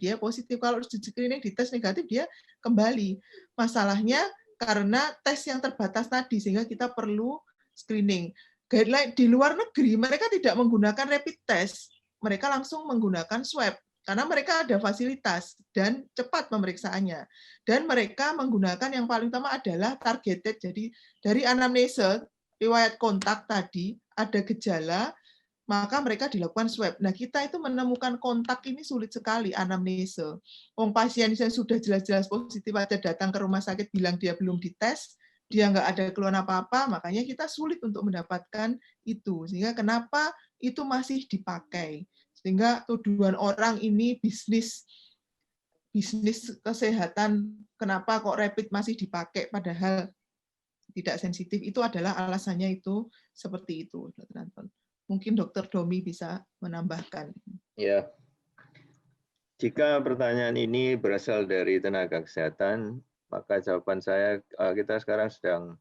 Kalau di screening dites negatif, dia kembali. Masalahnya karena tes yang terbatas tadi, sehingga kita perlu screening. Guideline di luar negeri, mereka tidak menggunakan rapid test, mereka langsung menggunakan swab, karena mereka ada fasilitas dan cepat pemeriksaannya. Dan mereka menggunakan yang paling utama adalah targeted, jadi dari anamnesa, riwayat kontak tadi, ada gejala, maka mereka dilakukan swab. Nah, kita itu menemukan kontak ini sulit sekali, anamnesa. Pasien yang sudah jelas-jelas positif aja datang ke rumah sakit bilang dia belum dites, dia nggak ada keluhan apa-apa, makanya kita sulit untuk mendapatkan itu. Sehingga kenapa itu masih dipakai. Sehingga tuduhan orang ini bisnis kesehatan, kenapa kok rapid masih dipakai padahal tidak sensitif, itu adalah alasannya itu seperti itu, Dr. Anton. Mungkin Dr. Domi bisa menambahkan. Ya, jika pertanyaan ini berasal dari tenaga kesehatan, maka jawaban saya, kita sekarang sedang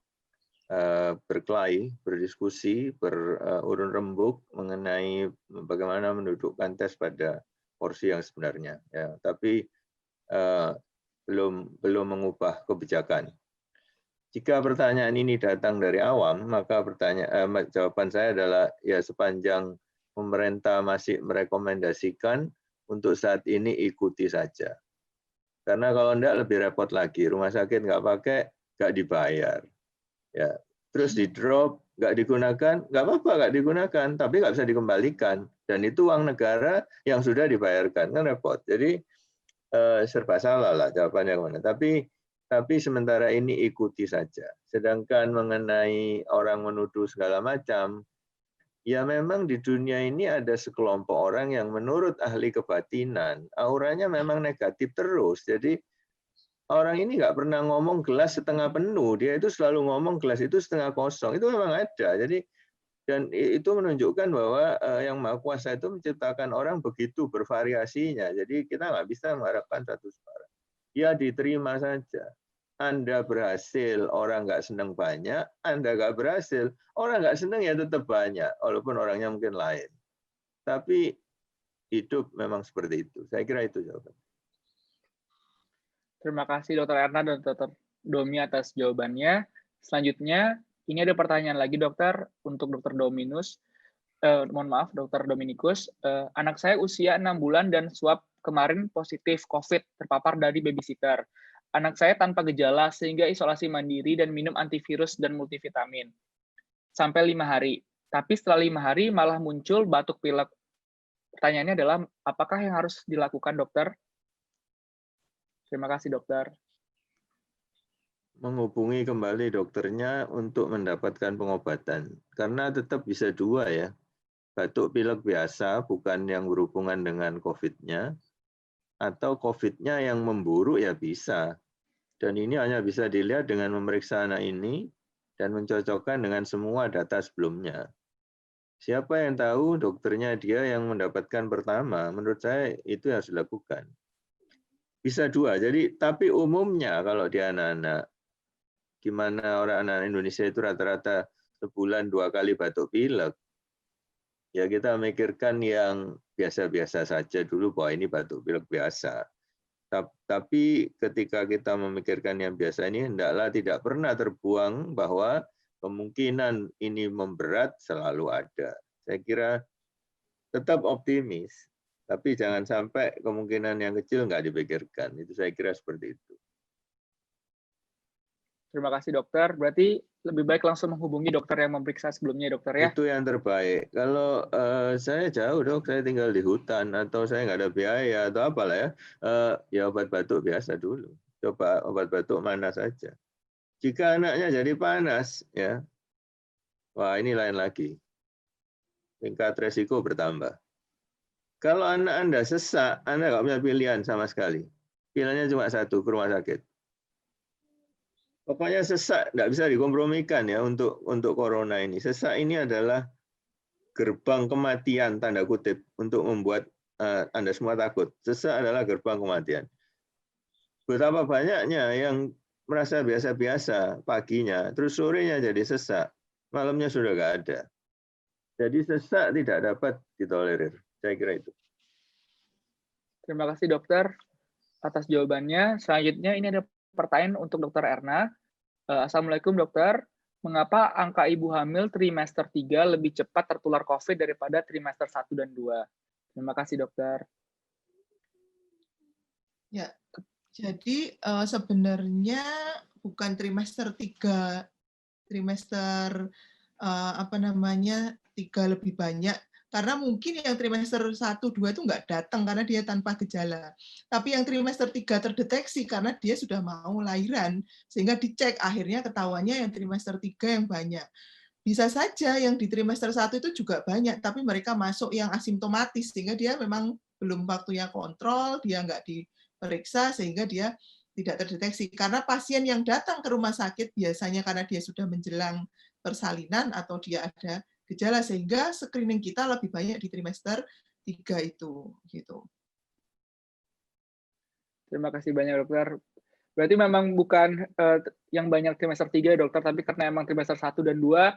berkelahi, berdiskusi, berurun rembuk mengenai bagaimana mendudukkan tes pada porsi yang sebenarnya. Ya, tapi belum mengubah kebijakan. Jika pertanyaan ini datang dari awam, maka jawaban saya adalah ya sepanjang pemerintah masih merekomendasikan untuk saat ini ikuti saja. Karena kalau enggak lebih repot lagi, rumah sakit nggak pakai, nggak dibayar. Ya, terus di drop, nggak digunakan, nggak apa-apa nggak digunakan, tapi nggak bisa dikembalikan. Dan itu uang negara yang sudah dibayarkan, kan repot. Jadi serba salah lah jawabannya kemana. Tapi sementara ini ikuti saja. Sedangkan mengenai orang menuduh segala macam, ya memang di dunia ini ada sekelompok orang yang menurut ahli kebatinan, auranya memang negatif terus. Jadi orang ini nggak pernah ngomong gelas setengah penuh, dia itu selalu ngomong gelas itu setengah kosong. Itu memang ada. Jadi dan itu menunjukkan bahwa yang Maha Kuasa itu menciptakan orang begitu bervariasinya. Jadi kita nggak bisa mengharapkan satu suara. Ya diterima saja. Anda berhasil, orang nggak senang banyak. Anda nggak berhasil, orang nggak senang ya tetap banyak, walaupun orangnya mungkin lain. Tapi hidup memang seperti itu. Saya kira itu jawabannya. Terima kasih Dr. Erna dan Dr. Domi atas jawabannya. Selanjutnya, ini ada pertanyaan lagi dokter untuk Dr. Dominikus. Dr. Dominikus. Anak saya usia 6 bulan dan swab kemarin positif COVID, terpapar dari babysitter. Anak saya tanpa gejala sehingga isolasi mandiri dan minum antivirus dan multivitamin sampai 5 hari. Tapi setelah 5 hari malah muncul batuk pilek. Pertanyaannya adalah, apakah yang harus dilakukan dokter? Terima kasih dokter. Menghubungi kembali dokternya untuk mendapatkan pengobatan. Karena tetap bisa dua ya. Batuk pilek biasa, bukan yang berhubungan dengan COVID-nya. Atau COVID-nya yang memburuk ya bisa. Dan ini hanya bisa dilihat dengan memeriksa anak ini dan mencocokkan dengan semua data sebelumnya. Siapa yang tahu dokternya dia yang mendapatkan pertama, menurut saya itu yang harus dilakukan. Bisa dua, jadi tapi umumnya kalau di anak-anak, gimana orang anak Indonesia itu rata-rata sebulan 2 kali batuk pilek, ya kita memikirkan yang biasa-biasa saja dulu bahwa ini batuk pilek biasa. Tapi ketika kita memikirkan yang biasa ini, hendaklah tidak pernah terbuang bahwa kemungkinan ini memberat selalu ada. Saya kira tetap optimis, tapi jangan sampai kemungkinan yang kecil nggak dipikirkan. Itu saya kira seperti itu. Terima kasih dokter. Berarti lebih baik langsung menghubungi dokter yang memeriksa sebelumnya dokter ya? Itu yang terbaik. Kalau saya jauh dok, saya tinggal di hutan atau saya nggak ada biaya atau apalah ya, ya obat batuk biasa dulu. Coba obat batuk mana saja. Jika anaknya jadi panas, ya, wah ini lain lagi. Tingkat resiko bertambah. Kalau anak Anda sesak, Anda nggak punya pilihan sama sekali. Pilihannya cuma satu, ke rumah sakit. Pokoknya sesak nggak bisa dikompromikan ya untuk corona ini. Sesak ini adalah gerbang kematian tanda kutip untuk membuat Anda semua takut. Sesak adalah gerbang kematian. Betapa banyaknya yang merasa biasa-biasa paginya, terus sorenya jadi sesak, malamnya sudah nggak ada. Jadi sesak tidak dapat ditolerir. Saya kira itu. Terima kasih dokter atas jawabannya. Selanjutnya ini ada pertanyaan untuk Dr. Erna. Assalamualaikum dokter, mengapa angka ibu hamil trimester 3 lebih cepat tertular COVID daripada trimester 1 dan 2? Terima kasih dokter. Ya, jadi sebenarnya bukan trimester 3, trimester 3 lebih banyak. Karena mungkin yang trimester 1, 2 itu nggak datang karena dia tanpa gejala. Tapi yang trimester 3 terdeteksi karena dia sudah mau lahiran, sehingga dicek, akhirnya ketahuannya yang trimester 3 yang banyak. Bisa saja yang di trimester 1 itu juga banyak, tapi mereka masuk yang asimptomatis, sehingga dia memang belum waktunya kontrol, dia nggak diperiksa, sehingga dia tidak terdeteksi. Karena pasien yang datang ke rumah sakit biasanya karena dia sudah menjelang persalinan atau dia ada gejala, sehingga screening kita lebih banyak di trimester 3 itu. Gitu. Terima kasih banyak dokter. Berarti memang bukan yang banyak trimester 3 dokter, tapi karena emang trimester 1 dan 2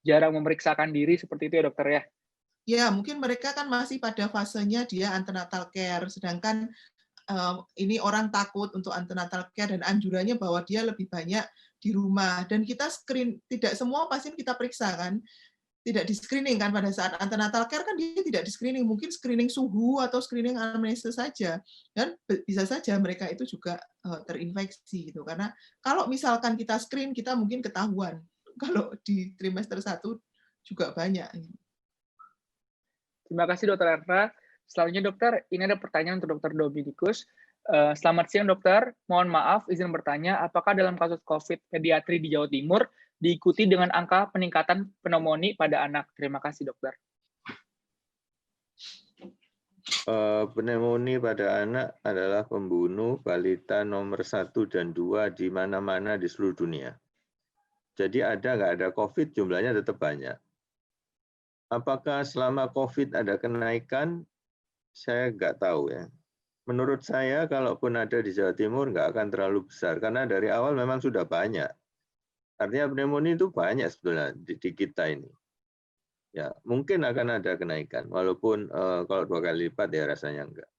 jarang memeriksakan diri seperti itu ya dokter ya? Ya, mungkin mereka kan masih pada fasenya dia antenatal care, sedangkan ini orang takut untuk antenatal care dan anjurannya bahwa dia lebih banyak di rumah. Dan kita screen, tidak semua pasien kita periksa kan, tidak di screening kan pada saat antenatal care kan dia tidak di screening, mungkin screening suhu atau screening anamnesis saja, dan bisa saja mereka itu juga terinfeksi gitu. Karena kalau misalkan kita screen kita mungkin ketahuan, kalau di trimester 1 juga banyak. Terima kasih Dokter Erva. Selanjutnya dokter, ini ada pertanyaan untuk Dokter Dominikus. Selamat siang dokter, mohon maaf izin bertanya, apakah dalam kasus COVID pediatri di Jawa Timur diikuti dengan angka peningkatan pneumonia pada anak? Terima kasih dokter. Pneumonia pada anak adalah pembunuh balita nomor 1 dan 2 di mana-mana di seluruh dunia. Jadi nggak ada COVID, jumlahnya tetap banyak. Apakah selama COVID ada kenaikan? Saya nggak tahu ya. Menurut saya, kalaupun ada di Jawa Timur, nggak akan terlalu besar. Karena dari awal memang sudah banyak. Artinya pneumonia itu banyak sebetulnya di kita ini. Ya, mungkin akan ada kenaikan, walaupun kalau 2 kali lipat ya rasanya enggak.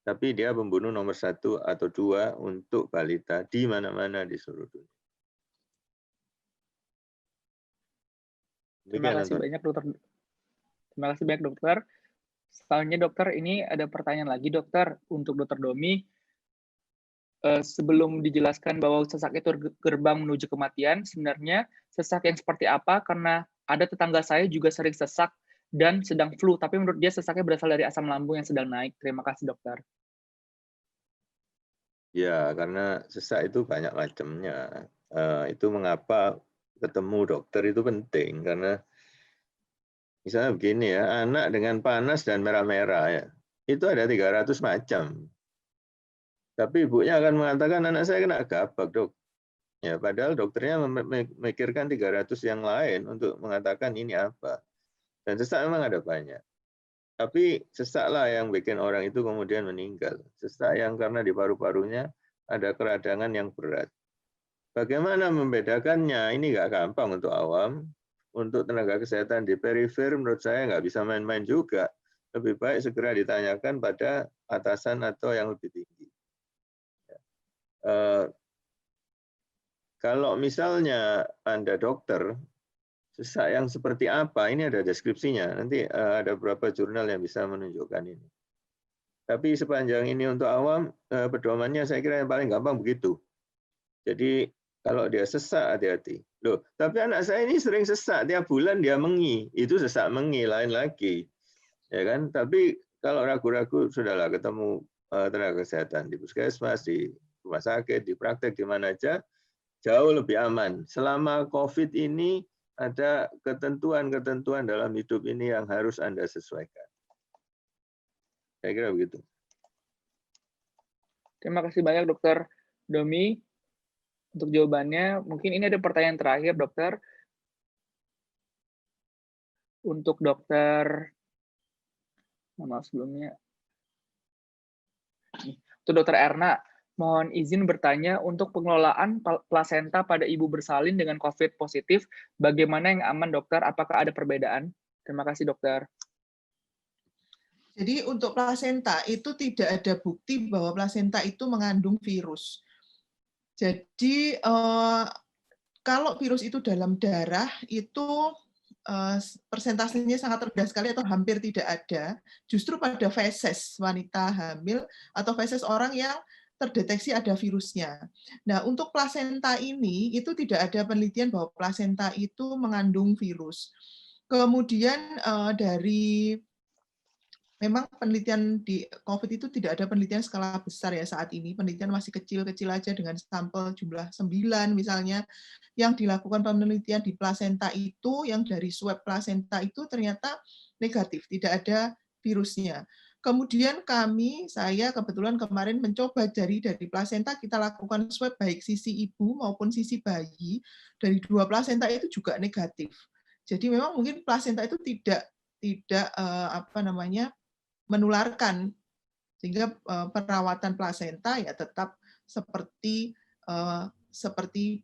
Tapi dia pembunuh nomor 1 atau 2 untuk balita di mana-mana di seluruh dunia. Terima kasih banyak dokter. Terima kasih banyak dokter. Selanjutnya dokter, ini ada pertanyaan lagi dokter untuk dokter Domi. Sebelum dijelaskan bahwa sesak itu gerbang menuju kematian, sebenarnya sesak yang seperti apa? Karena ada tetangga saya juga sering sesak dan sedang flu, tapi menurut dia sesaknya berasal dari asam lambung yang sedang naik. Terima kasih dokter. Ya, karena sesak itu banyak macamnya. Itu mengapa ketemu dokter itu penting, karena misalnya begini ya, anak dengan panas dan merah-merah ya, itu ada 300 macam. Tapi ibunya akan mengatakan anak saya kena gabak, dok. Ya, padahal dokternya memikirkan 300 yang lain untuk mengatakan ini apa. Dan sesak memang ada banyak. Tapi sesaklah yang bikin orang itu kemudian meninggal. Sesak yang karena di paru-parunya ada keradangan yang berat. Bagaimana membedakannya? Ini nggak gampang untuk awam. Untuk tenaga kesehatan di perifer, menurut saya nggak bisa main-main juga. Lebih baik segera ditanyakan pada atasan atau yang lebih tinggi. Kalau misalnya Anda dokter, sesak yang seperti apa, ini ada deskripsinya. Nanti ada beberapa jurnal yang bisa menunjukkan ini. Tapi sepanjang ini untuk awam, pedomannya saya kira yang paling gampang begitu. Jadi kalau dia sesak, hati-hati. Loh, tapi anak saya ini sering sesak, tiap bulan dia mengi. Itu sesak mengi, lain lagi. Ya kan? Tapi kalau ragu-ragu, sudahlah ketemu tenaga kesehatan di puskesmas, di rumah sakit, di praktek, di mana aja, jauh lebih aman. Selama COVID ini ada ketentuan-ketentuan dalam hidup ini yang harus Anda sesuaikan. Saya kira begitu. Terima kasih banyak Dokter Domi untuk jawabannya. Mungkin ini ada pertanyaan terakhir dokter. Untuk dokter, maaf sebelumnya. Untuk dokter Erna, mohon izin bertanya untuk pengelolaan plasenta pada ibu bersalin dengan COVID positif, bagaimana yang aman dokter? Apakah ada perbedaan? Terima kasih dokter. Jadi untuk plasenta itu tidak ada bukti bahwa plasenta itu mengandung virus. Jadi kalau virus itu dalam darah itu persentasenya sangat rendah sekali atau hampir tidak ada. Justru pada feses wanita hamil atau feses orang yang terdeteksi ada virusnya. Nah, untuk plasenta ini itu tidak ada penelitian bahwa plasenta itu mengandung virus. Kemudian dari memang penelitian di COVID itu tidak ada penelitian skala besar ya saat ini. Penelitian masih kecil-kecil aja dengan sampel jumlah 9 misalnya. Yang dilakukan penelitian di plasenta itu, yang dari swab plasenta itu ternyata negatif, tidak ada virusnya. Kemudian saya kebetulan kemarin mencoba dari plasenta, kita lakukan swab baik sisi ibu maupun sisi bayi, dari 2 plasenta itu juga negatif. Jadi memang mungkin plasenta itu tidak menularkan, sehingga perawatan plasenta ya tetap seperti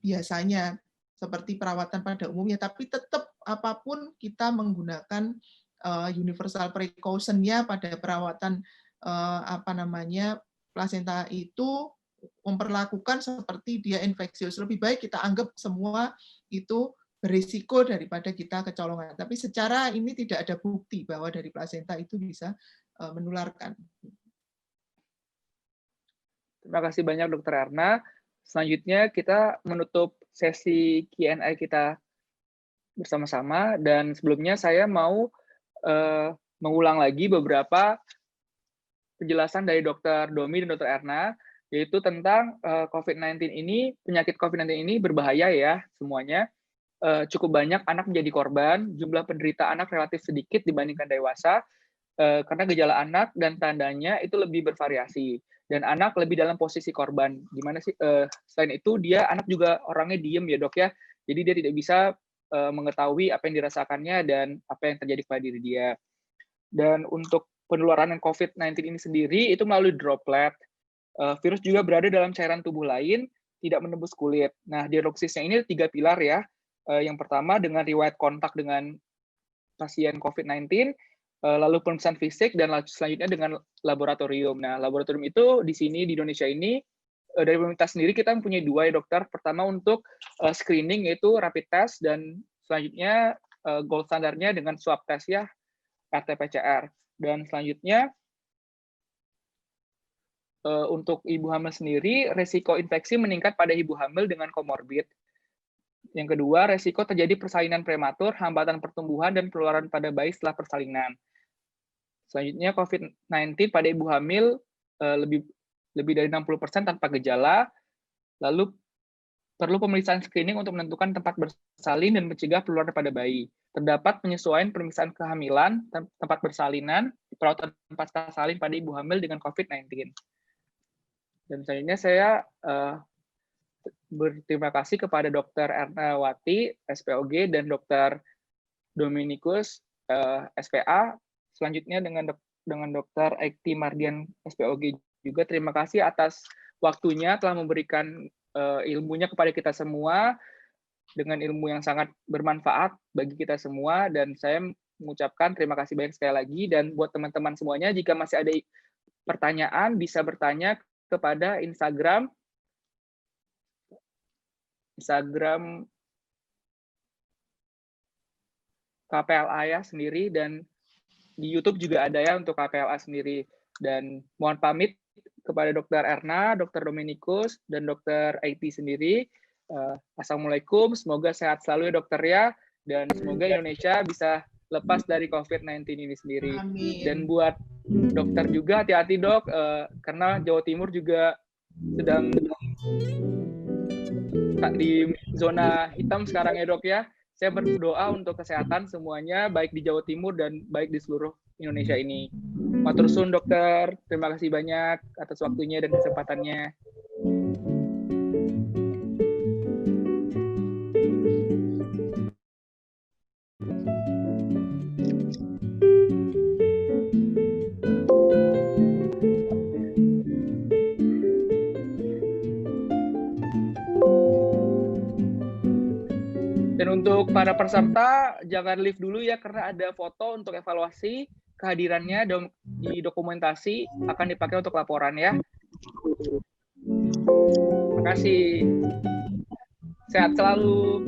biasanya, seperti perawatan pada umumnya, tapi tetap apapun kita menggunakan universal precaution-nya pada perawatan plasenta itu, memperlakukan seperti dia infeksius. Lebih baik kita anggap semua itu berisiko daripada kita kecolongan. Tapi secara ini tidak ada bukti bahwa dari plasenta itu bisa menularkan. Terima kasih banyak Dr. Erna. Selanjutnya kita menutup sesi Q&A kita bersama-sama, dan sebelumnya saya mau mengulang lagi beberapa penjelasan dari Dr. Domi dan Dr. Erna, yaitu tentang COVID-19 ini, penyakit COVID-19 ini berbahaya ya semuanya. Cukup banyak anak menjadi korban, jumlah penderita anak relatif sedikit dibandingkan dewasa, karena gejala anak dan tandanya itu lebih bervariasi, dan anak lebih dalam posisi korban. Gimana sih? Selain itu dia anak juga orangnya diem ya dok ya, jadi dia tidak bisa mengetahui apa yang dirasakannya dan apa yang terjadi pada diri dia. Dan untuk penularan COVID-19 ini sendiri itu melalui droplet. Virus juga berada dalam cairan tubuh lain, tidak menembus kulit. Nah, diagnosisnya ini 3 pilar ya. Yang pertama dengan riwayat kontak dengan pasien COVID-19, lalu pemeriksaan fisik, dan selanjutnya dengan laboratorium. Nah, laboratorium itu di sini di Indonesia ini dari pemerintah sendiri kita mempunyai 2 ya dokter. Pertama untuk screening yaitu rapid test, dan selanjutnya gold standarnya dengan swab test ya, RT-PCR. Dan selanjutnya untuk ibu hamil sendiri, resiko infeksi meningkat pada ibu hamil dengan komorbid. Yang kedua, resiko terjadi persalinan prematur, hambatan pertumbuhan, dan penularan pada bayi setelah persalinan. Selanjutnya, COVID-19 pada ibu hamil lebih dari 60% tanpa gejala, lalu perlu pemeriksaan screening untuk menentukan tempat bersalin dan mencegah penularan pada bayi. Terdapat penyesuaian pemeriksaan kehamilan, tempat bersalinan, perawatan pasca salin pada ibu hamil dengan COVID-19. Dan selanjutnya saya berterima kasih kepada Dr. Ernawati, SPOG, dan Dr. Dominikus, SPA. Selanjutnya dengan Dr. Ekti Mardian, SPOG juga. Terima kasih atas waktunya, telah memberikan ilmunya kepada kita semua, dengan ilmu yang sangat bermanfaat bagi kita semua, dan saya mengucapkan terima kasih banyak sekali lagi. Dan buat teman-teman semuanya, jika masih ada pertanyaan, bisa bertanya kepada Instagram KPLA ya sendiri, dan di YouTube juga ada ya untuk KPLA sendiri. Dan mohon pamit kepada Dr. Erna, Dr. Dominikus, dan Dr. IT sendiri. Assalamualaikum, semoga sehat selalu ya dokter ya, dan semoga Indonesia bisa lepas dari COVID-19 ini sendiri. Amin. Dan buat dokter juga hati-hati dok, karena Jawa Timur juga sedang di zona hitam sekarang ya dok ya. Saya berdoa untuk kesehatan semuanya, baik di Jawa Timur dan baik di seluruh Indonesia ini. Matur suwun dokter, terima kasih banyak atas waktunya dan kesempatannya. Dan untuk para peserta, jangan leave dulu ya, karena ada foto untuk evaluasi kehadirannya di dokumentasi, akan dipakai untuk laporan ya. Terima kasih. Sehat selalu.